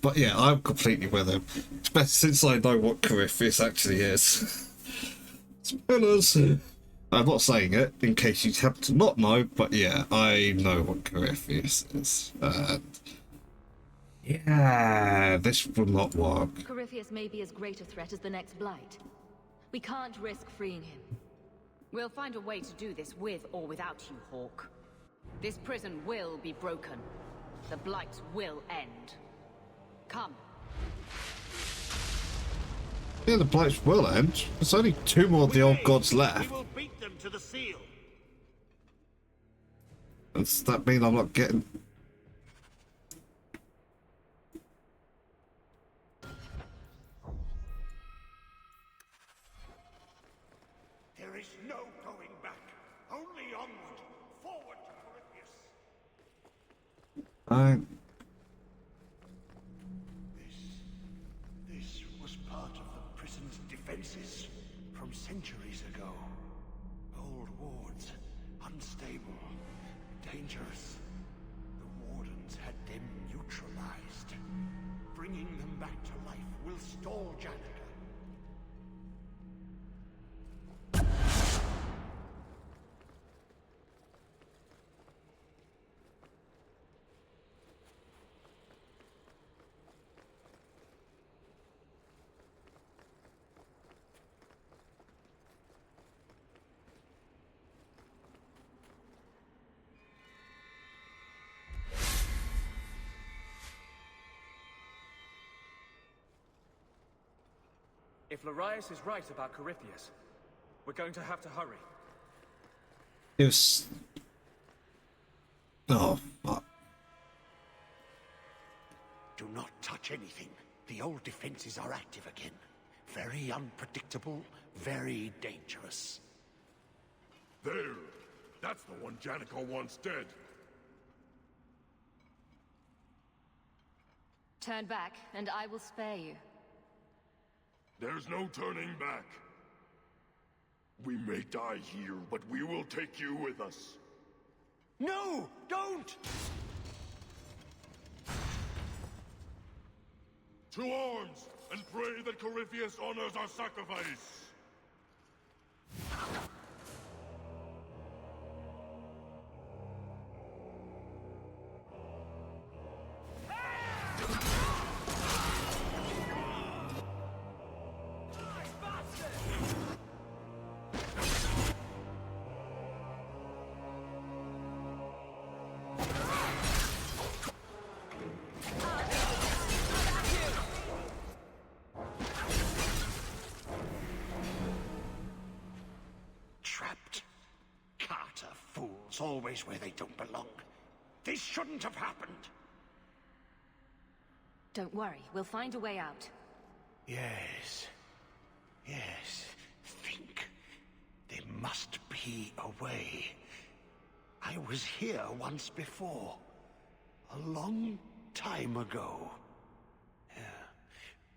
But yeah, I'm completely with him. Especially since I know what Corypheus actually is. Spoilers! I'm not saying it, in case you happen to not know, but yeah, I know what Corypheus is. And... yeah, this will not work. Corypheus may be as great a threat as the next Blight. We can't risk freeing him. We'll find a way to do this with or without you, Hawke. This prison will be broken. The blight will end. Come. Yeah, the blights will end. There's only 2 more of the old gods left. We will beat them to the seal. Does that mean I'm not getting... There is no going back. Only onward. Forward to Corypheus. This was part of the prison's defenses from centuries ago. Old wards, unstable, dangerous. The Wardens had them neutralized. Bringing them back to life will stall Janica. If Larius is right about Corypheus, we're going to have to hurry. It's... Oh, fuck. Do not touch anything. The old defenses are active again. Very unpredictable, very dangerous. There! That's the one Janico wants dead. Turn back, and I will spare you. There's no turning back. We may die here, but we will take you with us. No! Don't! To arms, and pray that Corypheus honors our sacrifice! Trapped. Carter fools, always where they don't belong. This shouldn't have happened. Don't worry, we'll find a way out. Yes. Yes. Think. There must be a way. I was here once before. A long time ago. Yeah.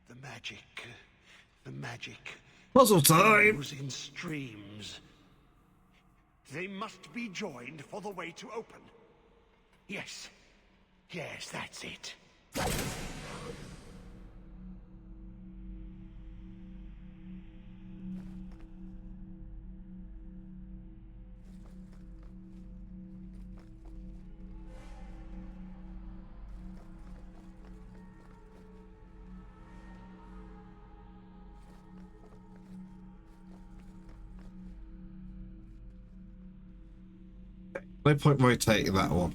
The magic. Puzzle time! Flows in streams. They must be joined for the way to open. Yes. Yes, that's it. No point rotating that one.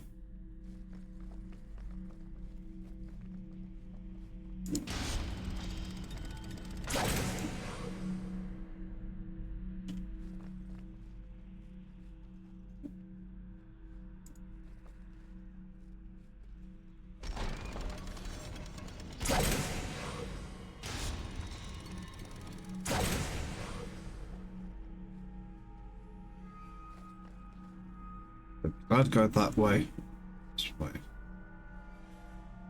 I'd go that way. This way.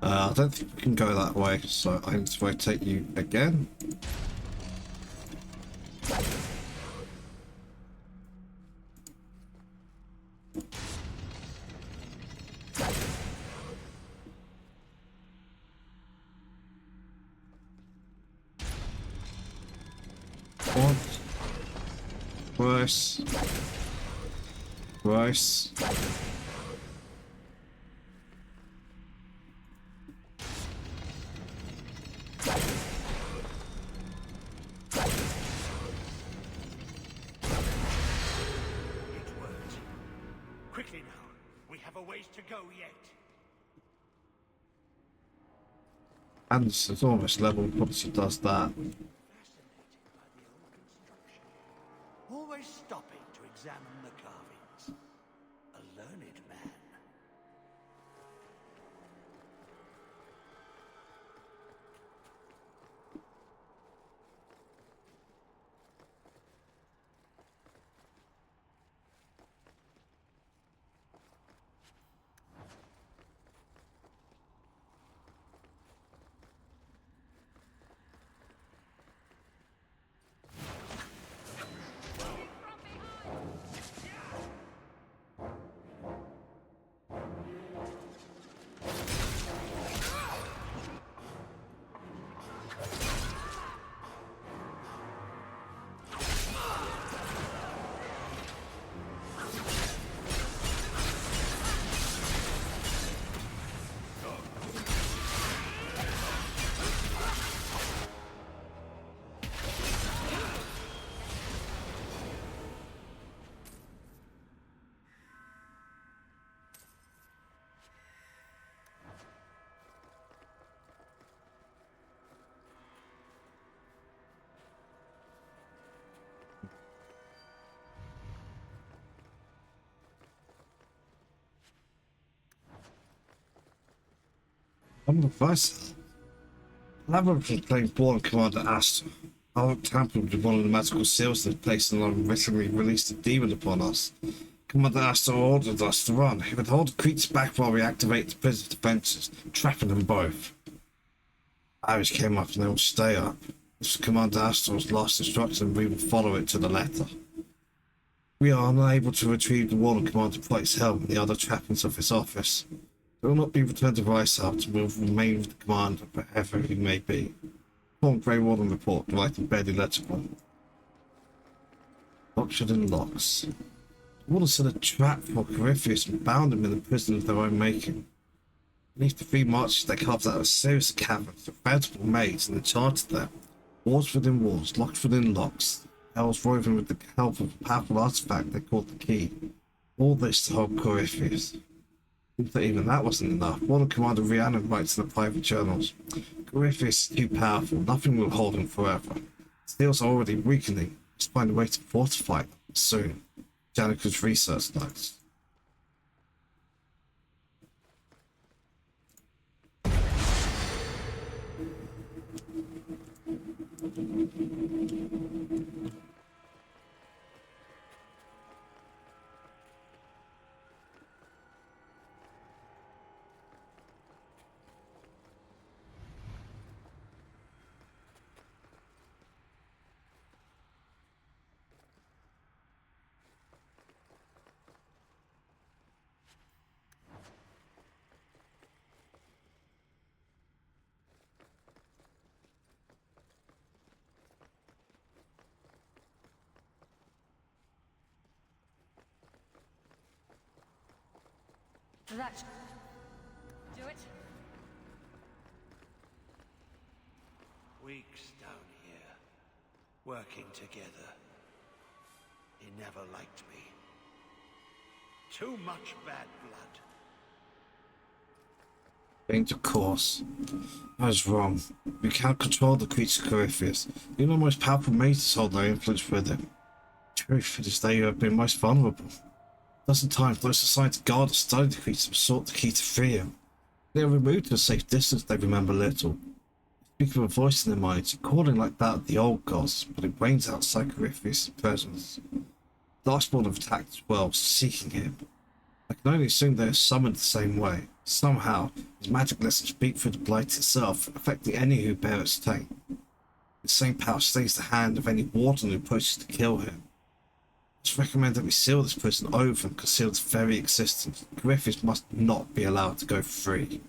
I don't think we can go that way, so I need to rotate you again. What? Worse. Worse. Quickly now. We have a ways to go yet. And it's almost level, obviously does that. Always stopping to examine the carvings. A learned man. I'm the vice. Labyrinth was playing ball and Commander Astor. I tampered with one of the magical seals that placed an unwittingly released a demon upon us. Commander Astor ordered us to run. He would hold the creatures back while we activate the prison's defenses, trapping them both. Iris came up and they will stay up. This was Commander Astor's last instruction and we will follow it to the letter. We are unable to retrieve the wall and Commander Price's helm and the other trappings of his office. It will not be returned to Weishaupt and will remain with the commander wherever he may be. Form Grey Warden report, writing barely legible. Doctored in locks. The Warden set a trap for Corypheus and bound him in the prison of their own making. Beneath the 3 marches they carved out a series of caverns with veritable maids and enchanted them. Walls within walls, locks within locks. Elves woven with the help of a powerful artifact they called the Key. All this to hold Corypheus. But even that wasn't enough. Warden Commander Rhiannon writes in the private journals. Corypheus is too powerful, nothing will hold him forever. Steels are already weakening. Let's find a way to fortify them soon. Janica's research notes. That... do it? Weeks down here, working together. He never liked me. Too much bad blood. Change of course. I was wrong. We can't control the creature Corypheus. Even the most powerful mages hold their influence with him. Truth, it is they who have been most vulnerable. A dozen times those assigned to guard or study the creature have sought the key to free him. They are removed to a safe distance, they remember little. They speak of a voice in their minds, calling like that of the old gods, but it reigns outside Corypheus' presence. Darkspawn have attacked as well, seeking him. I can only assume they are summoned the same way. Somehow, his magic lessons speak through the blight itself, affecting any who bear its taint. The same power stays the hand of any warden who approaches to kill him. I just recommend that we seal this prison over and conceal its very existence. Corypheus must not be allowed to go free.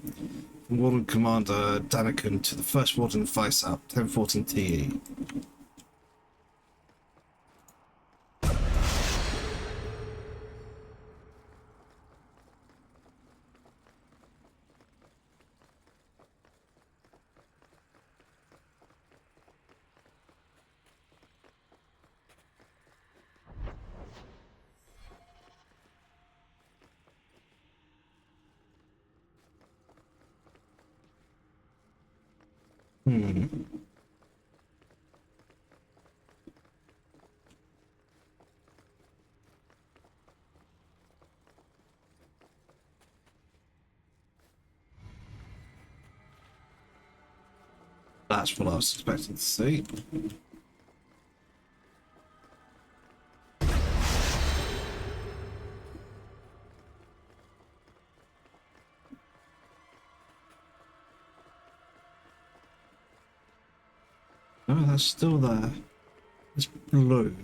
From Warden Commander Daniken to the First Warden of Weishaupt, 1014 TE. That's what I was expecting to see. No, that's still there. It's blue.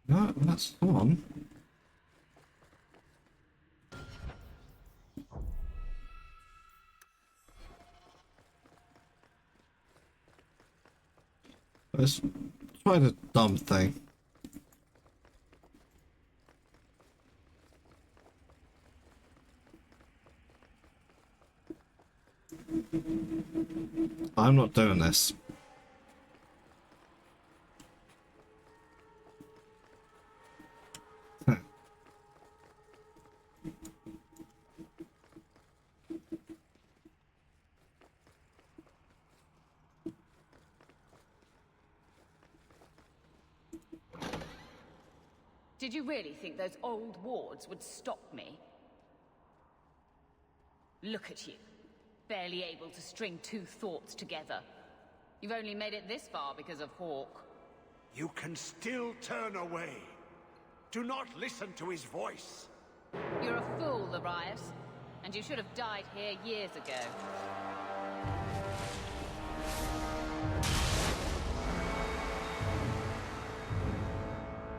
No, that's on. Let's try the dumb thing. I'm not doing this. Did you really think those old wards would stop me? Look at you. Barely able to string two thoughts together. You've only made it this far because of Hawke. You can still turn away. Do not listen to his voice. You're a fool, Larius. And you should have died here years ago.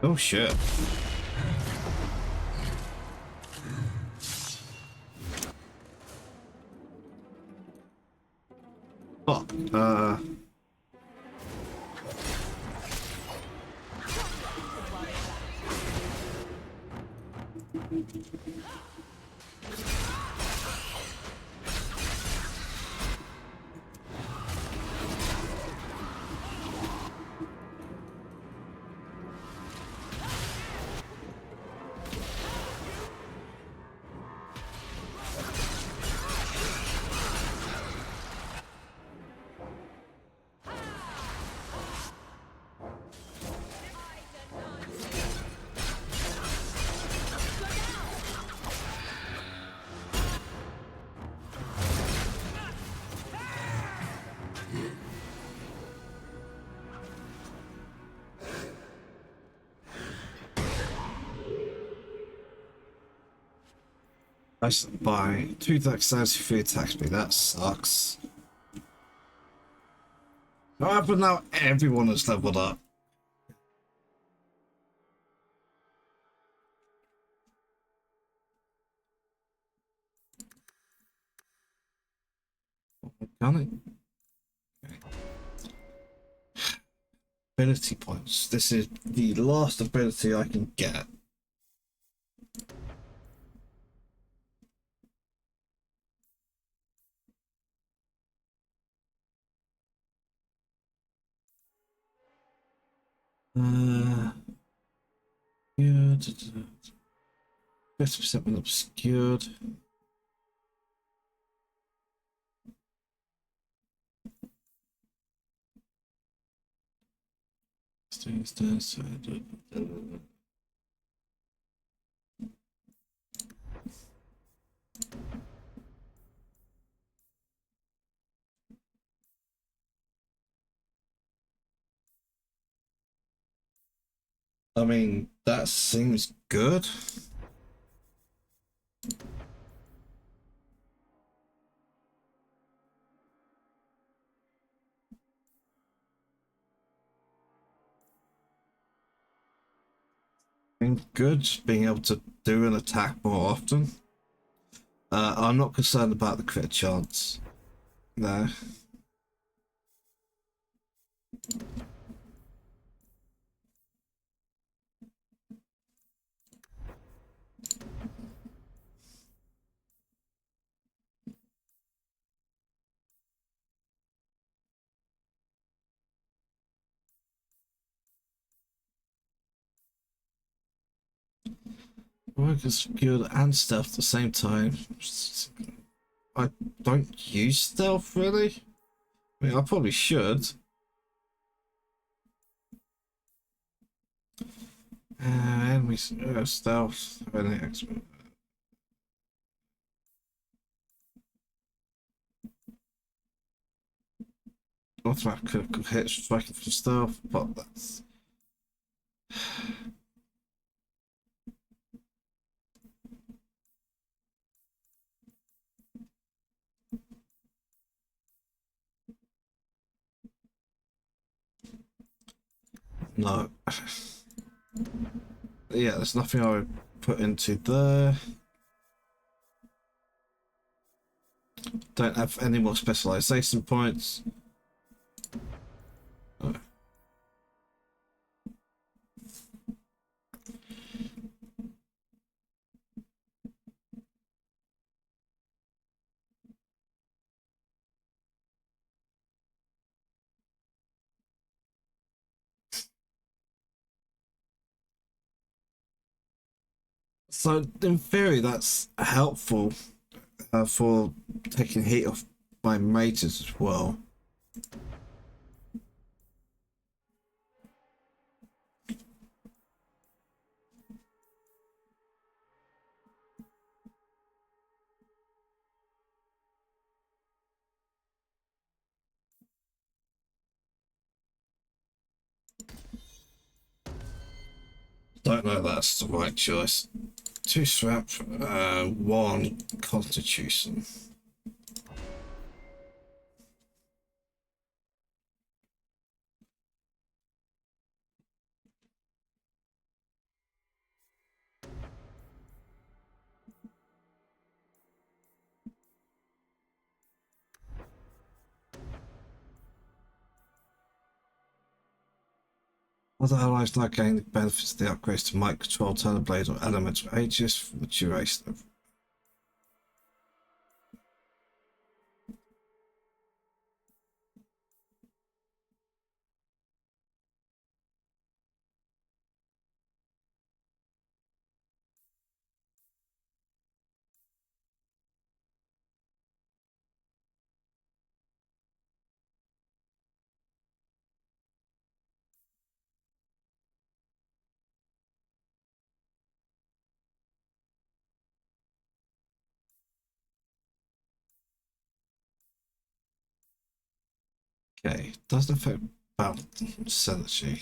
Oh shit. Oh, by 2 dexterity attacks me. That sucks. Oh, but now everyone has leveled up. Can it? Okay. Ability points. This is the last ability I can get. Good. 50% when obscured. I mean, that seems good. Seems good, being able to do an attack more often. I'm not concerned about the crit chance. No. Work is good and stealth at the same time. I don't use stealth really. I mean, I probably should. Enemy stealth. Excellent. Automatic critical hit striking from stealth, but that's. No. Yeah, there's nothing I would put into there. Don't have any more specialization points. No. So in theory, that's helpful for taking heat off my mages as well. don't know that's the right choice. 2 strength, 1 constitution. Other allies now gain the benefits of the upgrades to might control, turn blade, or elemental aegis for the duration of. Okay, doesn't affect balance synergy.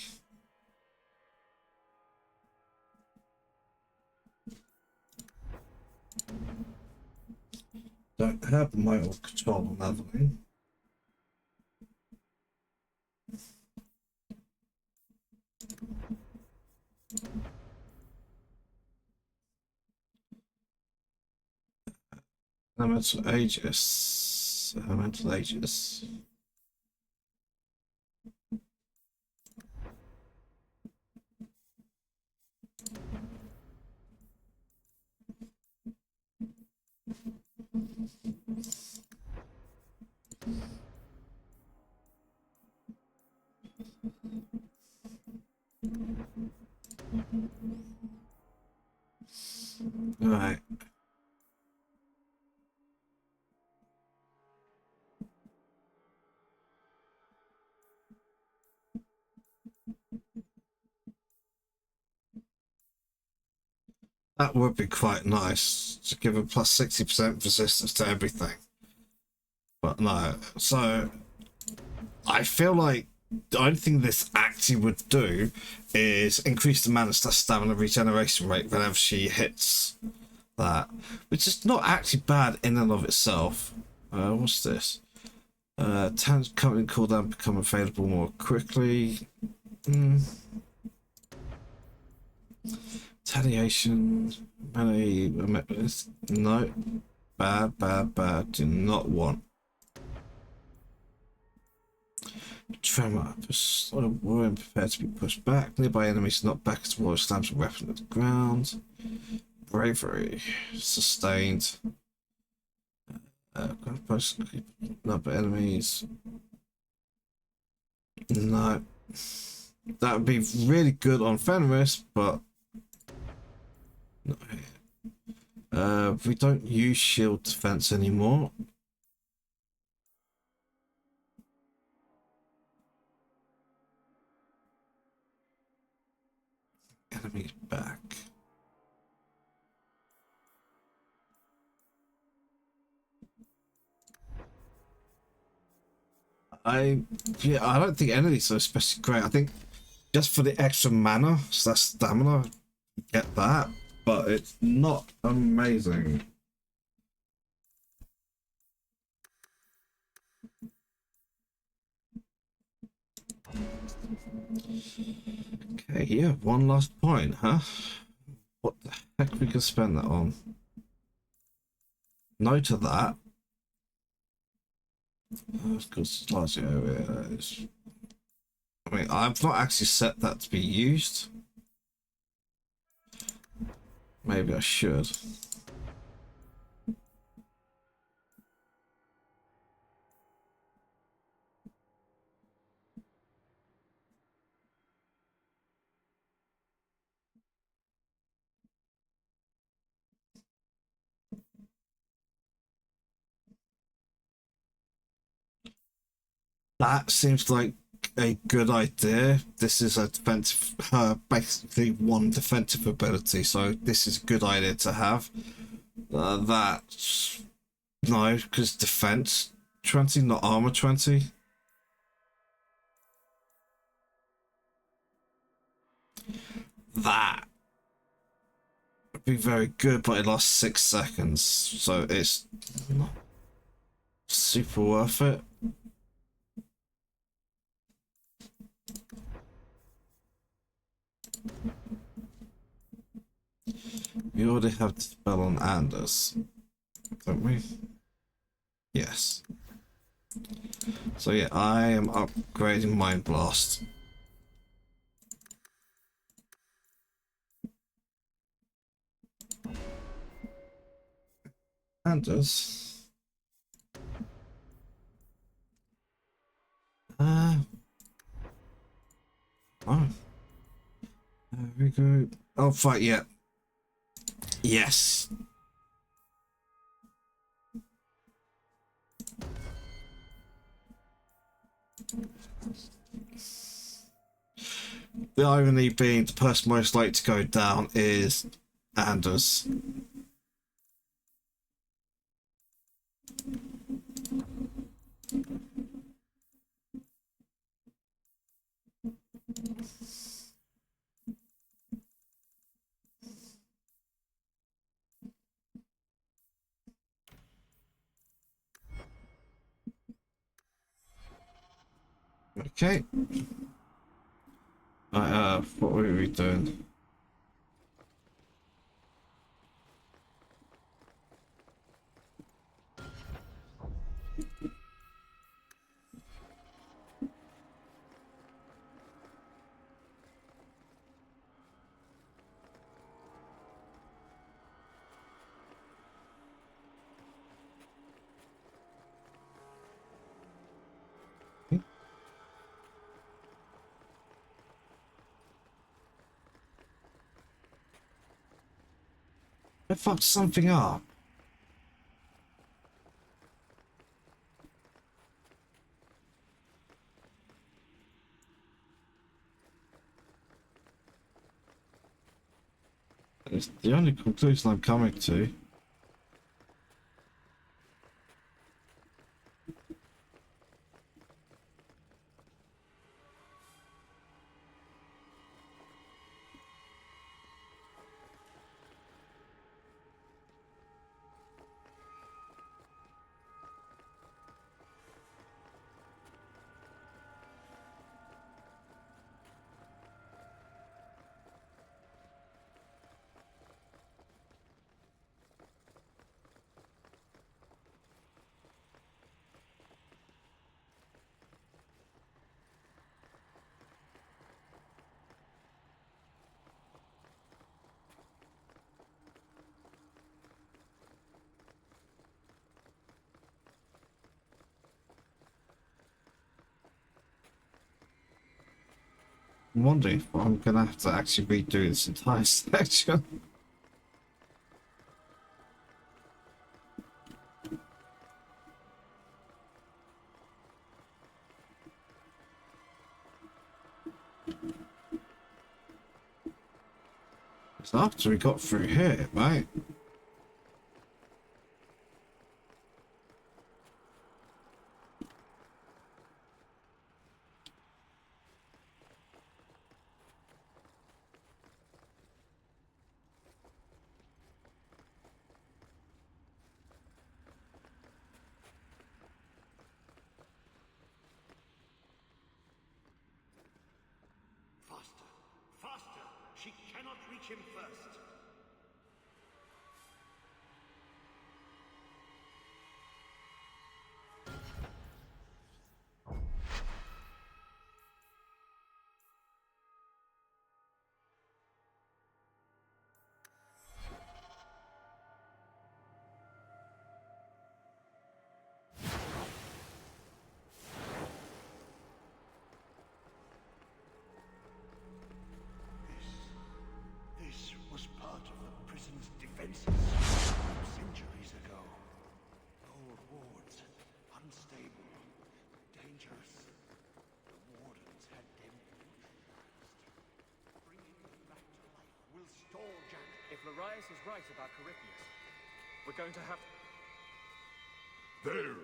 Don't have might or control on leveling. Elemental aegis. Elemental aegis. All right. That would be quite nice to give a plus 60% resistance to everything. But no, so I feel like the only thing this actually would do is increase the mana stamina regeneration rate whenever she hits that, which is not actually bad in and of itself. What's this? Talents currently cooldown become available more quickly. Retaliation, no, bad, do not want. Tremor, warrior prepared to be pushed back. Nearby enemies not back as warrior slams a weapon at the ground. Bravery, sustained. Number enemies. No. That would be really good on Fenris, but not here. We don't use shield defense anymore. Enemies back. I don't think any of these are especially great. I think just for the extra mana, so that's stamina, get that, but it's not amazing. Okay, yeah, one last point, huh? What the heck we could spend that on? No to that. Because large areas. I mean, I've not actually set that to be used. Maybe I should. That seems like a good idea. This is a defensive, basically one defensive ability, so this is a good idea to have. That's no, because defense 20, not armor 20. That be very good, but it lasts 6 seconds, so it's not super worth it. We already have the spell on Anders, don't we? Yes. So yeah, I am upgrading Mind Blast. Anders. Oh. There we go. Oh, fight yet. Yes. The irony being the person most likely to go down is Anders. Okay. What were we doing? I fucked something up. It's the only conclusion I'm coming to. I'm wondering if I'm gonna have to actually redo this entire section. It's after we got through here, right? Faster! Faster! She cannot reach him first! This was part of the prison's defenses centuries ago. Old wards, unstable, dangerous. The wardens had them neutralized. Bringing them back to life will stall Jack. If Larius is right about Corypheus, we're going to have... There!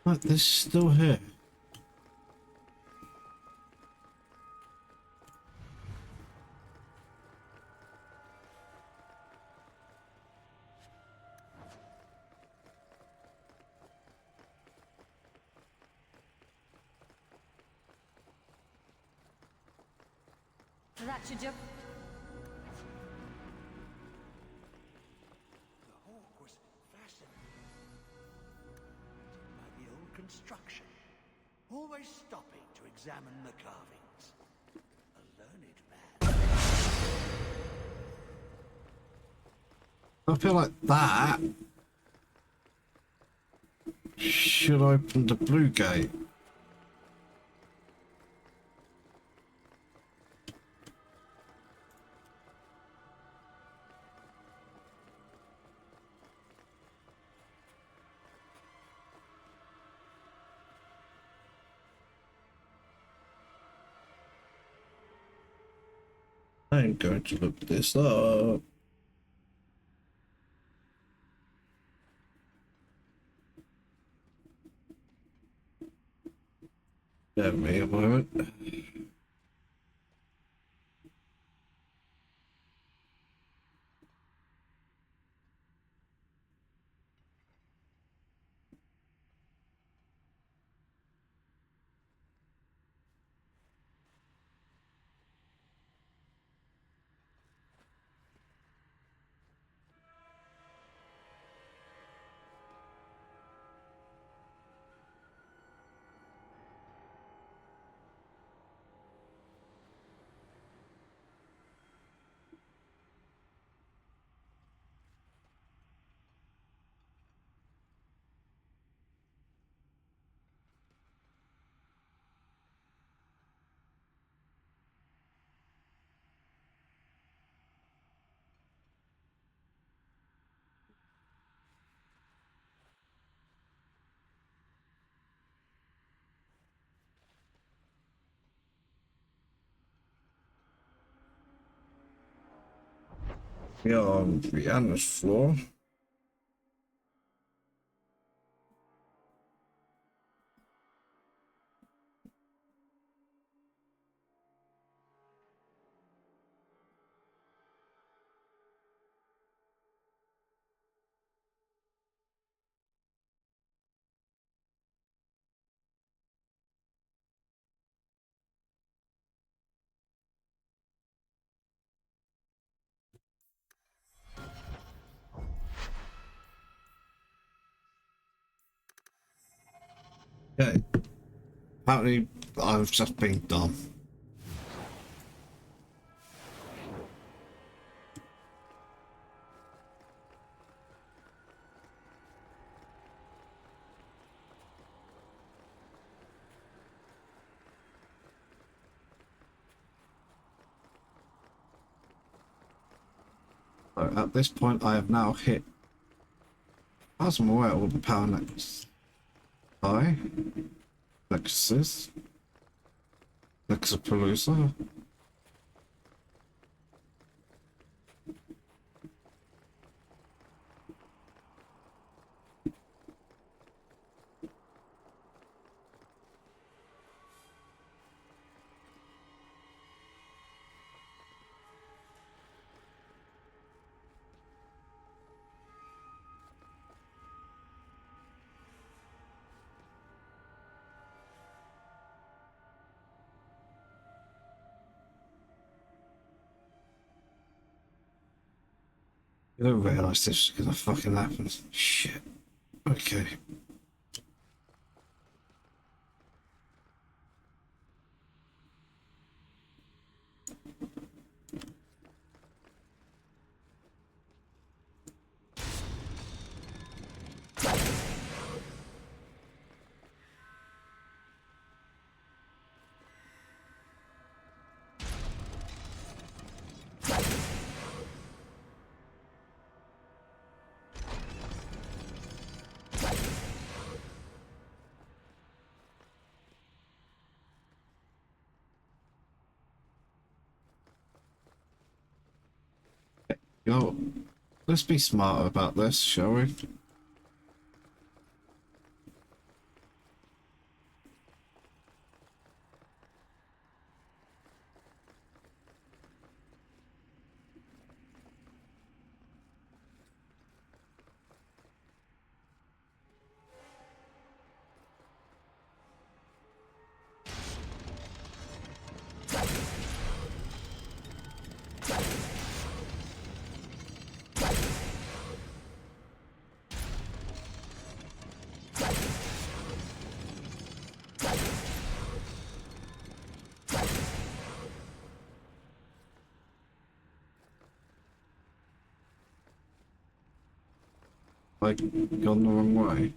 But this is still here. That should just... The hawk was fascinated by the old construction, always stopping to examine the carvings. A learned man. I feel like that should open the blue gate. I'm going to look this up. Give me a moment. We are on Brianna's floor. Okay. Apparently, I've just been dumb. So at this point, I have now hit, as I'm aware, all the power nexus. Nexus. Nexapalooza. I didn't realise this was gonna fucking happen. Shit. Okay. Yo, let's be smart about this, shall we? I gone the wrong way?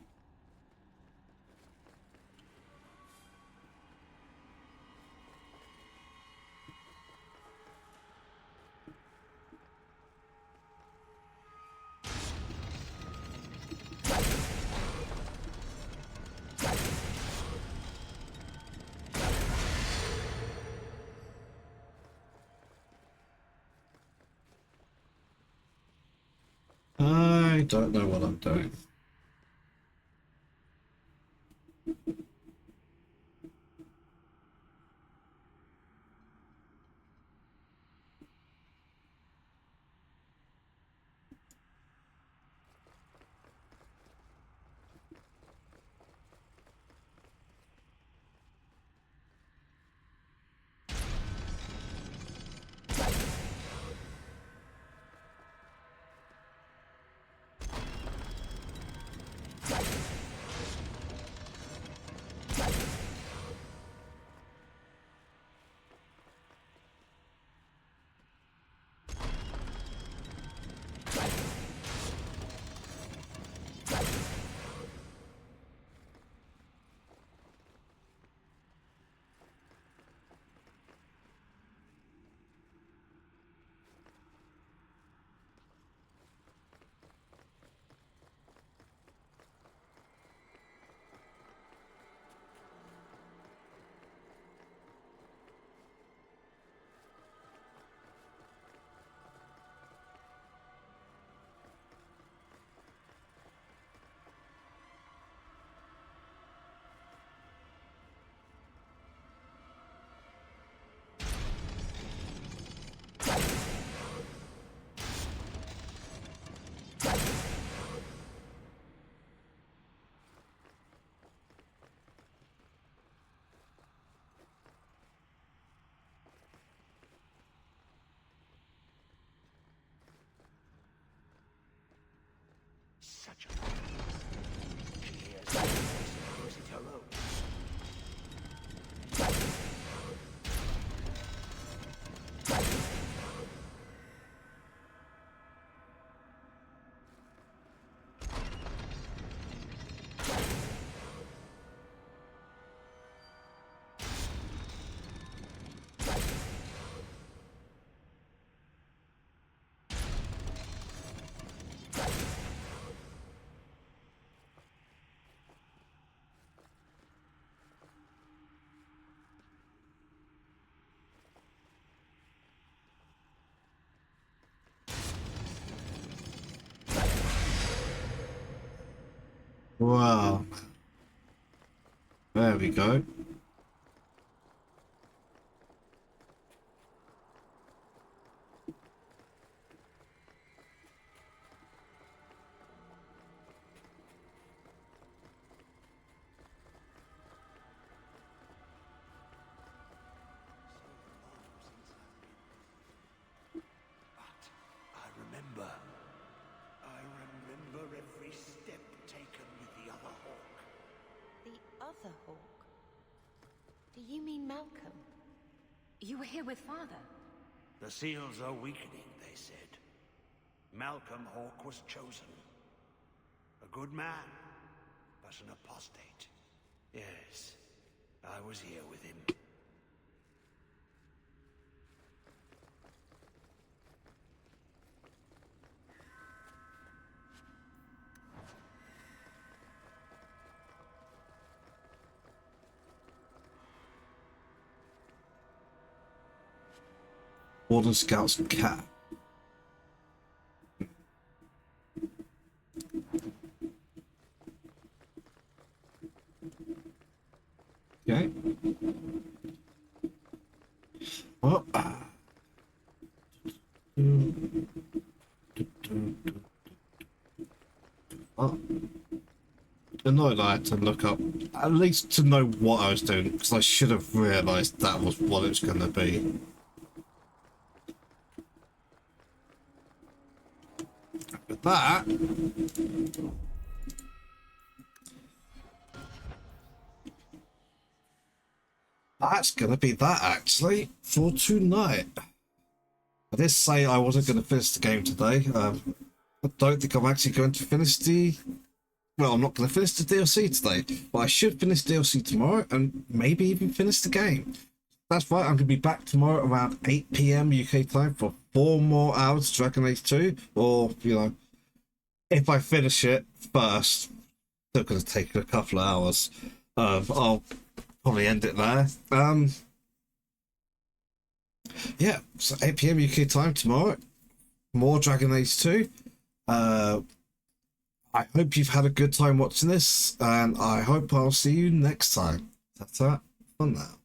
I don't know what I'm doing. Such a she hears the voice and gives it her own. Wow. There we go. I remember every step taken with the other hawk. The other hawk? Do you mean Malcolm? You were here with Father? The seals are weakening, they said. Malcolm Hawke was chosen. A good man, but an apostate. Yes, I was here with him. Warden Scout's cat. Okay. Oh. Oh. Annoyed I had to look up, at least to know what I was doing, because I should have realised that was what it was going to be. But that's going to be that, actually, for tonight. I did say I wasn't going to finish the game today. I don't think I'm actually going to finish the... Well, I'm not going to finish the DLC today, but I should finish DLC tomorrow and maybe even finish the game. That's right, I'm going to be back tomorrow around 8 PM UK time for 4 more hours of Dragon Age 2, or, you know, if I finish it first, still going to take a couple of hours. I'll probably end it there. Yeah, so 8 PM UK time tomorrow. More Dragon Age 2. I hope you've had a good time watching this, and I hope I'll see you next time. Ta-ta for now.